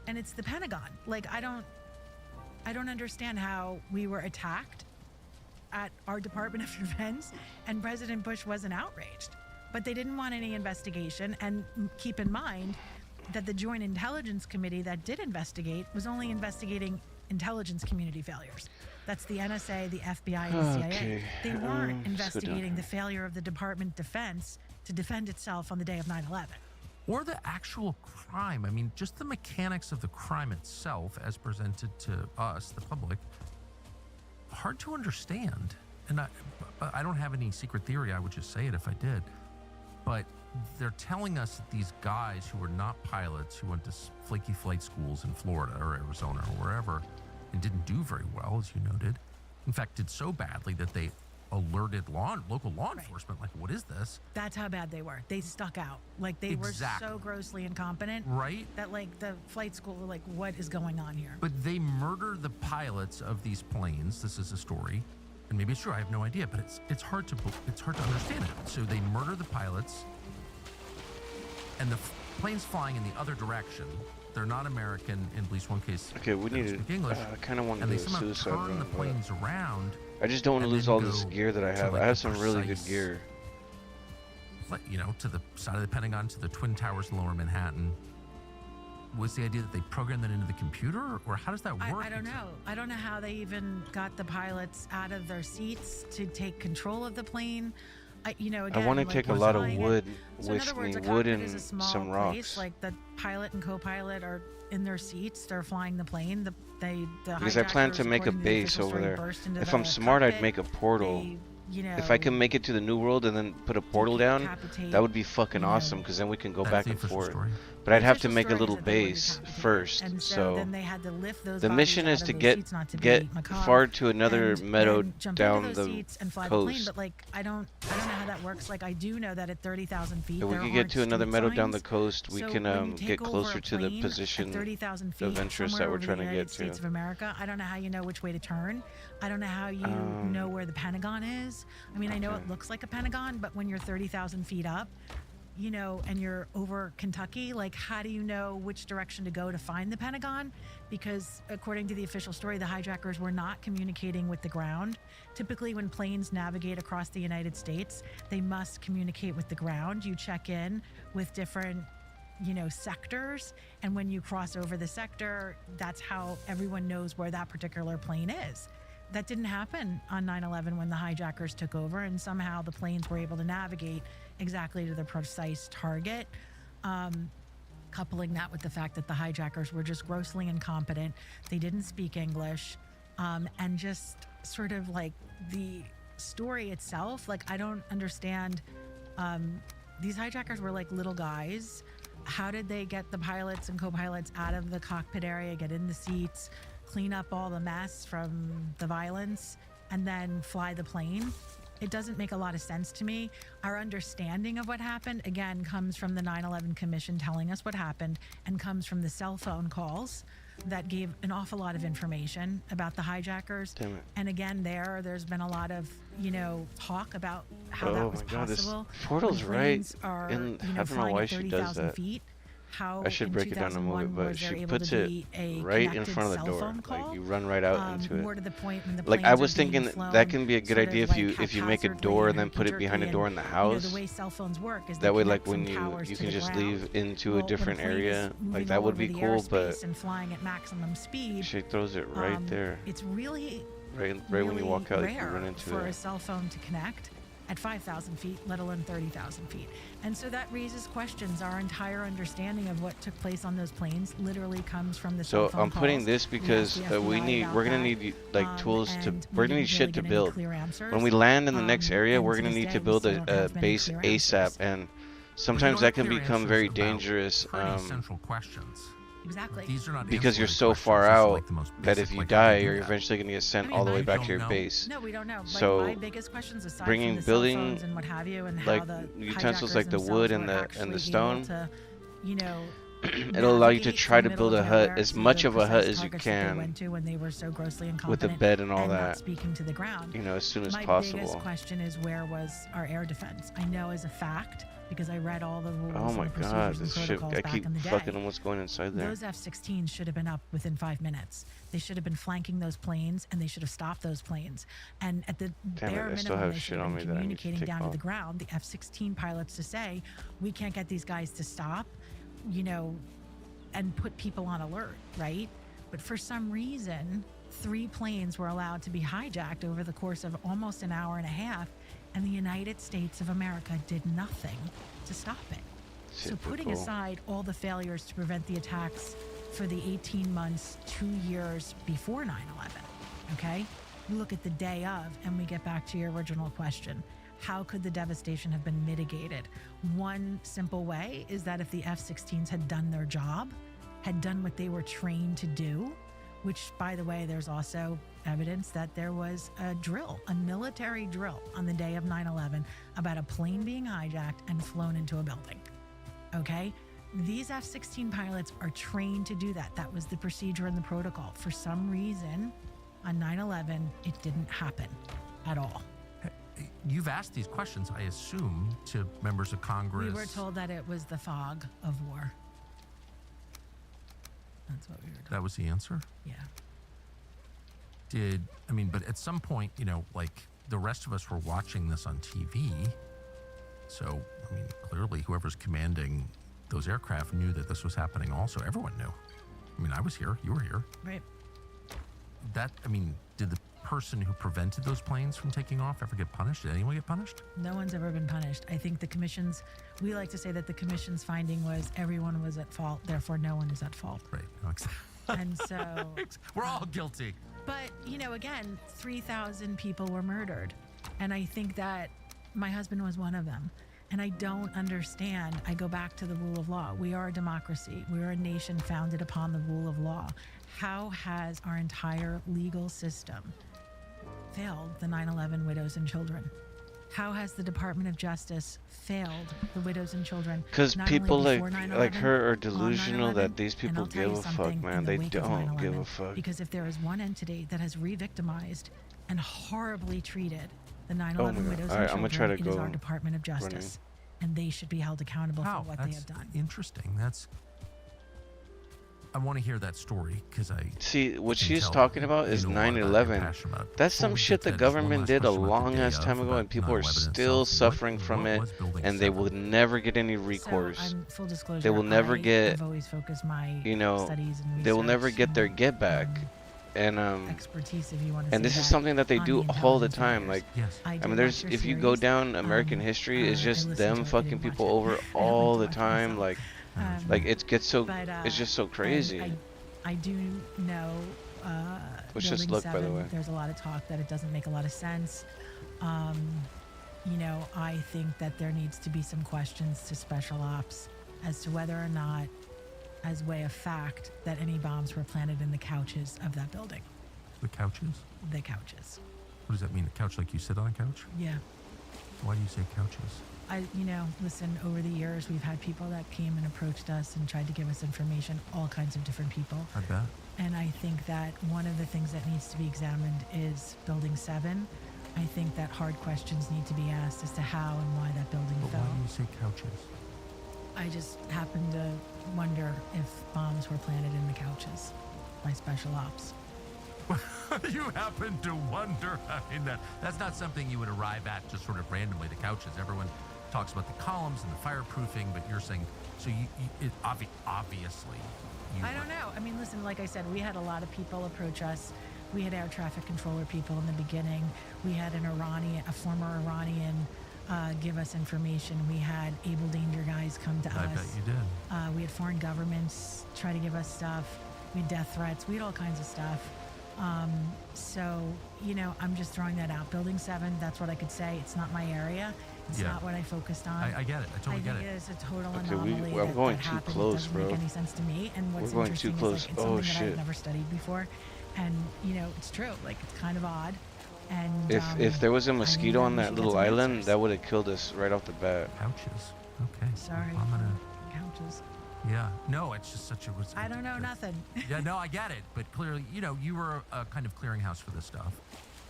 And it's the Pentagon. I don't understand how we were attacked at our Department of Defense and President Bush wasn't outraged. But they didn't want any investigation. And keep in mind that the Joint Intelligence Committee that did investigate was only investigating intelligence community failures. That's the NSA, the FBI, and the CIA. They weren't investigating the failure of the Department of Defense to defend itself on the day of 9/11. Or the actual crime. I mean, just the mechanics of the crime itself as presented to us, the public, hard to understand. And I don't have any secret theory. I would just say it if I did. But they're telling us that these guys who are not pilots, who went to flaky flight schools in Florida or Arizona or wherever, and didn't do very well, as you noted. In fact, did so badly that they alerted local law enforcement, what is this? That's how bad they were. They stuck out. They were so grossly incompetent. Right? That the flight school were like, what is going on here? But they murder the pilots of these planes. This is a story. And maybe it's true, I have no idea, but it's hard to understand it. So they murder the pilots, and the plane's flying in the other direction. They're not American in at least one case. Okay, we need to English. I kind of want to do a suicide turn run, the planes around. I just don't want to lose all this gear that I have. I have some really good gear. To the side of the Pentagon, to the Twin Towers in Lower Manhattan. Was the idea that they programmed that into the computer, or how does that work? I don't know. I don't know how they even got the pilots out of their seats to take control of the plane. you know, I again, want to like, take a we're lot of flying it. wood So in with other me, words, a wood cockpit is a and small some place. rocks. Like the pilot and co-pilot are in their seats. They're flying the plane. The Because I plan to hijackers, make a according to the base official over story, there. burst into If the I'm smart, I'd cockpit. make a portal. They, you know, If I can make it to the New World and then put a portal down, decapitate, that would be fucking you know, awesome. Because then we can go That's back the and official forth. story. But I'd the have to official make a story is little that they were base decapitated. first. And so So then they had to lift those the bodies mission out is of to those get seats, not to get be macabre, far to another and meadow then jump down into those the seats and fly the plane. coast. But like, I don't know how that works. Like, I do know that at 30,000 feet, If we there could get aren't to another street meadow down the signs. coast, we So can when you get take over closer a to the plane position at 30,000 feet of interest somewhere that we're over trying the to United get States to. of America, I don't know how you know which way to turn. I don't know how you know where the Pentagon is. I mean, I know it looks like a Pentagon, but when you're 30,000 feet up, you know, and you're over Kentucky, like, how do you know which direction to go to find the Pentagon? Because according to the official story, the hijackers were not communicating with the ground. Typically, when planes navigate across the United States, they must communicate with the ground. You check in with different, you know, sectors, and when you cross over the sector, that's how everyone knows where that particular plane is. That didn't happen on 9/11 when the hijackers took over, and somehow the planes were able to navigate exactly to the precise target. Coupling that with the fact that the hijackers were just grossly incompetent, they didn't speak English, and just sort of like the story itself, like, I don't understand. These hijackers were like little guys. How did they get the pilots and co-pilots out of the cockpit area, get in the seats, clean up all the mess from the violence, and then fly the plane? It doesn't make a lot of sense to me. Our understanding of what happened, again, comes from the 9/11 Commission telling us what happened, and comes from the cell phone calls that gave an awful lot of information about the hijackers. Damn it. And again, there's been a lot of, you know, talk about how that Oh was my God, this possible. portal's when right planes are, in. you know, I don't know flying why at she does 30,000 that. feet. How I should in break it down and move it, 2001 but was there she able puts to it be a right in connected front of the cell door. phone call? Like you run right out into More it. to the point, when the Like planes I are was being thinking flown that can be a good sort of idea like if you make a haphazardly door and then and put it behind a herky-jerky, door in the and, house. you know, the way cell phones work is That they way, connect like when from towers you to can the just ground. leave into Well, a different when a plane is area, moving like that all would over be the cool. But airspace and flying at maximum speed, she throws it right there, it's really right really when you walk out, you can rare run into for a it. cell phone to connect at 5,000 feet, let alone 30,000 feet. And so that raises questions. Our entire understanding of what took place on those planes literally comes from the cell So phone I'm putting calls. this We because asked the we're FBI gonna about need like tools to and we're we gonna need didn't shit really to get any build. clear answers. When we land in the next area, And we're to gonna this need day, to we build still don't a have many base clear ASAP, answers. and Well, you sometimes don't that can have clear become very answers about dangerous. pretty central questions. Exactly. These are not Because you're ancillary so far questions. This is out like the most that basic, if you like, how do die, do you're that? eventually gonna get sent I mean, all the way I back don't to your know. base. No, we don't know. Like, So my biggest questions, aside bringing from the cell building phones and what have you, and like how the utensils hijackers like the themselves wood and were the actually stone, able to, you know, it'll allow you to navigate try the to middle build a of hut, nowhere as to much the of a hut precise as you targets that they can, went to when they were so grossly with a incompetent bed and all not that. speaking to the ground. You know, as soon as My possible. biggest question is, where was our air defense? I know as a fact, because I read all the rules Oh my and God, procedures and this shit! protocols I back keep in the day. fucking on what's going inside there. Those F-16s should have been up within 5 minutes. They should have been flanking those planes, and they should have stopped those planes. And at the Damn it, bare I still minimum, have they shit should have on been me that I need to communicating take down to the off. ground, the F-16 pilots, to say, we can't get these guys to stop, you know, and put people on alert, right? But for some reason, 3 planes were allowed to be hijacked over the course of almost an hour and a half, and the United States of America did nothing to stop it. So putting Typical. aside all the failures to prevent the attacks for the 18 months, 2 years before 9/11, okay? You look at the day of, and we get back to your original question. How could the devastation have been mitigated? One simple way is that if the F-16s had done their job, had done what they were trained to do, which, by the way, there's also evidence that there was a drill, a military drill on the day of 9/11 about a plane being hijacked and flown into a building. Okay? These F-16 pilots are trained to do that. That was the procedure and the protocol. For some reason, on 9/11, it didn't happen at all. You've asked these questions, I assume, to members of Congress. We were told that it was the fog of war. That's what we were told. That was the answer? Yeah. But at some point, you know, like the rest of us were watching this on TV. So, I mean, clearly whoever's commanding those aircraft knew that this was happening also. Everyone knew. I mean, I was here, you were here. Right. Did the person who prevented those planes from taking off ever get punished? Did anyone get punished? No one's ever been punished. I think the commission's, we like to say that the commission's finding was everyone was at fault, therefore no one is at fault. Right. No, exactly. And so we're all guilty. But, you know, again, 3,000 people were murdered. And I think that my husband was one of them. And I don't understand. I go back to the rule of law. We are a democracy. We are a nation founded upon the rule of law. How has our entire legal system failed the 9/11 widows and children? How has the Department of Justice failed the widows and children? Because people like her are delusional 9/11, that these people give a fuck, man. They don't give a fuck. Because if there is one entity that has re-victimized and horribly treated the 9/11 widows and children, it is our Department of Justice. And they should be held accountable for what they have done. Interesting. I want to hear that story because I see what she's talking about is 9/11. That's some shit the government did a long ass time ago, and people are still suffering from it, and they will never get any recourse. Full disclosure, they will never get, I've always focused my studies and they will never get their get back. And expertise, if you want to and this is something that they do all the time. Like, I mean, there's if you go down American history, it's just them fucking people over all the time. Like it gets so it's just so crazy. I do know. Let's just look, by the way. There's a lot of talk that it doesn't make a lot of sense. You know, I think that there needs to be some questions to special ops as to whether or not, as way of fact, that any bombs were planted in the couches of that building. The couches? The couches. What does that mean? A couch like you sit on a couch? Yeah. Why do you say couches? Listen, over the years, we've had people that came and approached us and tried to give us information, all kinds of different people. I bet. And I think that one of the things that needs to be examined is Building 7. I think that hard questions need to be asked as to how and why that building fell. Why do you say couches? I just happen to wonder if bombs were planted in the couches by special ops. You happen to wonder. I mean, that's not something you would arrive at just sort of randomly. The couches. Everyone talks about the columns and the fireproofing, but you're saying so. Obviously. I don't know. I mean, listen. Like I said, we had a lot of people approach us. We had air traffic controller people in the beginning. We had a former Iranian. Give us information. We had able danger guys come to us. I bet you did. We had foreign governments try to give us stuff. We had death threats. We had all kinds of stuff. So, you know, I'm just throwing that out. Building 7, that's what I could say. It's not my area. It's not what I focused on. I get it. I totally get it. I think it is a total anomaly. I'm going too close, bro. It doesn't make any sense to me. And what's we're going too close. Is, like, it's something that I've never studied before. And, you know, it's true. Like, it's kind of odd. And if there was a mosquito on that little island, that would have killed us right off the bat. Couches. Okay. Sorry. I'm gonna. Couches. Yeah. No, it's just such a. I don't know nothing. Yeah. No, I get it. But clearly, you know, you were a kind of clearinghouse for this stuff.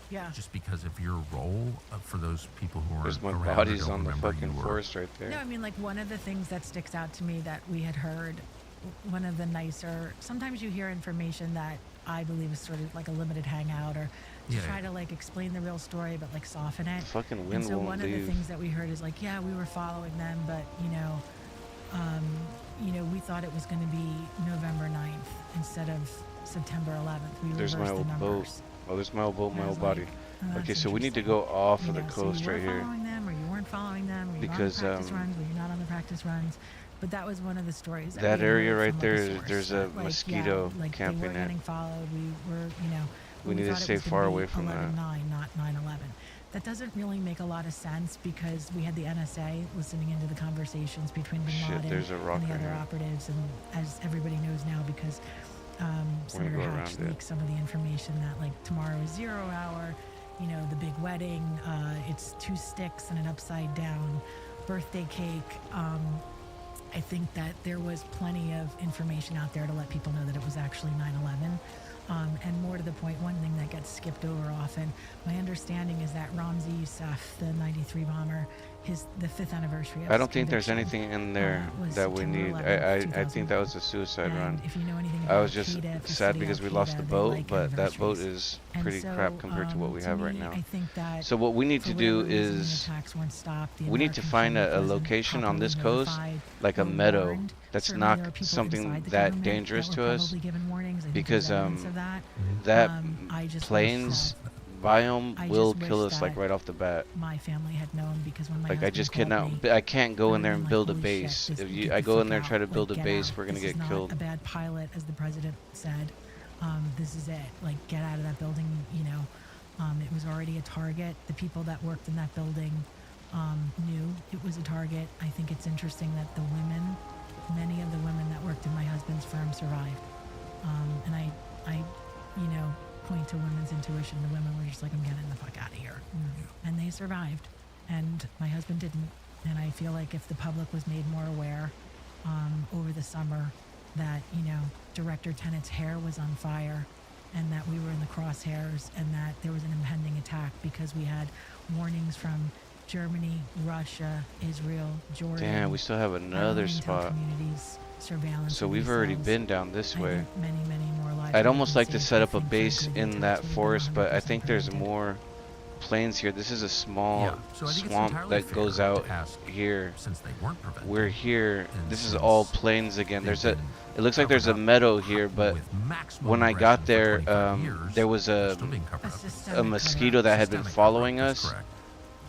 Yeah. Just because of your role for those people who are. There's my bodies on the fucking forest right there. No, I mean, like, one of the things that sticks out to me that we had heard, one of the nicer. Sometimes you hear information that I believe is sort of like a limited hangout or. To try to like explain the real story, but like soften it. The fucking wind and so won't one leave. of the things that we heard is like, yeah, we were following them, but we thought it was going to be November 9th instead of September 11th. We there's my old boat. Oh, there's my old boat, my old body. Okay, so we need to go off of the coast right here. Following them, or you weren't following them, or you because were on the practice runs, or you're not on the practice runs. But that was one of the stories. That area right there, there's a mosquito camping they were getting followed. We were, we need to stay far away from that. 11/9, not 9/11. That doesn't really make a lot of sense because we had the NSA listening into the conversations between Bin Laden and the other operatives, and as everybody knows now, because Senator Hatch leaked some of the information that like tomorrow is 0 hour, the big wedding, it's 2 sticks and an upside down birthday cake. I think that there was plenty of information out there to let people know that it was actually 9/11. And more to the point, one thing that gets skipped over often, my understanding is that Ramzi Youssef, the 93 bomber, the 5th anniversary of I don't think there's anything in there that we need. I think that was a suicide run. If you know anything I about was just PETA, sad because we lost the boat, like but that boat anniversaries. is pretty crap compared to what we have right now. I think that so what we need to do reason, the is attacks weren't stopped, the we need to American find a public location wasn't on this properly coast, notified like a or meadow warned. that's Certainly not there are people something inside the that government dangerous that to were us, probably given warnings. I think because there's evidence of that. that I just planes Biome I will just kill wish us like that right off the bat. my family had known, because when my Like I husband just called cannot. me, I can't go I in there would've and been build a like, "Holy shit, base. this- If get I the go in fuck there and try to out, build a get base, out. we're gonna This is get not killed. a bad pilot, as the president said. This is it. Like, get out of that building. You know, it was already a target. The people that worked in that building knew it was a target. I think it's interesting that the women, many of the women that worked in my husband's firm, survived. And I, you know, point to women's intuition. The women were just like, I'm getting the fuck out of here. And they survived. And my husband didn't. And I feel like if the public was made more aware over the summer that, you know, Director Tennant's hair was on fire and that we were in the crosshairs and that there was an impending attack because we had warnings from Germany, Russia, Israel, Jordan. Damn, we still have another spot. Communities, surveillance. So we've already been down this way. Many, many more lives. I'd almost like to set up a base in that forest, but I think there's more plains here. This is a small So I think it's swamp entirely that fair goes to out ask, here. since they weren't prevented. We're here. and This is since all plains again. There's a. been It looks like there's a covered up meadow here, but with maximum when I got aggression for there, 25 years, there was they're still being covered up. a mosquito that had been Systemic following cover-up is us. correct.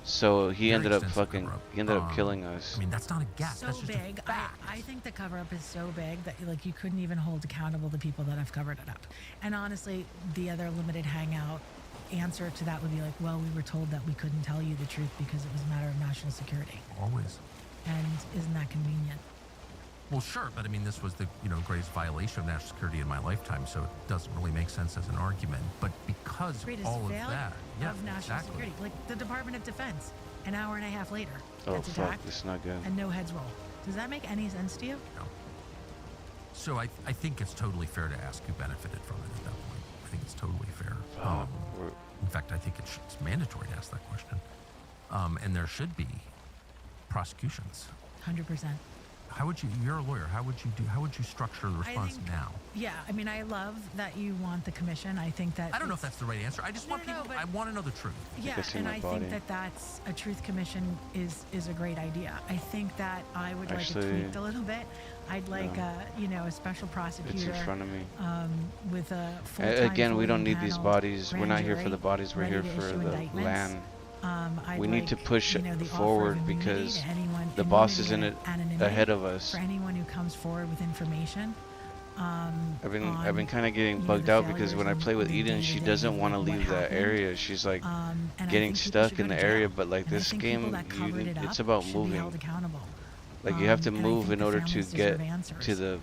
So he Very ended up extensive fucking. cover-up. He ended up killing us. I mean, that's not a guess. So that's just big. a fact. I think the cover up is so big that like you couldn't even hold accountable the people that have covered it up. And honestly, the other limited hangout answer to that would be like, well, we were told that we couldn't tell you the truth because it was a matter of national security. Always. And isn't that convenient? Well, sure, but I mean, this was the greatest violation of national security in my lifetime, so it doesn't really make sense as an argument. But because Greatest all of failure that, yeah, of national exactly. security, like the Department of Defense, an hour and a half later, Oh gets fuck, attacked this is not good. and no heads roll. Does that make any sense to you? No. So I think it's totally fair to ask who benefited from it at that point. I think it's totally fair. In fact, I think it's mandatory to ask that question. And there should be prosecutions. 100%. How would you're a lawyer, how would you structure the response now? Yeah, I mean, I love that you want the commission. I think that I don't know if that's the right answer. I just want people, I want to know the truth. Yeah, and I think that that's a truth commission is a great idea. I think that I would like it tweaked a little bit. I'd like a special prosecutor. It's in front of me. With a full-time again, we don't need these panel, bodies. We're grand not here for jury, the bodies. We're ready here to for issue the indictments. land. I'd We need to like, push the offer of forward immunity because to anyone, the boss is in immunity it and anonymity ahead of us. for anyone who comes forward with information. I've been kind of getting bugged out because when I play with Eden, she doesn't want to leave that area. She's like getting stuck in the area. But like this game, it's about moving. Like you have to move in order to get to the,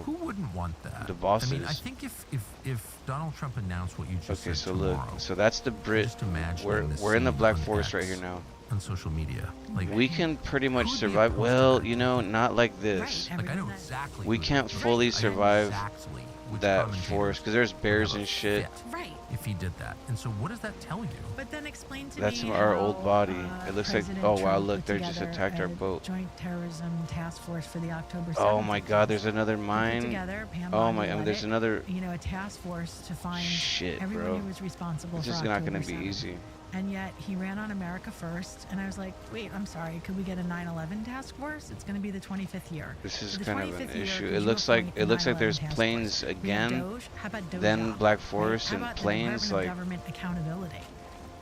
who wouldn't want that? the bosses. I mean, I think if Donald Trump announced what you just Okay, said so tomorrow, look, so that's the Brit. just imagine We're in the scene Black on Forest X, right here now. on social media. Like We can pretty much who would be survive. opposed to Well, that? not like this. Like I know exactly. We who it can't is. fully I know survive exactly which that commentators forest because there's would bears have a and shit. fit Right. If he did that, and so what does that tell you? But then explain to That's me our how, old body. It looks like, President oh wow, Trump look, put they just together attacked our a boat. Joint terrorism task force for the October 7th. Oh my God, there's another He put mine. together, Pam Oh my, Bondi led there's it, another. a task force to find Shit, everyone bro. who was responsible This for is not October gonna be 7th. easy. And yet he ran on America First, and I was like, wait, I'm sorry, could we get a 9/11 task force? It's going to be the 25th year. This is For the kind of an 25th year, issue. could It you looks like appoint a 9/11 there's task plains force? We have again, Doge. How about Doge then Doc, Black right? Forest How and about the plains. Department Like of Government Accountability?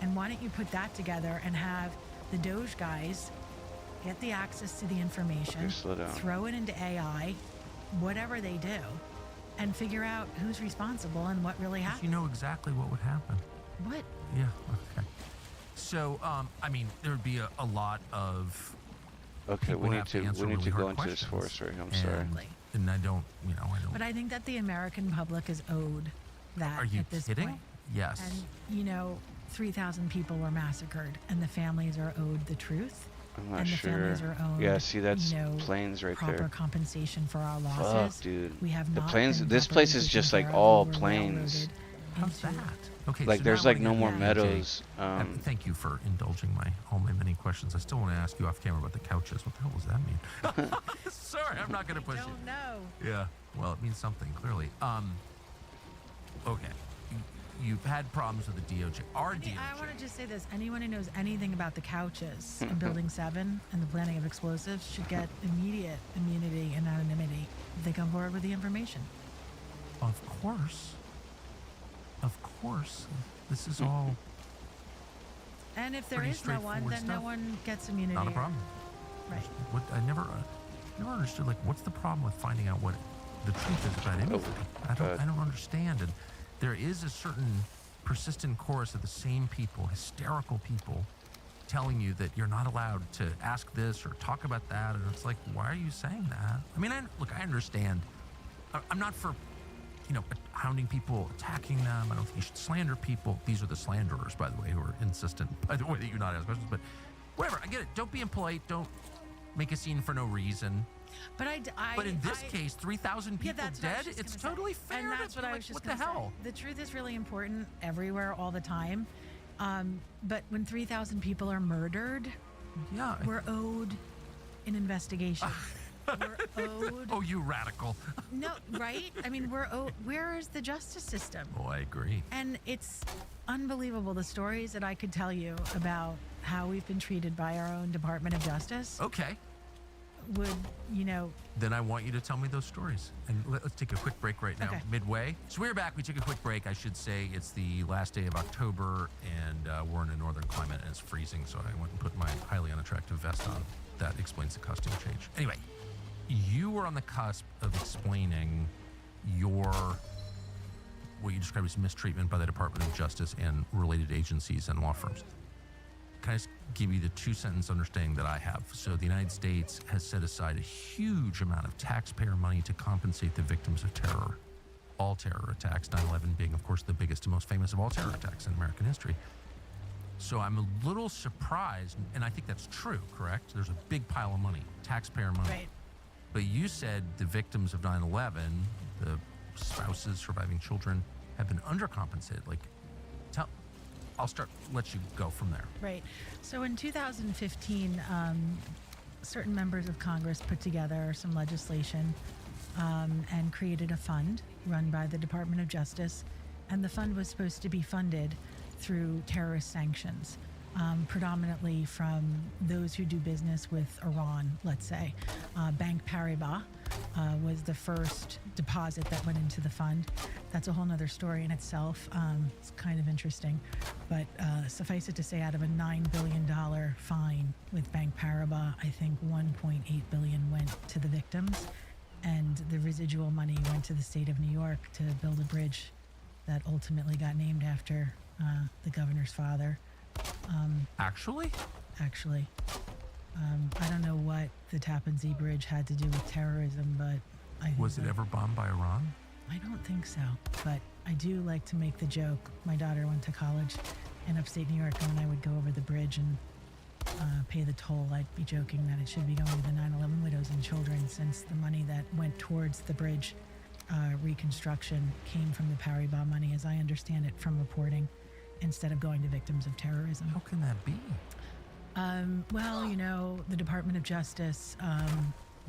And why don't you put that together and have the Doge guys get the access to the information, Okay, slow down. throw it into AI, whatever they do, and figure out who's responsible and what really happened. You know exactly what would happen. What? Yeah. Okay. So, I mean, there'd be a lot of. okay, people we need have to answer really go hard into this questions. forest right here. I'm sorry. Exactly. And I don't. But I think that the American public is owed that Are you at this kidding? point. Yes. And 3,000 people were massacred, and the families are owed the truth. I'm not and the sure. families are owed, Yeah, see, that's plains right proper there. compensation for our losses. Fuck, dude. We have The not plains. been This properly place is taken just like care of. all We were plains. railroaded How's into- that? Okay. Like so there's now I like wanna no get more AJ. meadows. Thank you for indulging all my many questions. I still want to ask you off camera about the couches. What the hell does that mean? Sorry, I'm not going to push I you. don't know. Yeah. Well, it means something clearly. Okay. You've had problems with the DOJ. Our DOJ. I want to just say this. Anyone who knows anything about the couches in Building 7 and the planning of explosives should get immediate immunity and anonymity if they come forward with the information. Of course. of course, this is all And if there pretty is no one, straightforward then no stuff. one gets immunity. Not a problem. Right. What I never understood, like, what's the problem with finding out what the truth is about anything? I don't understand. And there is a certain persistent chorus of the same people, hysterical people, telling you that you're not allowed to ask this or talk about that. And it's like, why are you saying that? I mean, I understand. I'm not for, hounding people, attacking them. I don't think you should slander people. These are the slanderers, by the way, who are insistent, by the way, that you not ask questions. But whatever, I get it. Don't be impolite. Don't make a scene for no reason. But But in this case, 3,000 people dead. It's totally fair. And that's what I was just What the hell? Say. The truth is really important everywhere, all the time. But when 3,000 people are murdered, we're owed an investigation. We're owed. Oh, you radical. No, right? I mean, we're owed. Where is the justice system? Oh, I agree. And it's unbelievable the stories that I could tell you about how we've been treated by our own Department of Justice. Okay. Would, Then I want you to tell me those stories. And let's take a quick break right now, midway. So we're back. We took a quick break. I should say it's the last day of October, and we're in a northern climate, and it's freezing, so I went and put my highly unattractive vest on. That explains the costume change. Anyway, you were on the cusp of explaining what you described as mistreatment by the Department of Justice and related agencies and law firms. Can I just give you the two-sentence understanding that I have? So the United States has set aside a huge amount of taxpayer money to compensate the victims of terror, all terror attacks, 9/11 being, of course, the biggest and most famous of all terror attacks in American history. So I'm a little surprised, and I think that's true, correct? There's a big pile of money, taxpayer money. Right. But you said the victims of 9/11, the spouses, surviving children, have been undercompensated. Like, I'll let you go from there. Right. So in 2015, certain members of Congress put together some legislation and created a fund run by the Department of Justice. And the fund was supposed to be funded through terrorist sanctions, predominantly from those who do business with Iran, let's say. Bank Paribas was the first deposit that went into the fund. That's a whole nother story in itself. It's kind of interesting. But suffice it to say, out of a $9 billion fine with Bank Paribas, I think $1.8 billion went to the victims. And the residual money went to the state of New York to build a bridge that ultimately got named after the governor's father. Actually? Actually. I don't know what the Tappan Zee Bridge had to do with terrorism, but I think Was it ever bombed by Iran? I don't think so, but I do like to make the joke. My daughter went to college in upstate New York, and when I would go over the bridge and pay the toll, I'd be joking that it should be going to the 9/11 widows and children, since the money that went towards the bridge reconstruction came from the Paribas money, as I understand it from reporting, instead of going to victims of terrorism. How can that be? Well, the Department of Justice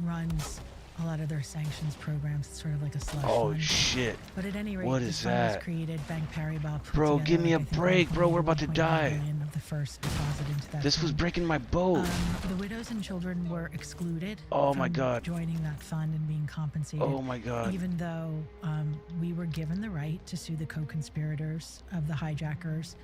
runs a lot of their sanctions programs. It's sort of like a slush fund. Shit. But at any rate, What this is fund was that? created. Bank Paribas put Bro, together, give me a I think, break, bro. We're about to 1.9 die. billion of the first deposit into that This was fund. breaking my boat. The widows and children were excluded Oh my from God. joining that fund and being compensated. Oh my God. Even though we were given the right to sue the co-conspirators of the hijackers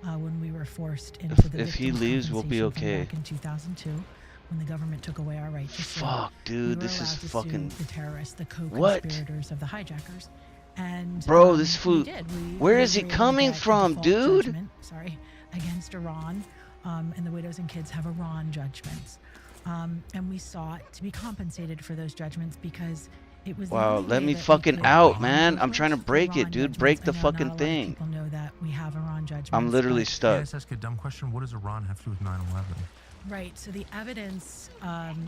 when we were forced into the If he victim leaves, we'll be compensation fund okay. back in 2002, when the government took away our right to sue. Fuck, dude, we were this is allowed to fucking- sue the terrorists, the What? co-conspirators of the hijackers. And Bro, this we food. did. Where we is he were able to coming get a from, default dude? judgment, against Iran, and the widows and kids have Iran judgments. And we sought to be compensated for those judgments because it was the Wow, only let way me that we fucking could out, man. I'm accomplish trying to break Iran it, dude. Break the judgments. I know fucking not a lot of thing. people know that we have Iran judgments. I'm literally but- Can I stuck. just ask a dumb question? What does Iran have to do with 9/11? Right. So the evidence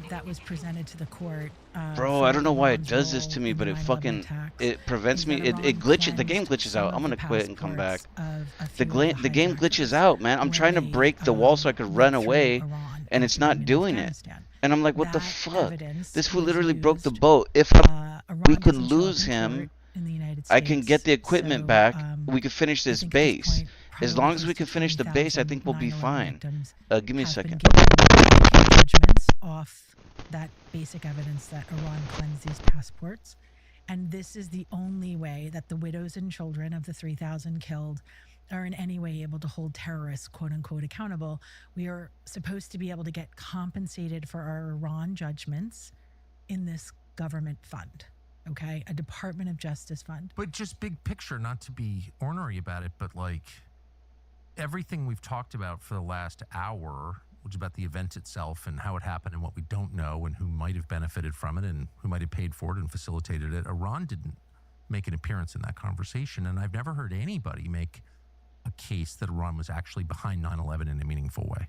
that was presented to the court. Bro, for I don't know why it Iran's does this role to me, in but the it 9/11 fucking attacks it prevents is me. that It Iran glitches. The game cleansed glitches out. some I'm of gonna the quit and come back. passports of a The few of the game hijackers glitches out, man. I'm when trying to they, break the wall so I could went run through away, Iran and it's after not being in doing it. Afghanistan. And I'm like, what the That fuck? evidence This fool was literally broke the used, boat. If Iran we could doesn't show up lose in him, court in the United I can get States, the equipment so, back. We could finish I this think at this base. point, As probably long as close we to can finish the base, I 20,000 think we'll be 9/11 fine. victims Give me a have second. been given judgments off that basic evidence that Iran cleansed these passports. And this is the only way that the widows and children of the 3,000 killed are in any way able to hold terrorists, quote unquote, accountable. We are supposed to be able to get compensated for our Iran judgments in this government fund, okay? A Department of Justice fund. But just big picture, not to be ornery about it, but like everything we've talked about for the last hour, which is about the event itself and how it happened and what we don't know and who might have benefited from it and who might have paid for it and facilitated it. Iran didn't make an appearance in that conversation, and I've never heard anybody make a case that Iran was actually behind 9/11 in a meaningful way.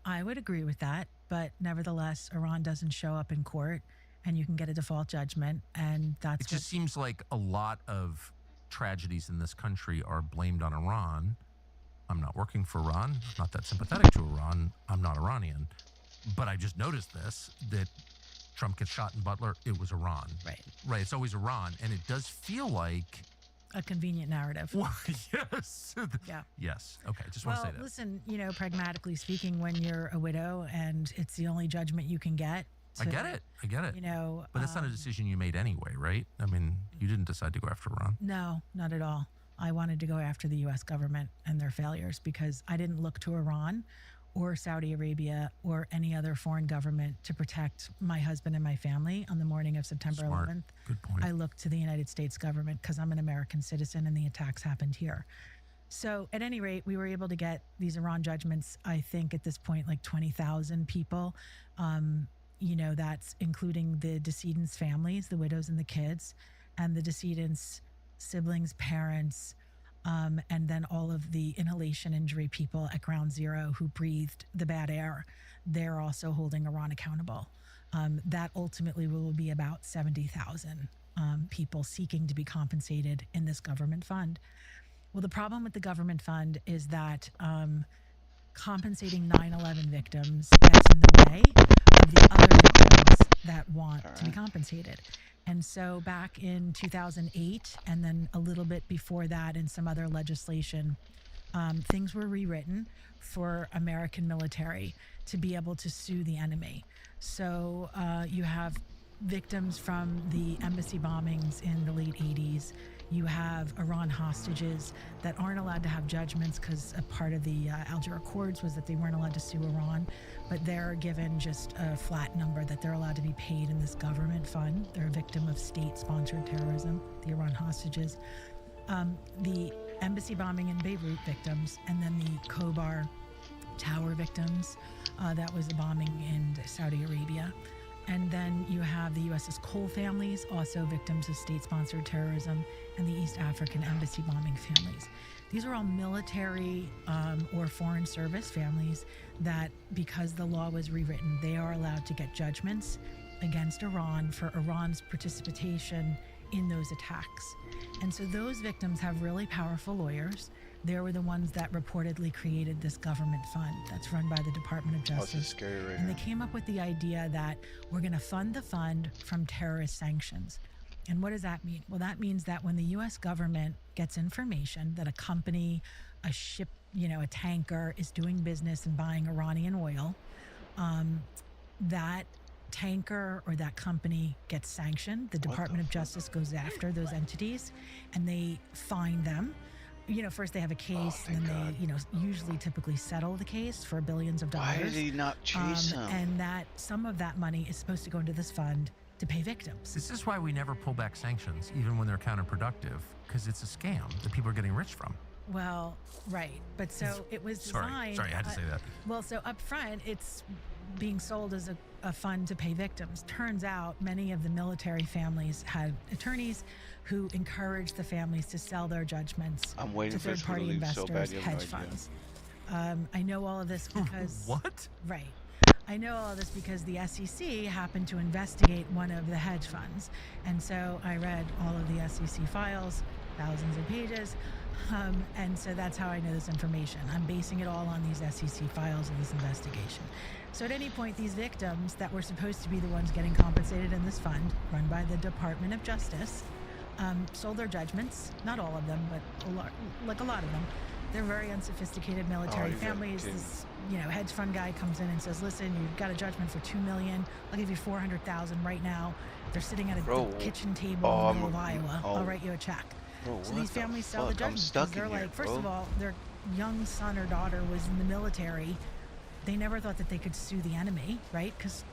I would agree with that, but nevertheless, Iran doesn't show up in court, and you can get a default judgment, and that's It just seems like a lot of tragedies in this country are blamed on Iran. I'm not working for Iran. I'm not that sympathetic to Iran. I'm not Iranian. But I just noticed this, that Trump gets shot in Butler, it was Iran. Right, it's always Iran, and it does feel like a convenient narrative. Well, yes. Yeah. Yes. Okay, just want to say that. Listen, pragmatically speaking, when you're a widow and it's the only judgment you can get. I get it. But that's not a decision you made anyway, right? I mean, you didn't decide to go after Iran. No, not at all. I wanted to go after the U.S. government and their failures because I didn't look to Iran or Saudi Arabia or any other foreign government to protect my husband and my family on the morning of September 11th. Good point. I looked to the United States government because I'm an American citizen and the attacks happened here. So at any rate, we were able to get these Iran judgments, I think at this point, like 20,000 people. That's including the decedents' families, the widows and the kids, and the decedents' siblings, parents, and then all of the inhalation injury people at Ground Zero who breathed the bad air. They're also holding Iran accountable. That ultimately will be about 70,000 people seeking to be compensated in this government fund. Well, the problem with the government fund is that compensating 9/11 victims gets in the way of the other victims that want to be compensated. And so back in 2008, and then a little bit before that in some other legislation, things were rewritten for American military to be able to sue the enemy. So you have victims from the embassy bombings in the late 80s. You have Iran hostages that aren't allowed to have judgments because a part of the Alger Accords was that they weren't allowed to sue Iran, but they're given just a flat number that they're allowed to be paid in this government fund. They're a victim of state-sponsored terrorism, the Iran hostages. The embassy bombing in Beirut victims, and then the Khobar Tower victims. That was a bombing in Saudi Arabia. And then you have the USS Cole families, also victims of state-sponsored terrorism, and the East African embassy bombing families. These are all military or foreign service families that, because the law was rewritten, they are allowed to get judgments against Iran for Iran's participation in those attacks. And so those victims have really powerful lawyers. They were the ones that reportedly created this government fund that's run by the Department of Justice. Oh, this is scary right And now. they came up with the idea that we're going to fund the fund from terrorist sanctions. And what does that mean? Well, that means that when the U.S. government gets information that a company, a ship, a tanker is doing business and buying Iranian oil, that tanker or that company gets sanctioned. The Department of Justice goes after those entities and they fine them. First they have a case, and then they, usually typically settle the case for billions of dollars. Why did he not chase him? And that some of that money is supposed to go into this fund to pay victims. This is why we never pull back sanctions, even when they're counterproductive, because it's a scam that people are getting rich from. Well, right. But so it was designed. Sorry, I had to say that. Well, so up front, it's being sold as a fund to pay victims. Turns out many of the military families had attorneys who encouraged the families to sell their judgments to third-party investors, hedge funds. I know all of this because... What? Right. I know all of this because the SEC happened to investigate one of the hedge funds. And so I read all of the SEC files, thousands of pages. And so that's how I know this information. I'm basing it all on these SEC files of this investigation. So at any point, these victims that were supposed to be the ones getting compensated in this fund, run by the Department of Justice, sold their judgments, not all of them, but a lot of them, They're very unsophisticated military families. This, hedge fund guy comes in and says, "Listen, you've got a judgment for $2 million. I'll give you $400,000 right now." They're sitting at a kitchen table in the middle of Iowa. I'll write you a check. So these families sell the judgment because they're like, first of all, their young son or daughter was in the military. They never thought that they could sue the enemy, right? Because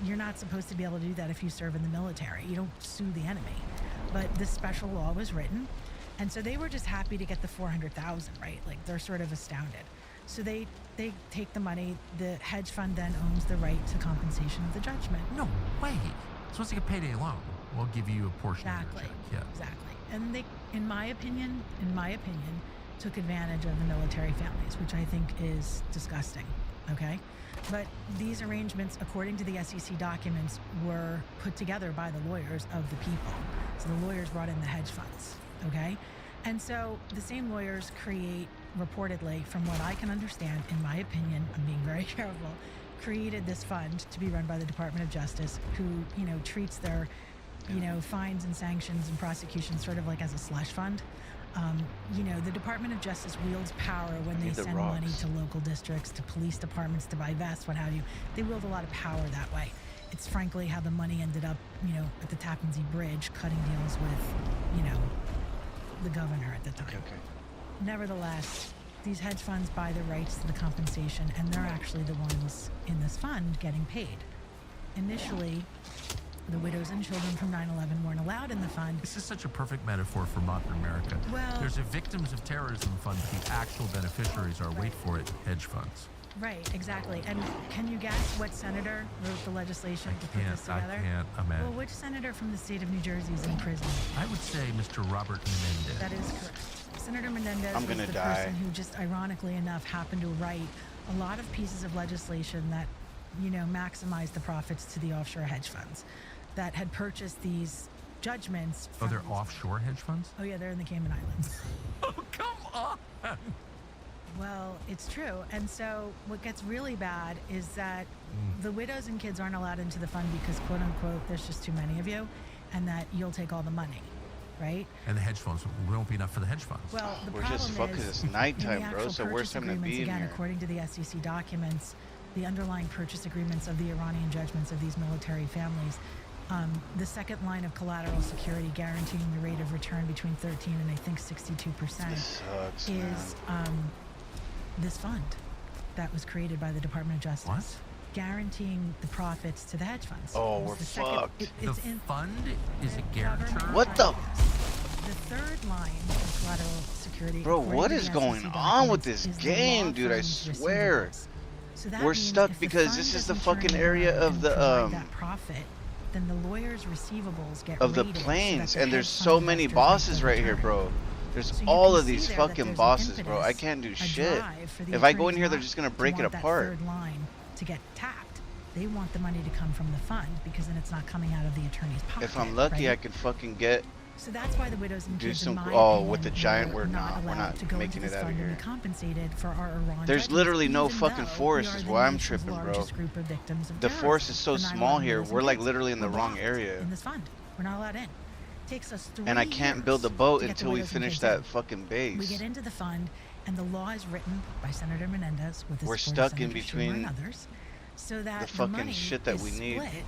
you're not supposed to be able to do that if you serve in the military. You don't sue the enemy. But this special law was written. And so they were just happy to get the $400,000, right? Like, they're sort of astounded. So they take the money. The hedge fund then owns the right to compensation of the judgment. No way. Supposed to get payday loan. We'll give you a portion of your check. Yeah. Exactly. And they, in my opinion, took advantage of the military families, which I think is disgusting. Okay? But these arrangements, according to the SEC documents, were put together by the lawyers of the people. So the lawyers brought in the hedge funds. Okay? And so the same lawyers reportedly, from what I can understand, in my opinion, I'm being very careful, created this fund to be run by the Department of Justice, who, treats their, fines and sanctions and prosecutions sort of like as a slush fund. The Department of Justice wields power when they send money to local districts, to police departments, to buy vests, what have you. They wield a lot of power that way. It's frankly how the money ended up, at the Tappan Zee Bridge, cutting deals with, the governor at the time. Okay. Nevertheless, these hedge funds buy the rights to the compensation, and they're actually the ones in this fund getting paid. Initially, the widows and children from 9/11 weren't allowed in the fund. This is such a perfect metaphor for modern America. Well, there's a victims of terrorism fund, but the actual beneficiaries are, wait for it, hedge funds. Right, exactly. And can you guess what senator wrote the legislation to put this together? I can't imagine. Well, which senator from the state of New Jersey is in prison? I would say Mr. Robert Menendez. That is correct. Senator Menendez was the person who just ironically enough happened to write a lot of pieces of legislation that, maximized the profits to the offshore hedge funds that had purchased these judgments. Oh, they're offshore hedge funds? Oh, yeah, they're in the Cayman Islands. Oh, come on! Well, it's true. And so what gets really bad is that the widows and kids aren't allowed into the fund because, quote unquote, there's just too many of you, and that you'll take all the money, right? And the hedge funds won't be enough for the hedge funds. Well, the we're problem just fucking, it's nighttime, bro, so where's time to be in here? According to the SEC documents, the underlying purchase agreements of the Iranian judgments of these military families, the second line of collateral security guaranteeing the rate of return between 13 and I think 62% is this fund that was created by the Department of Justice. What? Guaranteeing the profits to the hedge funds. Oh, we're fucked. The fund is a guarantor? What the? The third line of collateral security. Bro, what is going on with this game, dude? I swear. So we're stuck because this is the fucking area of the that profit, then the lawyers' receivables get of the planes, and there's so many bosses right here, bro. There's all of these fucking bosses, bro. I can't do shit. If I go in here, they're just gonna break it apart. Third line to get tapped. They want the money to come from the fund because then it's not coming out of the attorney's pocket. If I'm lucky, right? I could fucking get. So that's why the widows and kids some. in my Oh, opinion, with the giant, we're not making it out of here. Compensated for our Iran There's literally no fucking though forest. Is why I'm tripping, bro. The forest is so small here. We're like literally in the wrong area. In this fund, we're not allowed in. Takes us 3 and I can't build a boat until we finish that fucking base. We get into the fund, and the law is written by Senator Menendez with his We're stuck in between others, so that the fucking money shit that is we need. Split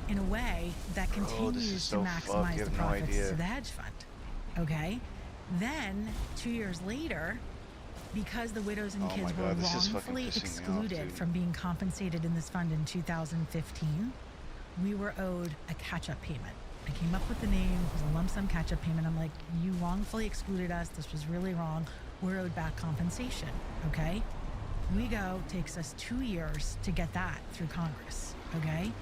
in a way that continues to maximize the profits to the hedge fund. Okay, then 2 years later, because the widows and kids were wrongfully excluded from being compensated in this fund in 2015, we were owed a catch-up payment. I came up with the name, it was a lump sum catch-up payment. I'm like, you wrongfully excluded us, this was really wrong, we're owed back compensation, okay? We go, takes us 2 years to get that through Congress, okay?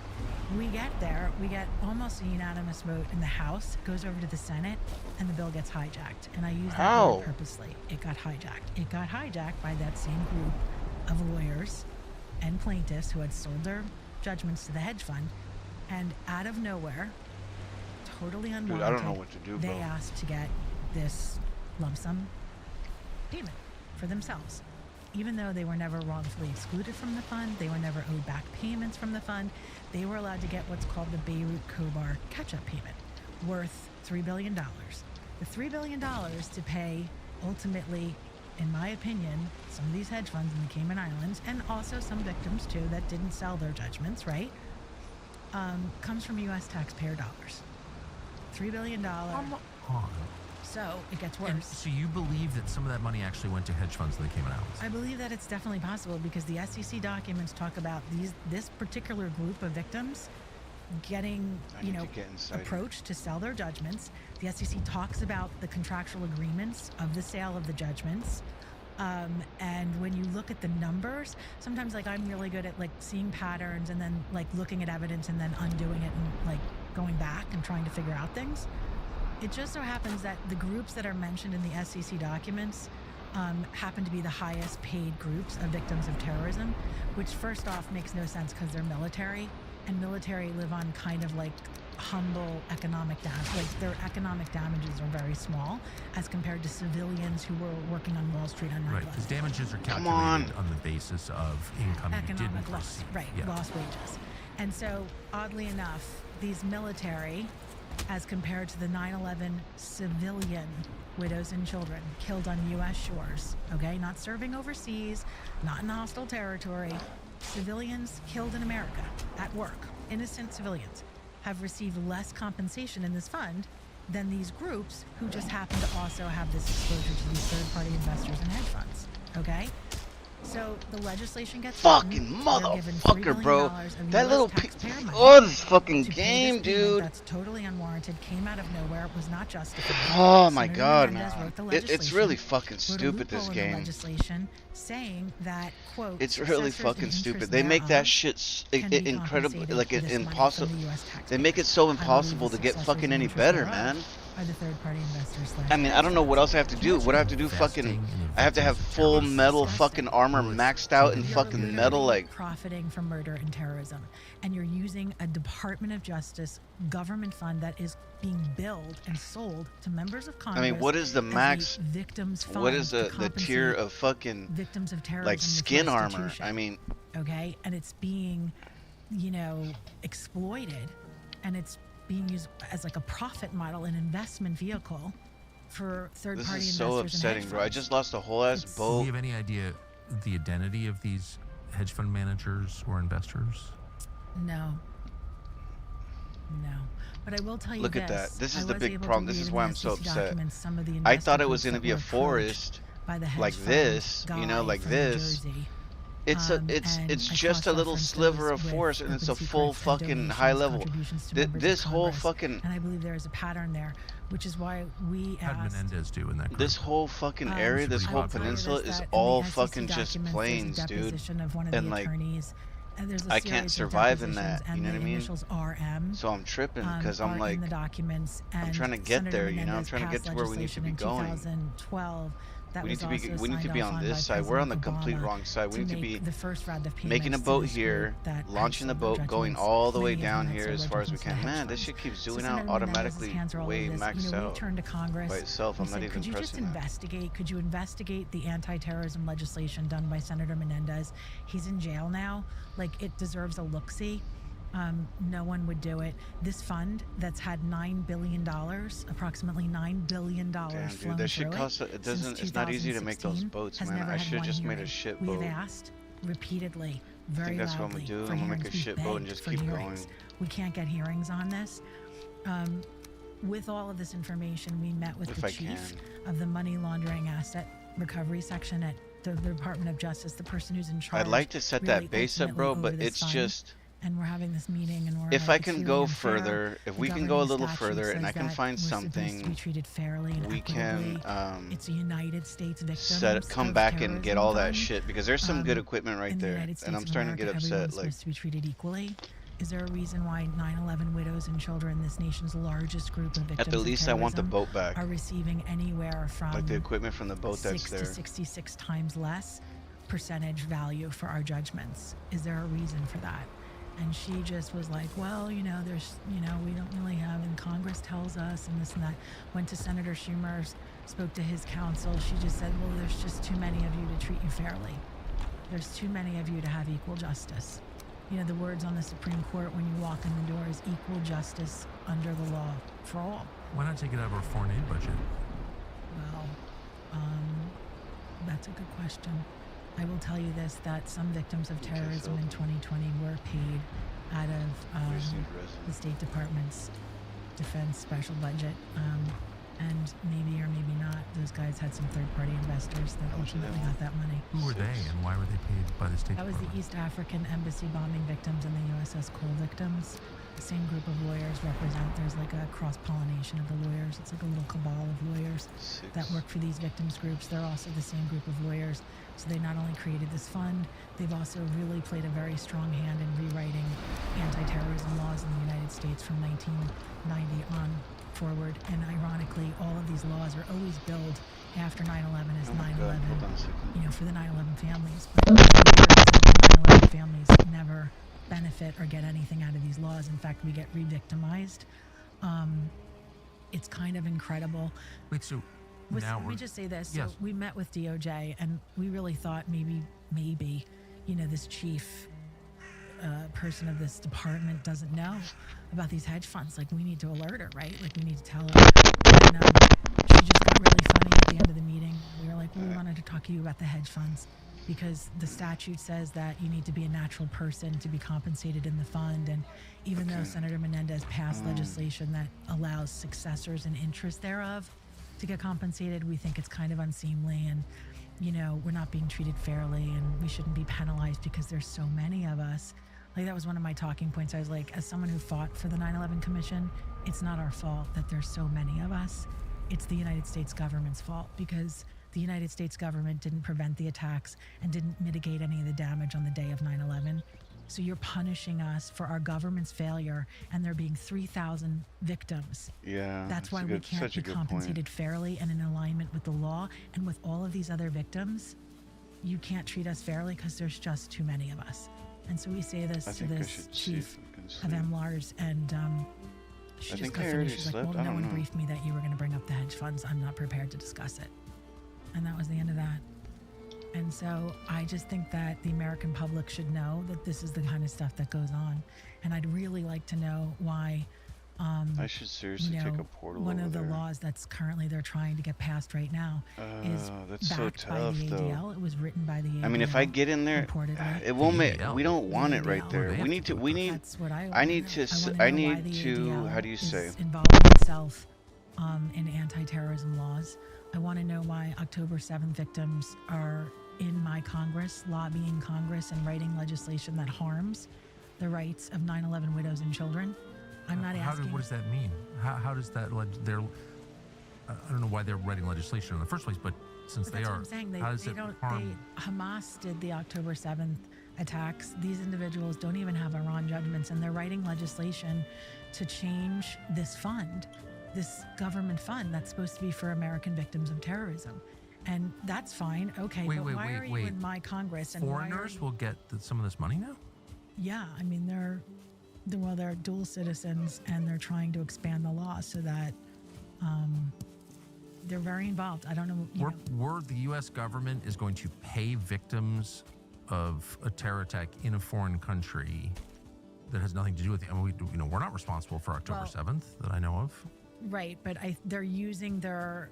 We get there, we get almost a unanimous vote in the House, it goes over to the Senate, and the bill gets hijacked. And I use that word purposely. It got hijacked. It got hijacked by that same group of lawyers and plaintiffs who had sold their judgments to the hedge fund, and out of nowhere, totally unwanted, dude, I don't know what to do, bro. They asked to get this lump sum payment for themselves. Even though they were never wrongfully excluded from the fund, they were never owed back payments from the fund, they were allowed to get what's called the Beirut-Khobar catch-up payment, worth $3 billion. The $3 billion to pay, ultimately, in my opinion, some of these hedge funds in the Cayman Islands, and also some victims too that didn't sell their judgments, right, comes from U.S. taxpayer dollars. $3 billion. Come on. So it gets worse. And so you believe that some of that money actually went to hedge funds in the Cayman Islands? I believe that it's definitely possible because the SEC documents talk about this particular group of victims getting, approached to sell their judgments. The SEC talks about the contractual agreements of the sale of the judgments. And when you look at the numbers, sometimes like I'm really good at like seeing patterns and then like looking at evidence and then undoing it and like going back and trying to figure out things. It just so happens that the groups that are mentioned in the SEC documents happen to be the highest paid groups of victims of terrorism, which first off makes no sense because they're military, and military live on kind of like humble economic damage. Like their economic damages are very small as compared to civilians who were working on Wall Street on 9/11. Right, because damages are calculated on the basis of income you didn't loss, receive. right, Yeah. lost wages. And so, oddly enough, these military, as compared to the 9/11 civilian widows and children killed on U.S. shores, okay, not serving overseas, not in hostile territory, civilians killed in America at work, innocent civilians, have received less compensation in this fund than these groups who just happen to also have this exposure to these third-party investors and hedge funds, okay? So the legislation gets fucking motherfucker, bro. That little this fucking game, dude. That's totally unwarranted. Came out of nowhere. Was not justified. Oh my Senator God, Menendez man. Wrote the It's really legislation, fucking wrote a stupid, this loophole in the game. legislation saying that, quote, It's really successors fucking and stupid. interests They make that thereof shit can be incredible, compensated like for this money from impossible. the US They make it so impossible to get fucking any better, man. Are the third-party investors I mean, I don't know what else I have to do. What I have to do, fucking, I have to have full metal fucking armor maxed out and fucking metal, like. Profiting from murder and terrorism, and you're using a Department of Justice government fund that is being billed and sold to members of Congress. I mean, what is the max? Victims fund What is to the tier of fucking victims of terrorism, like skin armor? restitution? I mean, okay, and it's being, exploited, and it's being used as like a profit model, an investment vehicle for third-party this is investors. so upsetting, and bro. I just lost a whole ass Do boat. you have any idea the identity of these hedge fund managers or investors? No. But I will tell you Look at that. This is the big problem. This is why I'm so upset. I thought it was going to be a forest like this, like this. It's just a little sliver of forest, and it's a full fucking high level. This whole fucking. And I believe there is a pattern there, which is why we How did asked. Menendez do in that group? This whole fucking area, this whole peninsula is all fucking just plains, dude. And like, I can't survive in that. You know what I mean? So I'm tripping because I'm like, I'm trying to get there. I'm trying to get to where we need to be going. 2012. We need to be on this side. We're on the complete wrong side. We need to be making a boat here, launching the boat, going all the way down here as far as we can. Man, this shit keeps zooming out automatically way maxed out by itself. I'm not even pressing. Could you just investigate? Could you investigate the anti-terrorism legislation done by Senator Menendez? He's in jail now. Like, it deserves a look-see. No one would do it. This fund that's had $9 billion, approximately $9 billion Damn, flown dude, that shit through costs. It doesn't. It's not easy to make those boats, man. I should have just made a shit boat. We've asked repeatedly, I very think that's what I'm loudly, gonna do. for I'm gonna make hearings. a shit We've boat and begged just for keep hearings. going. We can't get hearings on this. With all of this information, we met with the chief of the money laundering asset recovery section at the Department of Justice, the person who's in charge. I'd like to set that base up, bro, but it's just. And we're having this meeting, and we're if I can go further, if we can go a little further, and I can find something, we can it's a United States victims come back and get all that shit, because there's some good equipment right there, and I'm starting to get upset. Like, supposed to be treated equally. Is there a reason why 9/11 widows and children, this nation's largest group of victims at the least, I want the boat back. Are receiving anywhere from like the equipment from the boat that's 6 there. to 66 times less percentage value for our judgments? Is there a reason for that? And she just was like, well, there's, we don't really have, and Congress tells us, and this and that. Went to Senator Schumer, spoke to his counsel. She just said, well, there's just too many of you to treat you fairly. There's too many of you to have equal justice. The words on the Supreme Court when you walk in the door is equal justice under the law for all. Why not take it out of our foreign aid budget? Well, That's a good question. I will tell you this, that some victims of terrorism in 2020 were paid out of the State Department's defense special budget. And maybe or maybe not, those guys had some third-party investors that ultimately got that money. Who were they, and why were they paid by the State That was Department? the East African embassy bombing victims and the USS Cole victims. The same group of lawyers represent, there's like a cross-pollination of the lawyers. It's like a little cabal of lawyers that work for these victims groups. They're also the same group of lawyers. So they not only created this fund, they've also really played a very strong hand in rewriting anti-terrorism laws in the United States from 1990 on forward. And ironically, all of these laws are always billed after 9/11 as 9/11, for the 9/11 families. But the 9/11 families never benefit or get anything out of these laws. In fact, we get re-victimized. It's kind of incredible. Wait, so let me just say this. Yes. So we met with DOJ, and we really thought maybe, this chief person of this department doesn't know about these hedge funds. Like, we need to alert her, right? Like, we need to tell her. And she just got really funny at the end of the meeting. We were like, we wanted to talk to you about the hedge funds because the statute says that you need to be a natural person to be compensated in the fund. And even though Senator Menendez passed legislation that allows successors and interest thereof to get compensated, we think it's kind of unseemly, and we're not being treated fairly, and we shouldn't be penalized because there's so many of us. Like, that was one of my talking points. I was like, as someone who fought for the 9/11 Commission, it's not our fault that there's so many of us. It's the United States government's fault, because the United States government didn't prevent the attacks and didn't mitigate any of the damage on the day of 9/11. So you're punishing us for our government's failure, and there being 3,000 victims. Yeah, that's why we can't be compensated fairly and in alignment with the law. And with all of these other victims, you can't treat us fairly because there's just too many of us. And so we say this to this chief of MLARS, and she just got finished. She's like, well, no one briefed me that you were going to bring up the hedge funds. I'm not prepared to discuss it. And that was the end of that. And so I just think that the American public should know that this is the kind of stuff that goes on. And I'd really like to know why I should seriously take a portal one over of the there. laws that's currently they're trying to get passed right now is that's backed so by tough, the ADL. though. It was written by the ADL. I mean, if I get in there, it won't make. We don't want it right there. We need to. That's what I need to. I need to. How do you say? Involving itself in anti-terrorism laws. I want to know why October 7th victims are in my Congress, lobbying Congress and writing legislation that harms the rights of 9/11 widows and children. I'm not asking. What does that mean? How does that? I don't know why they're writing legislation in the first place, but since That's what I'm saying. how does it harm? Hamas did the October 7th attacks. These individuals don't even have Iran judgments, and they're writing legislation to change this fund, this government fund that's supposed to be for American victims of terrorism. And that's fine. Okay, but why are you in my Congress? And foreigners will get some of this money now? Yeah, I mean, they're dual citizens, and they're trying to expand the law so that they're very involved. I don't know. Were the U.S. government is going to pay victims of a terror attack in a foreign country that has nothing to do with it? I mean, we're not responsible for October 7th that I know of. Right, but they're using they're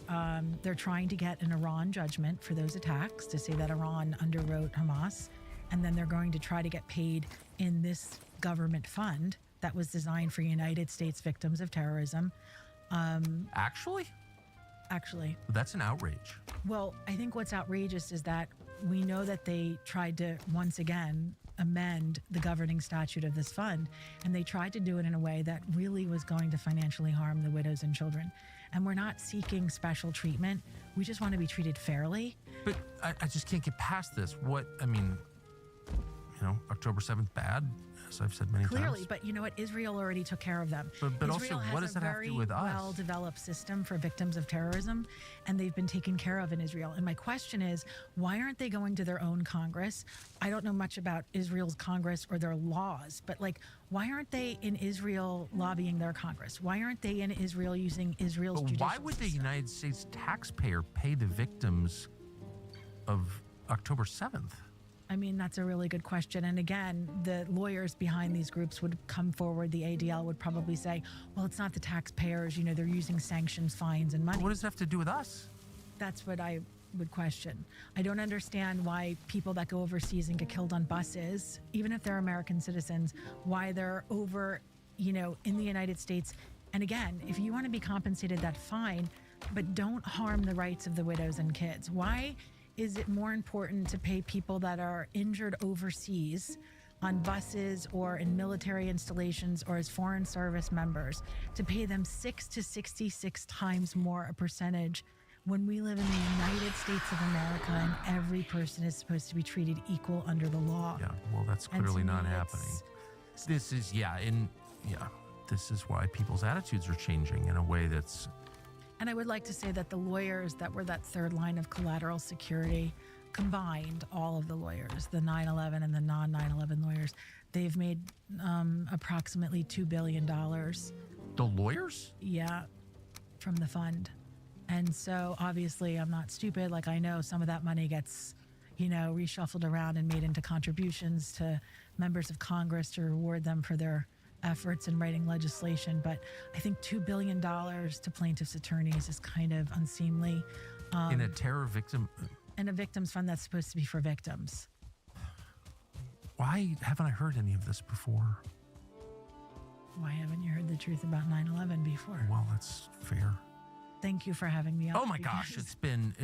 trying to get an Iran judgment for those attacks to say that Iran underwrote Hamas, and then they're going to try to get paid in this government fund that was designed for United States victims of terrorism. Actually, that's an outrage. Well, I think what's outrageous is that we know that they tried to once again amend the governing statute of this fund, and they tried to do it in a way that really was going to financially harm the widows and children. And we're not seeking special treatment. We just want to be treated fairly. But I just can't get past this. October 7th bad, as I've said many times. Clearly, but you know what? Israel already took care of them. But Israel also, what does that have to do with us? has a very well-developed system for victims of terrorism, and they've been taken care of in Israel. And my question is, why aren't they going to their own Congress? I don't know much about Israel's Congress or their laws, but why aren't they in Israel lobbying their Congress? Why aren't they in Israel using Israel's judicial Why would the system? United States taxpayer pay the victims of October 7th? I mean, that's a really good question. And again, the lawyers behind these groups would come forward. The ADL would probably say, well, it's not the taxpayers. They're using sanctions, fines, and money. What does it have to do with us? That's what I would question. I don't understand why people that go overseas and get killed on buses, even if they're American citizens, why they're over, in the United States. And again, if you want to be compensated, that's fine, but don't harm the rights of the widows and kids. Why is it more important to pay people that are injured overseas on buses or in military installations or as foreign service members, to pay them 6 to 66 times more a percentage when we live in the United States of America and every person is supposed to be treated equal under the law? Yeah, well, that's clearly not happening. This is, this is why people's attitudes are changing in a way that's... And I would like to say that the lawyers that were that third line of collateral security, combined, all of the lawyers, the 9/11 and the non-9/11 lawyers, they've made approximately $2 billion. The lawyers? Yeah, from the fund. And so obviously I'm not stupid. Like, I know some of that money gets, reshuffled around and made into contributions to members of Congress to reward them for their efforts in writing legislation. But I think $2 billion to plaintiffs' attorneys is kind of unseemly. In a terror victim... And a victims fund that's supposed to be for victims. Why haven't I heard any of this before? Why haven't you heard the truth about 9/11 before? Well, that's fair. Thank you for having me on. Oh my gosh, it's been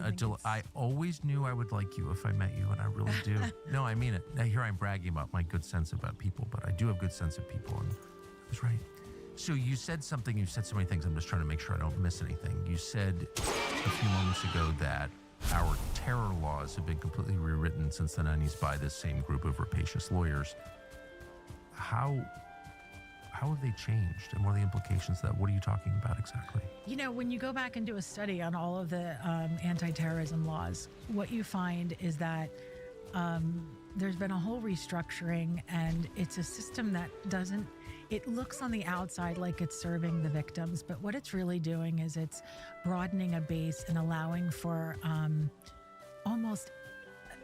a delight. I always knew I would like you if I met you, and I really do. No, I mean it. Now here I'm bragging about my good sense about people, but I do have good sense of people, and I was right. So you said something. You said so many things. I'm just trying to make sure I don't miss anything. You said a few moments ago that our terror laws have been completely rewritten since the 90s by this same group of rapacious lawyers. How have they changed, and what are the implications of that? What are you talking about exactly? When you go back and do a study on all of the anti-terrorism laws, what you find is that there's been a whole restructuring, and it's a system that it looks on the outside like it's serving the victims, but what it's really doing is it's broadening a base and allowing for almost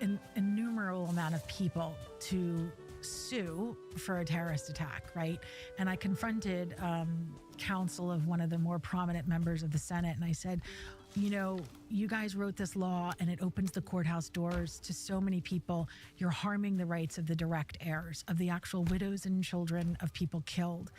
an innumerable amount of people to sue for a terrorist attack, right? And I confronted counsel of one of the more prominent members of the Senate, and I said, you guys wrote this law and it opens the courthouse doors to so many people. You're harming the rights of the direct heirs, of the actual widows and children of people killed.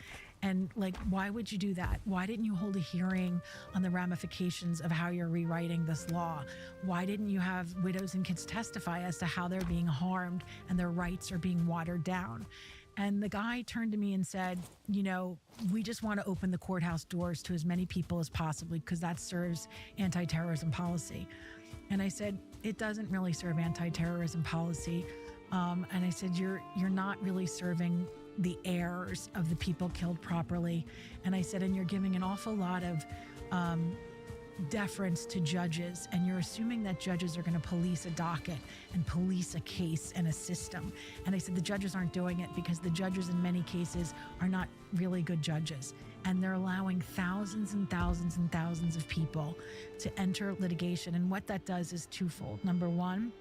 And why would you do that? Why didn't you hold a hearing on the ramifications of how you're rewriting this law? Why didn't you have widows and kids testify as to how they're being harmed and their rights are being watered down? And the guy turned to me and said, we just want to open the courthouse doors to as many people as possibly because that serves anti-terrorism policy. And I said, it doesn't really serve anti-terrorism policy. And I said, you're not really serving the heirs of the people killed properly. And I said, and you're giving an awful lot of deference to judges, and you're assuming that judges are going to police a docket and police a case and a system. And I said the judges aren't doing it because the judges in many cases are not really good judges, and they're allowing thousands and thousands and thousands of people to enter litigation. And what that does is twofold. Number one,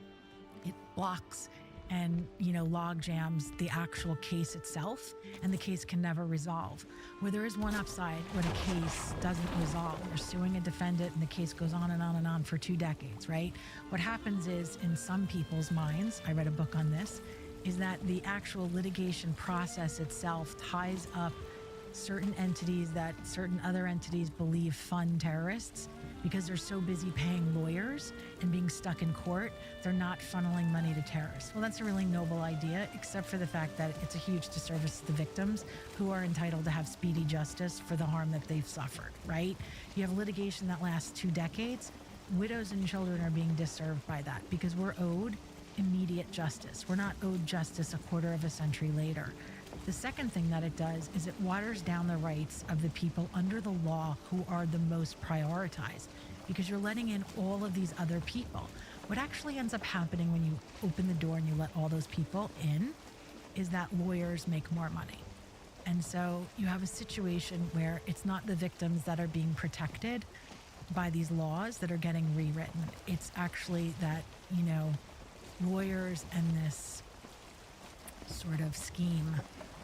it blocks and log jams the actual case itself, and the case can never resolve. Where there is one upside when a case doesn't resolve, you're suing a defendant and the case goes on and on and on for 2 decades, right? What happens is, in some people's minds, I read a book on this, is that the actual litigation process itself ties up certain entities that certain other entities believe fund terrorists. Because they're so busy paying lawyers and being stuck in court, they're not funneling money to terrorists. Well, that's a really noble idea, except for the fact that it's a huge disservice to the victims who are entitled to have speedy justice for the harm that they've suffered, right? You have litigation that lasts 2 decades. Widows and children are being disserved by that because we're owed immediate justice. We're not owed justice a quarter of a century later. The second thing that it does is it waters down the rights of the people under the law who are the most prioritized, because you're letting in all of these other people. What actually ends up happening when you open the door and you let all those people in is that lawyers make more money. And so you have a situation where it's not the victims that are being protected by these laws that are getting rewritten. It's actually that, lawyers and this sort of scheme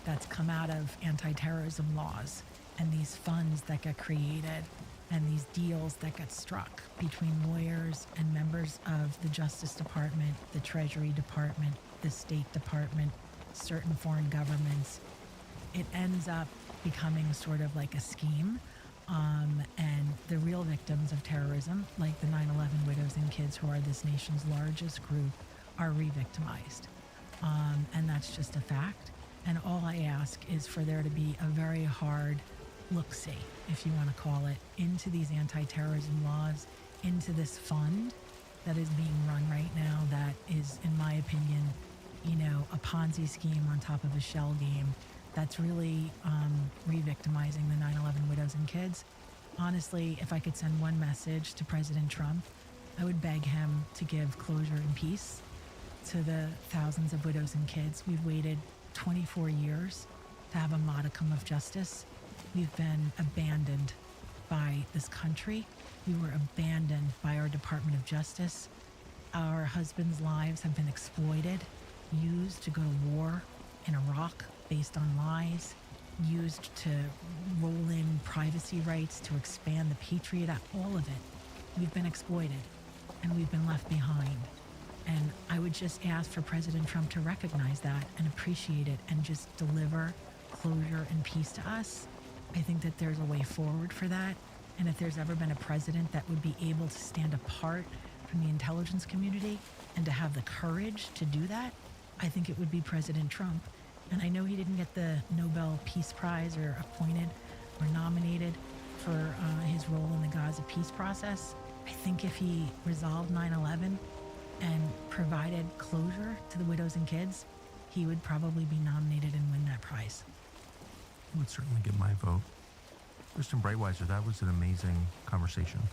that's come out of anti-terrorism laws and these funds that get created and these deals that got struck between lawyers and members of the Justice Department, the Treasury Department, the State Department, certain foreign governments, it ends up becoming sort of like a scheme. And the real victims of terrorism, like the 9/11 widows and kids, who are this nation's largest group, are re-victimized. And that's just a fact. And all I ask is for there to be a very hard look-see, if you want to call it, into these anti-terrorism laws, into this fund that is being run right now that is, in my opinion, a Ponzi scheme on top of a shell game that's really re-victimizing the 9/11 widows and kids. Honestly, if I could send one message to President Trump, I would beg him to give closure and peace to the thousands of widows and kids. We've waited 24 years to have a modicum of justice. We've been abandoned by this country. We were abandoned by our Department of Justice. Our husbands' lives have been exploited, used to go to war in Iraq based on lies, used to roll in privacy rights to expand the Patriot Act, all of it. We've been exploited and we've been left behind. And I would just ask for President Trump to recognize that and appreciate it and just deliver closure and peace to us. I think that there's a way forward for that. And if there's ever been a president that would be able to stand apart from the intelligence community and to have the courage to do that, I think it would be President Trump. And I know he didn't get the Nobel Peace Prize or appointed or nominated for his role in the Gaza peace process. I think if he resolved 9/11 and provided closure to the widows and kids, he would probably be nominated and win that prize. I would certainly give my vote. Kristen Breitweiser, that was an amazing conversation.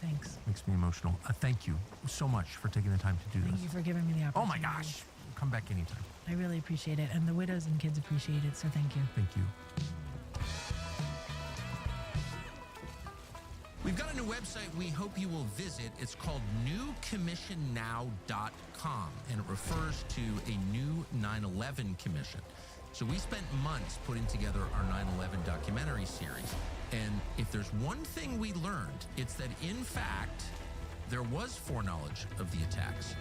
Thanks. Makes me emotional. Thank you so much for taking the time to do Thank this. you for giving me the Oh opportunity. my gosh. Come back anytime. I really appreciate it. And the widows and kids appreciate it, so thank you. Thank you. We've got a new website we hope you will visit. It's called newcommissionnow.com, and it refers to a new 9/11 commission. So we spent months putting together our 9/11 documentary series. And if there's one thing we learned, it's that, in fact, there was foreknowledge of the attacks.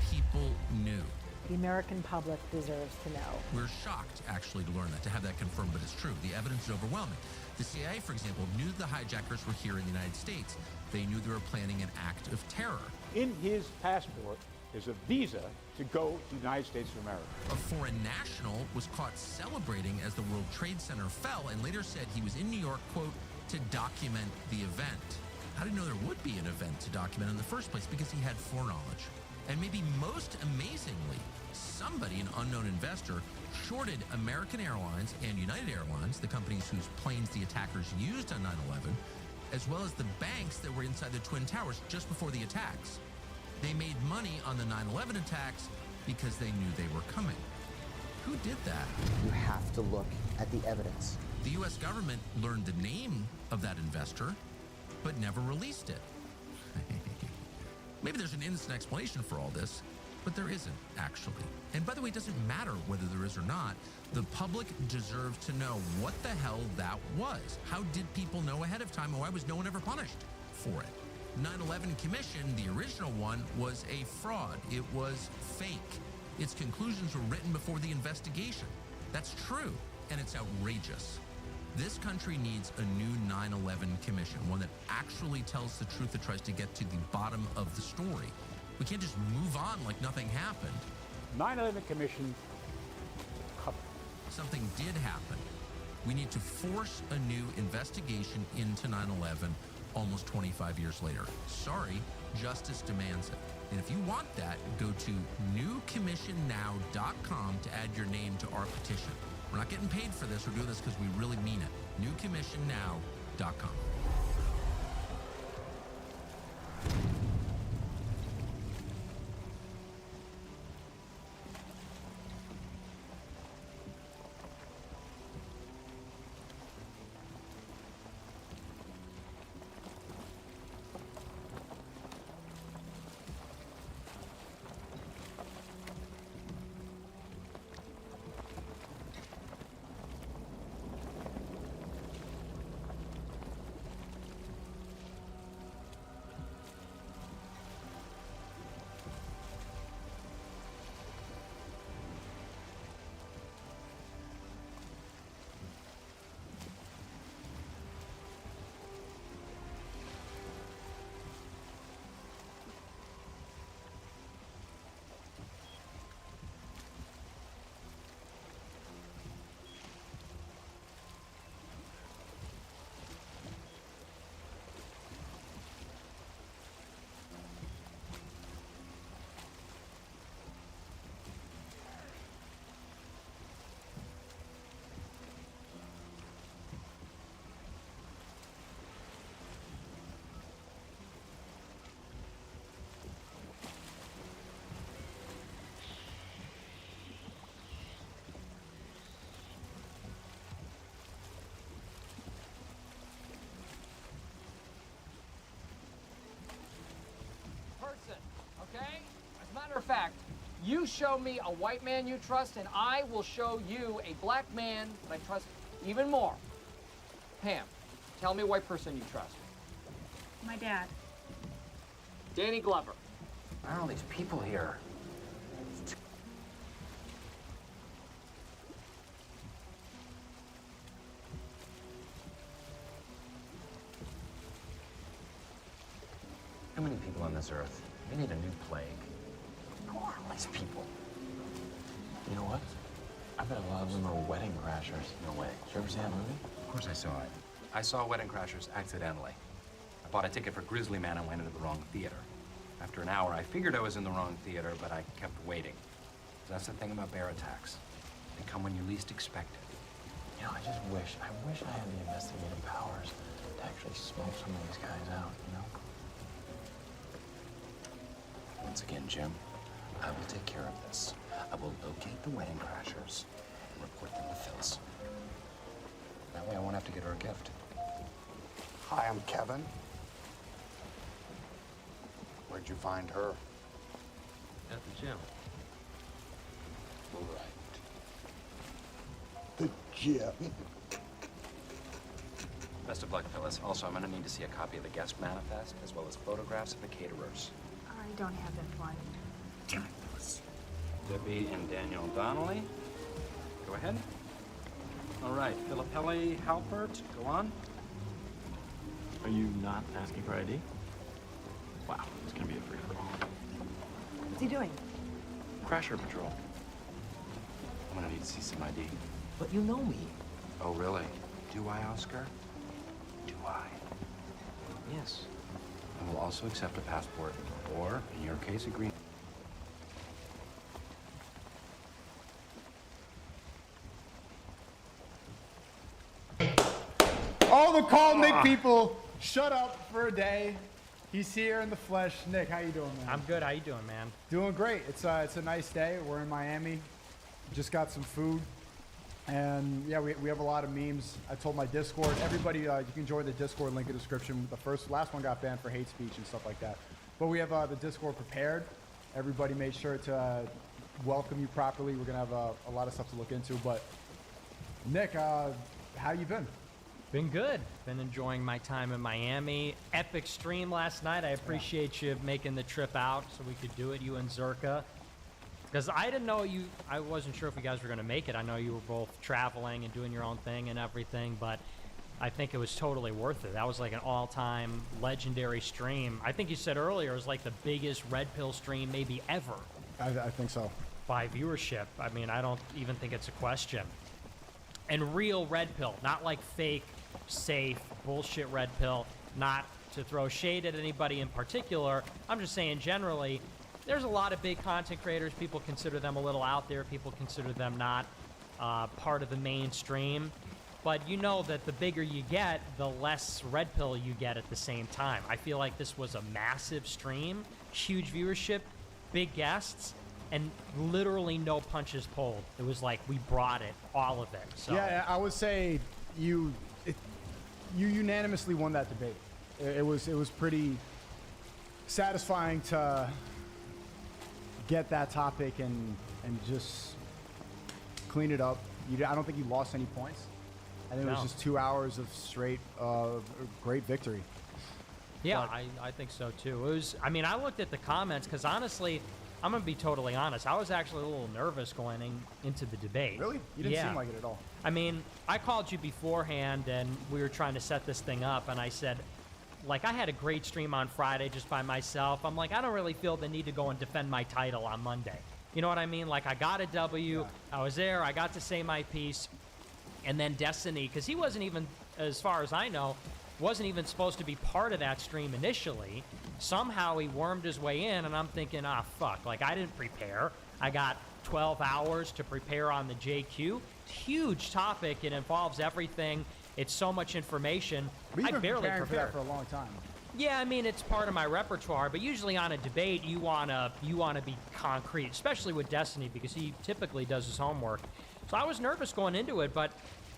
People knew. The American public deserves to know. We're shocked, actually, to learn that, to have that confirmed, but it's true. The evidence is overwhelming. The CIA, for example, knew the hijackers were here in the United States. They knew they were planning an act of terror. In his passport is a visa to go to the United States of America. A foreign national was caught celebrating as the World Trade Center fell and later said he was in New York, quote, to document the event. How did he know there would be an event to document in the first place? Because he had foreknowledge. And maybe most amazingly, somebody, an unknown investor, shorted American Airlines and United Airlines, the companies whose planes the attackers used on 9/11, as well as the banks that were inside the Twin Towers just before the attacks. They made money on the 9/11 attacks because they knew they were coming. Who did that? You have to look at the evidence. The U.S. government learned the name of that investor, but never released it. Maybe there's an innocent explanation for all this, but there isn't, actually. And by the way, it doesn't matter whether there is or not. The public deserves to know what the hell that was. How did people know ahead of time? Why was no one ever punished for it? 9/11 Commission, the original one, was a fraud. It was fake. Its conclusions were written before the investigation. That's true, and it's outrageous. This country needs a new 9/11 Commission, one that actually tells the truth, that tries to get to the bottom of the story. We can't just move on like nothing happened. 9/11 Commission covered. Something did happen. We need to force a new investigation into 9/11 almost 25 years later. Sorry, justice demands it. And if you want that, go to newcommissionnow.com to add your name to our petition. We're not getting paid for this. We're doing this because we really mean it. newcommissionnow.com. fact, you show me a white man you trust, and I will show you a black man that I trust even more. Pam, tell me a white person you trust. My dad. Danny Glover. Why are all these people here? Too many people on this earth. We need a new plague. Who are all these people? You know what? I bet a lot of them are wedding crashers. No way. Did you ever see that movie? Of course I saw it. I saw Wedding Crashers accidentally. I bought a ticket for Grizzly Man and went into the wrong theater. After an hour, I figured I was in the wrong theater, but I kept waiting. That's the thing about bear attacks. They come when you least expect it. You know, I wish I had the investigative powers to actually smoke some of these guys out, you know? Once again, Jim, I will take care of this. I will locate the Wedding Crashers and report them to Phyllis. That way I won't have to get her a gift. Hi, I'm Kevin. Where'd you find her? At the gym. Right. The gym. Best of luck, Phyllis. Also, I'm gonna need to see a copy of the guest manifest, as well as photographs of the caterers. I don't have that one. Damn it, Phyllis. Debbie and Daniel Donnelly. Go ahead. All right, Filippelli Halpert, go on. Are you not asking for ID? Wow, it's gonna be a free for all. What's he doing? Crasher patrol. I'm gonna need to see some ID. But you know me. Oh, really? Do I, Oscar? Do I? Yes. I will also accept a passport, or, in your case, a green. All the Call Nick people, shut up for a day. He's here in the flesh. Nick, how you doing, man? I'm good. How you doing, man? Doing great. It's a nice day. We're in Miami. Just got some food. And yeah, we have a lot of memes. I told my Discord, everybody, you can join the Discord link in the description. Last one got banned for hate speech and stuff like that. But we have the Discord prepared. Everybody made sure to welcome you properly. We're gonna have a lot of stuff to look into. But Nick, how you been? Been good. Been enjoying my time in Miami. Epic stream last night. I appreciate you making the trip out so we could do it, you and Zerka. Because I didn't know I wasn't sure if you guys were going to make it. I know you were both traveling and doing your own thing and everything, but I think it was totally worth it. That was like an all-time legendary stream. I think you said earlier it was like the biggest Red Pill stream maybe ever. I think so. By viewership. I mean, I don't even think it's a question. And real Red Pill, not like fake, safe, bullshit Red Pill. Not to throw shade at anybody in particular. I'm just saying generally, there's a lot of big content creators. People consider them a little out there. People consider them not part of the mainstream. But you know that the bigger you get, the less Red Pill you get at the same time. I feel like this was a massive stream, huge viewership, big guests, and literally no punches pulled. It was like we brought it, all of it. So. Yeah, I would say you unanimously won that debate. It was pretty satisfying to get that topic and just clean it up. I don't think you lost any points. I think it was just 2 hours of straight great victory. Yeah, I think so too. It was. I mean, I looked at the comments because honestly, I'm gonna be totally honest. I was actually a little nervous going into the debate. Really? You didn't seem like it at all. I mean, I called you beforehand and we were trying to set this thing up, and I said, like, I had a great stream on Friday just by myself. I'm like, I don't really feel the need to go and defend my title on Monday. You know what I mean? Like, I got a W. I was there. I got to say my piece. And then Destiny, because he wasn't even, as far as I know, wasn't even supposed to be part of that stream initially. Somehow he wormed his way in, and I'm thinking, fuck. Like, I didn't prepare. I got 12 hours to prepare on the JQ. Huge topic. It involves everything. It's so much information. We've been I barely preparing prepare for that for a long time. Yeah, I mean, it's part of my repertoire, but usually on a debate, you wanna be concrete, especially with Destiny, because he typically does his homework. So I was nervous going into it, but,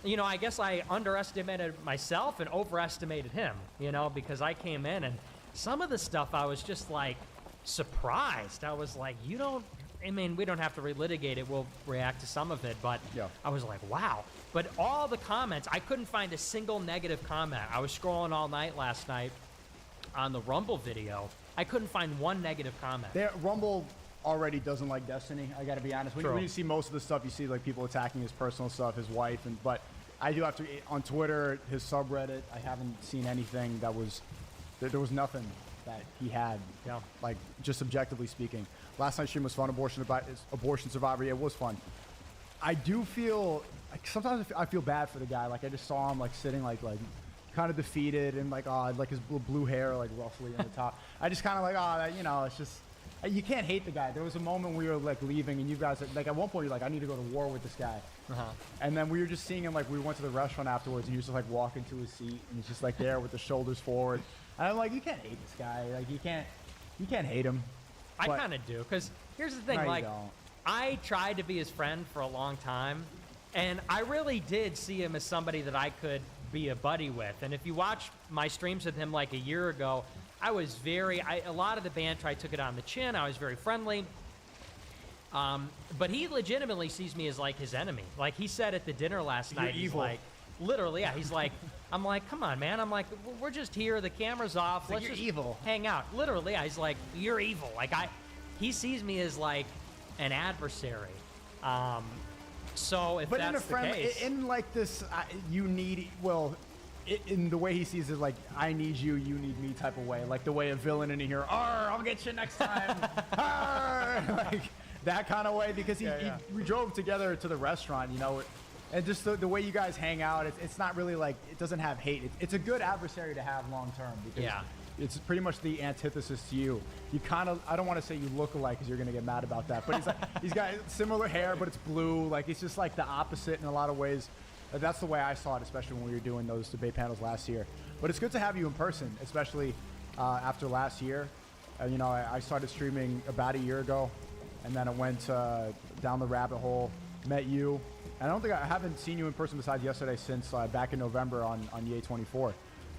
you know, I guess I underestimated myself and overestimated him, you know, because I came in and some of the stuff I was just like, surprised. I was like, you don't, I mean, we don't have to relitigate it. We'll react to some of it, but I was like, wow. But all the comments, I couldn't find a single negative comment. I was scrolling all night last night on the Rumble video. I couldn't find one negative comment. Rumble already doesn't like Destiny. I got to be honest. When you see most of the stuff, you see like people attacking his personal stuff, his wife, but I do have to, on Twitter, his subreddit, I haven't seen anything that was, there was nothing that he had, like just objectively speaking. Last night's stream was fun. Abortion Survivor, yeah, it was fun. I do feel, like, sometimes I feel bad for the guy. Like I just saw him like sitting like kind of defeated and like like his blue hair like roughly on the top. I just kind of like you know, it's just, you can't hate the guy. There was a moment we were like leaving and you guys like at one point you're like, I need to go to war with this guy. And then we were just seeing him, like we went to the restaurant afterwards and he was just like walking to his seat and he's just like there with the shoulders forward. And I'm like, you can't hate this guy. Like you can't hate him. I kind of do, because here's the thing, No, you like don't. I tried to be his friend for a long time, and I really did see him as somebody that I could be a buddy with. And if you watch my streams with him like a year ago, I was a lot of the banter, I took it on the chin. I was very friendly. But he legitimately sees me as like his enemy. Like he said at the dinner last night, he's evil. like, literally, yeah, he's like, I'm like, come on, man. I'm like, we're just here. The camera's off. Let's you're just evil. hang out. Literally, he's like, you're evil. Like he sees me as like an adversary. So if but that's in a friend, the case, in like this, you need, well, in the way he sees it, like I need you, you need me type of way, like the way a villain in here, I'll get you next time, like that kind of way, because we drove together to the restaurant, you know, and just the way you guys hang out, it's not really like, it doesn't have hate. It's a good adversary to have long term, because it's pretty much the antithesis to you. You kind of, I don't want to say you look alike because you're going to get mad about that, but he's like, he's got similar hair, but it's blue. Like, it's just like the opposite in a lot of ways. That's the way I saw it, especially when we were doing those debate panels last year. But it's good to have you in person, especially after last year. You know, I started streaming about a year ago, and then I went down the rabbit hole, met you. And I haven't seen you in person besides yesterday since back in November on EA 24.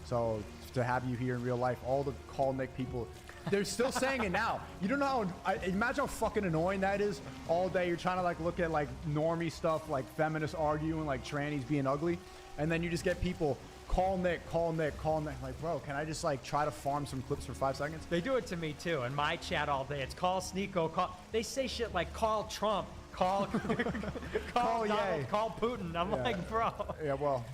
So to have you here in real life, all the Call Nick people, they're still saying it now. You don't know imagine how fucking annoying that is. All day you're trying to like look at like normie stuff, like feminists arguing, like trannies being ugly, and then you just get people call Nick. Like, bro, can I just like try to farm some clips for 5 seconds? they do it to me too. In my chat all day, it's call Sneeko, call. They say shit like call Trump, call Donald, call Putin. I'm like, bro. Yeah, well.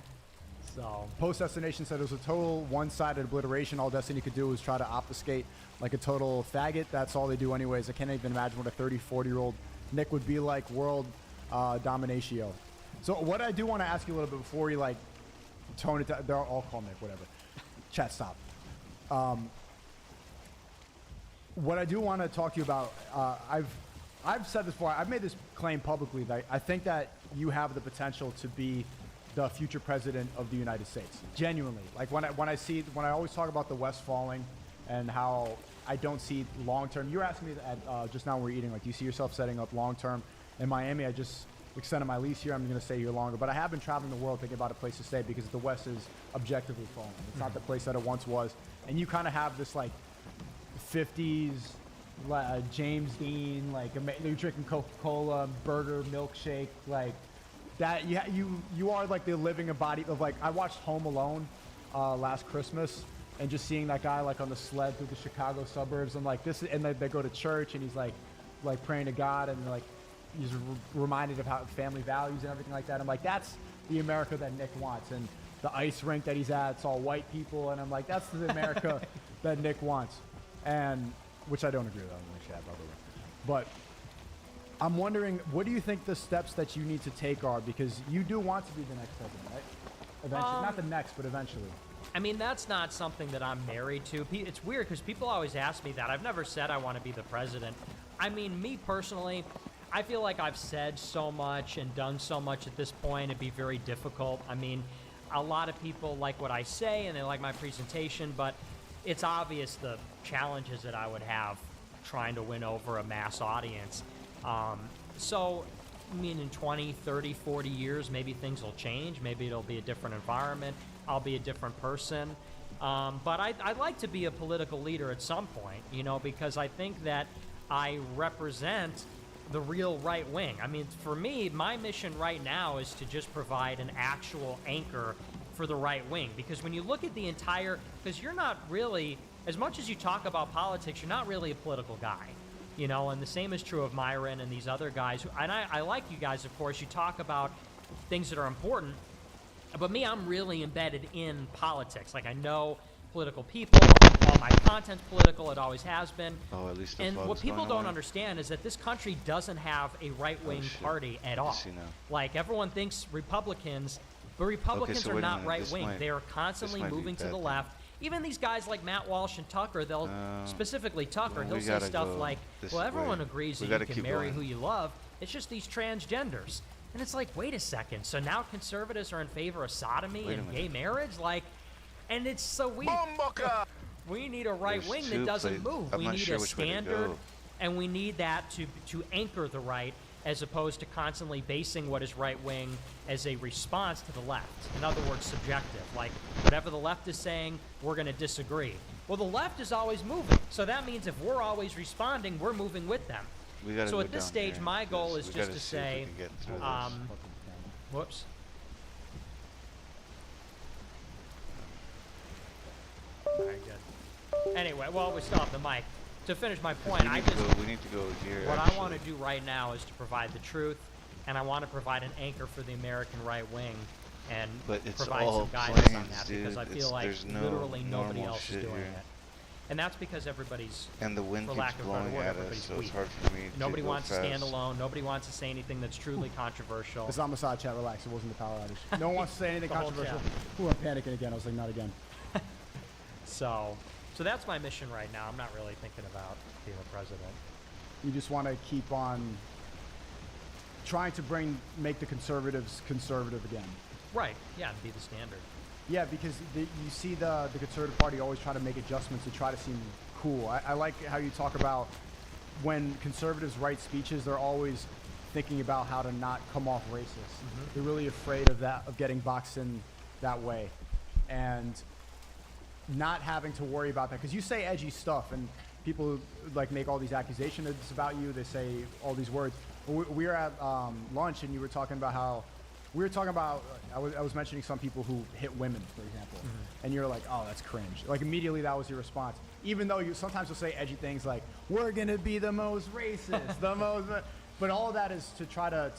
So Post Destination said it was a total one-sided obliteration. All Destiny could do was try to obfuscate like a total faggot. That's all they do anyways. I can't even imagine what a 30, 40-year-old Nick would be like. World dominatio. So what I do want to ask you a little bit before you like tone it down. They're all call Nick, whatever. Chat stop. What I do want to talk to you about, I've said this before. I've made this claim publicly that I think that you have the potential to be the future president of the United States. Genuinely. Like when I always talk about the West falling and how I don't see long-term. You were asking me at, just now when we were eating, like, do you see yourself setting up long-term in Miami? I just extended my lease here. I'm going to stay here longer. But I have been traveling the world thinking about a place to stay because the West is objectively falling. It's not the place that it once was. And you kind of have this, like, 50s James Dean, like, you're drinking Coca-Cola, burger, milkshake, like, that you are like the living embodiment of, like, I watched Home Alone last Christmas and just seeing that guy like on the sled through the Chicago suburbs and like this, and they go to church and he's like praying to God and like he's reminded of how family values and everything like that. I'm like, that's the America that Nick wants. And the ice rink that he's at, it's all white people, and I'm like, that's the America that Nick wants. And which I don't agree with. But I'm wondering, what do you think the steps that you need to take are? Because you do want to be the next president, right? Eventually. Not the next, but eventually. I mean, that's not something that I'm married to. It's weird because people always ask me that. I've never said I want to be the president. I mean, me personally, I feel like I've said so much and done so much at this point. It'd be very difficult. I mean, a lot of people like what I say and they like my presentation, but it's obvious the challenges that I would have trying to win over a mass audience. So, I mean, in 20, 30, 40 years, maybe things will change. Maybe it'll be a different environment. I'll be a different person. But I'd like to be a political leader at some point, you know, because I think that I represent the real right wing. I mean, for me, my mission right now is to just provide an actual anchor for the right wing. Because when you look at the entire, because you're not really, as much as you talk about politics, you're not really a political guy. You know, and the same is true of Myron and these other guys. And I like you guys, of course. You talk about things that are important. But me, I'm really embedded in politics. Like, I know political people. All my content's political. It always has been. Oh, at least the and fog's what people going don't away. understand is that this country doesn't have a right-wing shit. party at I all. see now. Like, everyone thinks Republicans, but Republicans so are wait a not minute, this right-wing. might- They are this constantly might be moving to bad the thing. left. Even these guys like Matt Walsh and Tucker, they'll specifically Tucker, well, he'll we say gotta stuff go like, this well, everyone way. agrees We that you gotta can keep marry going. who you love. It's just these transgenders. And it's like, wait a second. So now conservatives are in favor of sodomy Wait a and minute. gay marriage? Like, and it's so weird. We need a right There's wing two that doesn't places. move. I'm We not need sure a which way to standard, go. and we need that to anchor the right, as opposed to constantly basing what is right wing as a response to the left. In other words, subjective. Like, whatever the left is saying, we're going to disagree. Well, the left is always moving, so that means if we're always responding, we're moving with them. We gotta So go at this down stage, here, my goal because is we just gotta to see if we say, can get through this. whoops. All right, good. Anyway, well, we still have the mic. To finish my point, we I need to just go- we need to go here, What I actually. want to do right now is to provide the truth, and I want to provide an anchor for the American right wing, and But it's provide all some guidance on planes, that dude. because I feel It's- like there's no literally nobody normal else is shit doing here. it. And that's because everybody's, And the wind for keeps lack of a better blowing word, at us, everybody's so it's weak. hard for me to Nobody go wants to stand fast. alone. Nobody wants to say anything that's truly controversial. It's on the side chat. Relax. It wasn't the power outage. No one wants to say anything The whole controversial. chat. Ooh, I'm panicking again. I was like, not again. So that's my mission right now. I'm not really thinking about being a president. You just want to keep on trying to make the conservatives conservative again. Right. Yeah, and be the standard. Yeah, because you see the Conservative Party always try to make adjustments to try to seem cool. I like how you talk about when conservatives write speeches, they're always thinking about how to not come off racist. They're really afraid of that, of getting boxed in that way. And not having to worry about that. Because you say edgy stuff, and people like make all these accusations about you. They say all these words. We were at lunch, and you were talking about how we were talking about. I was mentioning some people who hit women, for example, and you're like, "Oh, that's cringe." Like immediately, that was your response. Even though you sometimes will say edgy things like, "We're gonna be the most racist, the most," but all of that is to try to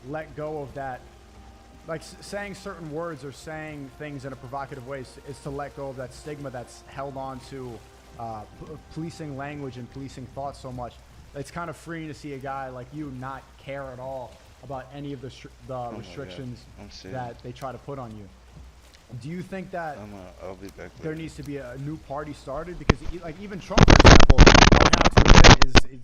let go of that. Like saying certain words or saying things in a provocative way is to let go of that stigma that's held on to policing language and policing thought so much. It's kind of freeing to see a guy like you not care at all about any of the my restrictions God. I'm serious. that they try to put on you. Do you think that I'll be back there later. needs to be a new party started? Because like even Trump, for example, I would have to admit, is